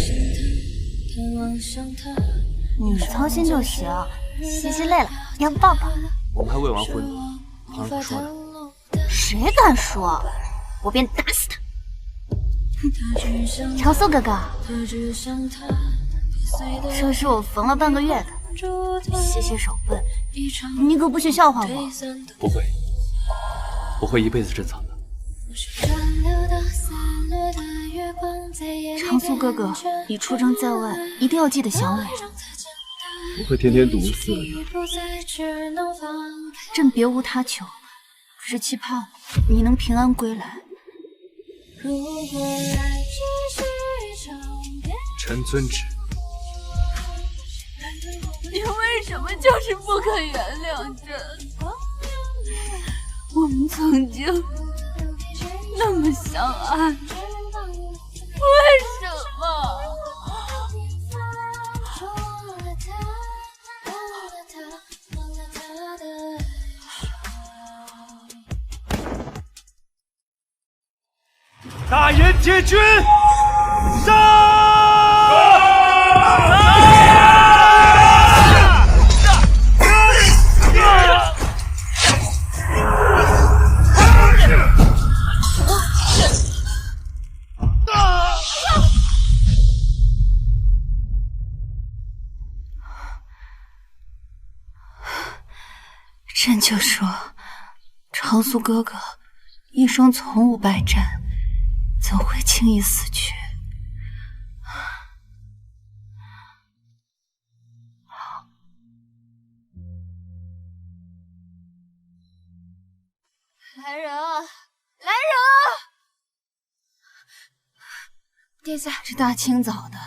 你操心就行，西西累了要抱抱。我们还未完婚，旁人不说呢。谁敢说，我便打死他！长苏哥哥，这是我缝了半个月的，西西手笨，你可不许笑话我。不会，我会一辈子珍藏的。长苏哥哥，你出征在外，一定要记得想我。我会天天读诗的。朕别无他求，只期盼你能平安归来。臣遵旨。你为什么就是不肯原谅朕？我们曾经那么相爱，为什么？大言解军，杀！朕就说，长苏哥哥一生从无败战，怎会轻易死去？来人啊！来人啊！殿下，这大清早的，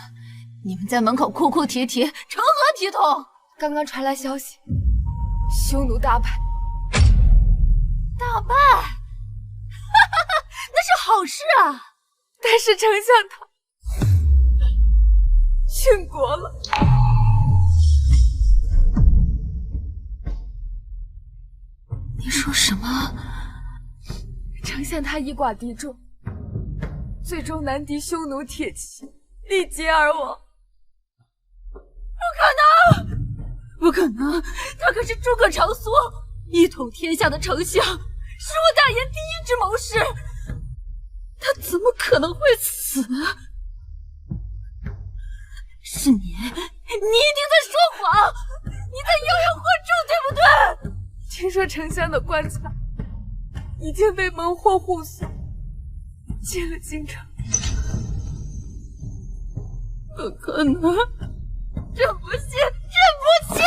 你们在门口哭哭啼啼，成何体统？刚刚传来消息，匈奴大败。大败？那是好事啊！但是丞相他殉国了。你说什么？丞相他以寡敌众，最终难敌匈奴铁骑，力竭而亡。不可能！不可能！他可是诸葛长苏，一统天下的丞相，是我大言第一之谋士。他怎么可能会死？是你，你一定在说谎！说丞相的官差已经被猛火护送进了京城。不可能，这不行，这不行！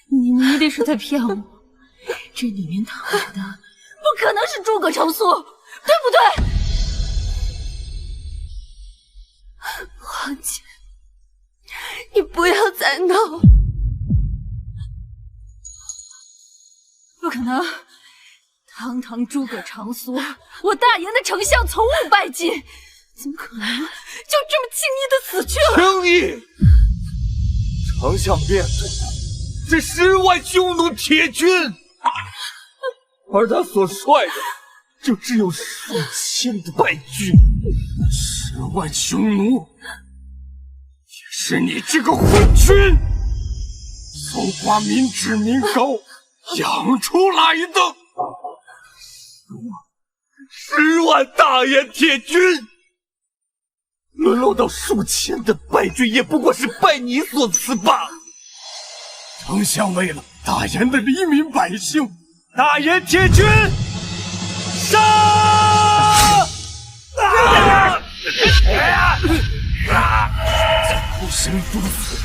你一定是在骗我，这里面躺着的不可能是诸葛长苏，对不对？皇姐，你不要再闹！不可能，堂堂诸葛长苏，我大言的丞相从未拜见，怎么可能就这么轻易的死去了？轻易？丞相面对的是10万匈奴铁军，而他所率的就只有数千的败军。10万匈奴，也是你这个昏君搜刮民脂民膏养出来的。10万大燕铁军，沦落到数千的败军，也不过是拜你所赐罢了。丞相为了大燕的黎民百姓，大燕铁军杀！护身符死！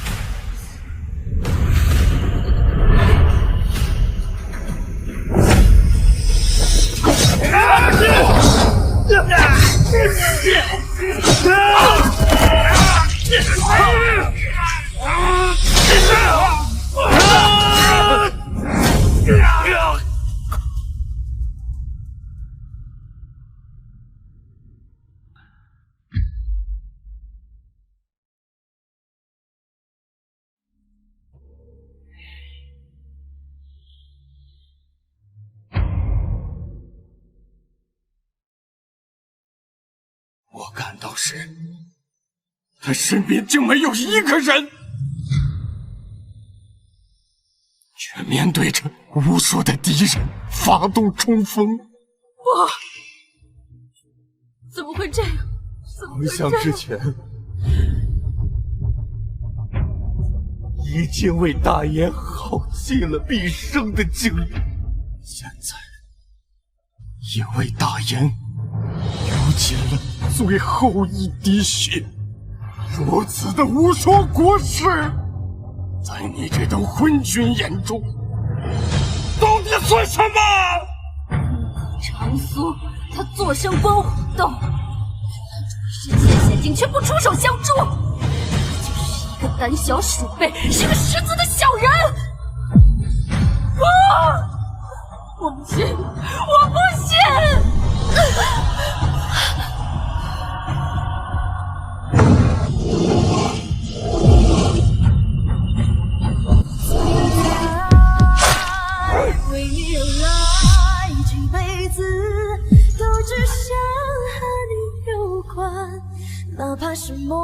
我赶到时，他身边竟没有一个人，却面对着无数的敌人发动冲锋。不，怎么会这样？丞相之前已经为大燕耗尽了毕生的精力，现在也为大燕流尽了最后一滴血。如此的无说国事，在你这等昏君眼中，到底算什么？长苏他坐生观虎斗，身陷险境却不出手相助，他就是一个胆小鼠辈，是个十足的小人。我不信，我不信！为你而来，这辈子都只想和你有关，哪怕是梦，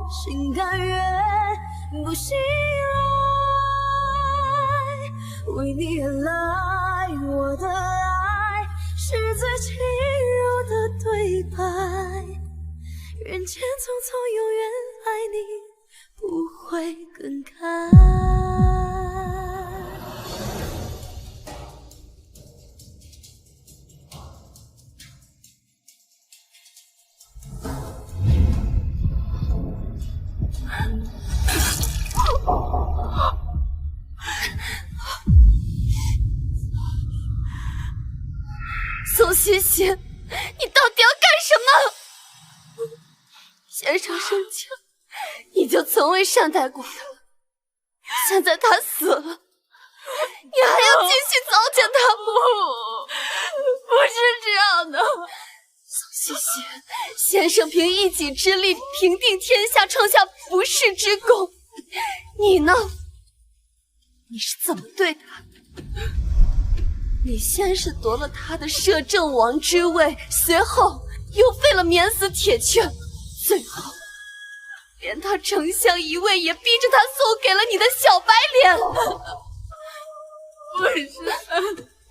心甘愿不醒来。为你而来，我的爱是最轻柔的对白，人间匆匆，永远爱你，不会更改。宋茜茜，你到底要干什么？先生生前，你就从未善待过他，现在他死了，你还要继续糟践他？不是这样的。宋茜茜，先生凭一己之力平定天下，创下不世之功，你呢？你是怎么对他的？你先是夺了他的摄政王之位，随后又废了免死铁券，最后连他丞相一位也逼着他送给了你的小白脸。不是，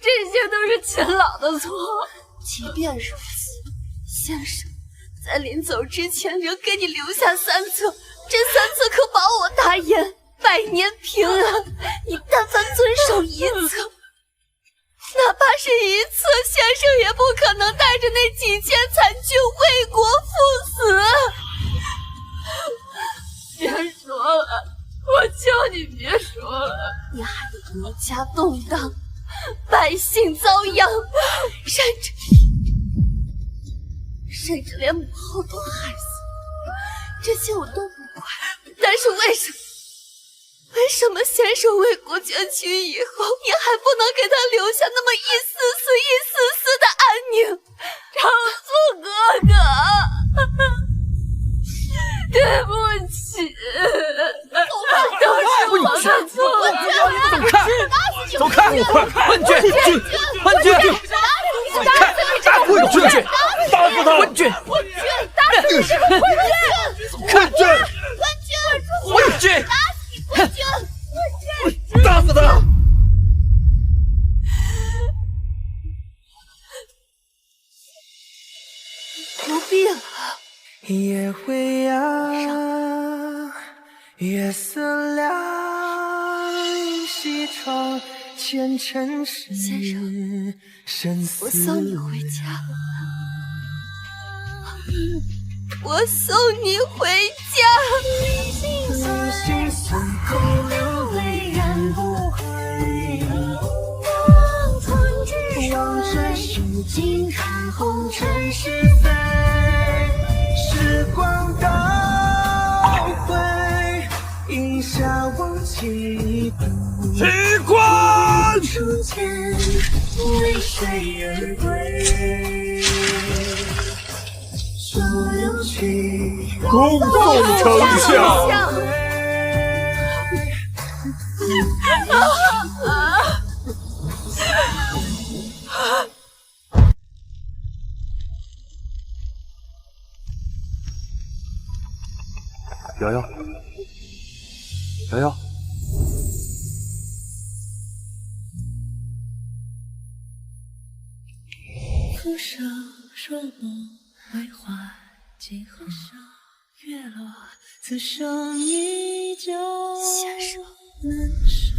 这些都是秦老的错。即便如此，先生在临走之前仍给你留下3策，这3策可保我大燕100年平安。你但凡遵守1策，哪怕是1策，先生也不可能带着那几千残军为国赴死。别说了，我求你别说了。你害得国家动荡，百姓遭殃，甚至连母后都害死，这些我都不怪。但是为什么先生为国捐躯以后，你还不能给他留下那么一丝丝的安宁？长苏哥哥，对不起，都是我的错。走开！文俊，文俊，文俊，打死他！文俊，打死这个混俊！文俊，打死他！不必了。夜未央，月色凉，西窗前尘世，生死。我送你回家。我送你回家。心随口流泪然不悔，望着世间看红尘是非，时光倒回，饮下往昔一度。奇观初见为谁而归，数流去恭送丞相。瑶瑶，瑶瑶，浮生若梦为幻，几何上月落，此生依旧难舍。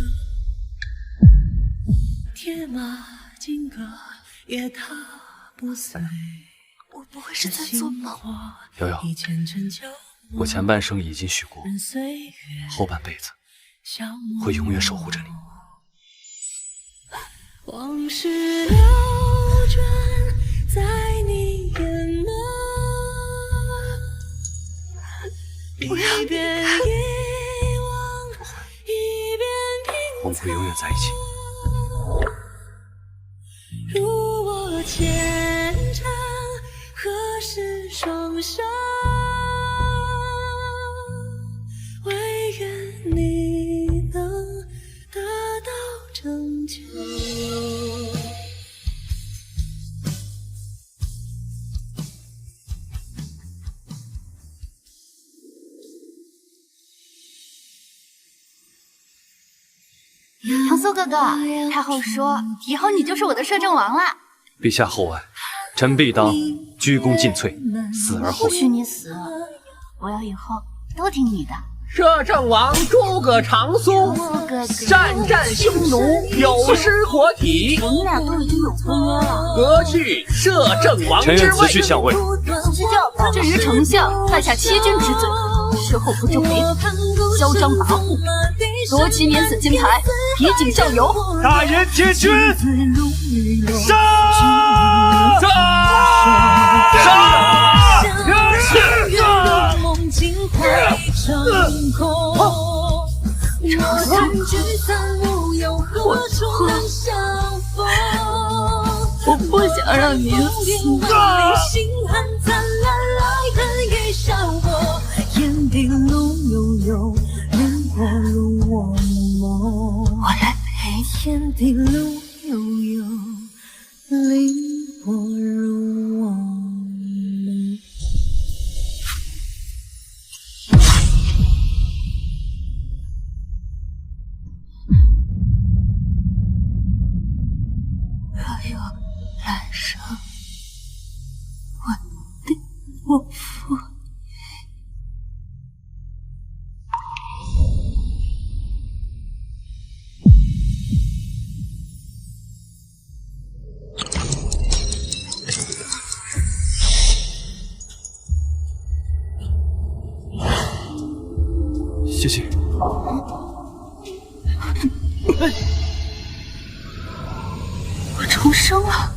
铁马金戈也踏不碎，我不会是在做梦。瑶瑶，我前半生已经许过，后半辈子会永远守护着你。往事流转在你眼眸，一遍遗忘，一遍我们会永远在一起。如我前程，何时双手？唯愿你能得到拯救。长苏哥哥，太后说以后你就是我的摄政王了。陛下厚爱，臣必当鞠躬尽瘁，死而后不许你死，我要以后都听你的。摄政王诸葛长苏，善战匈奴，有失国体。我们俩都已经有婚约了，革去摄政王之位。臣愿辞去相位。赐教，至于丞相犯下欺君之罪，事后不知为何，嚣张跋扈，夺其免死金牌，以儆效尤。大燕铁军，杀！我不想让你死。我来陪。天地路悠悠。谢谢。我重生了。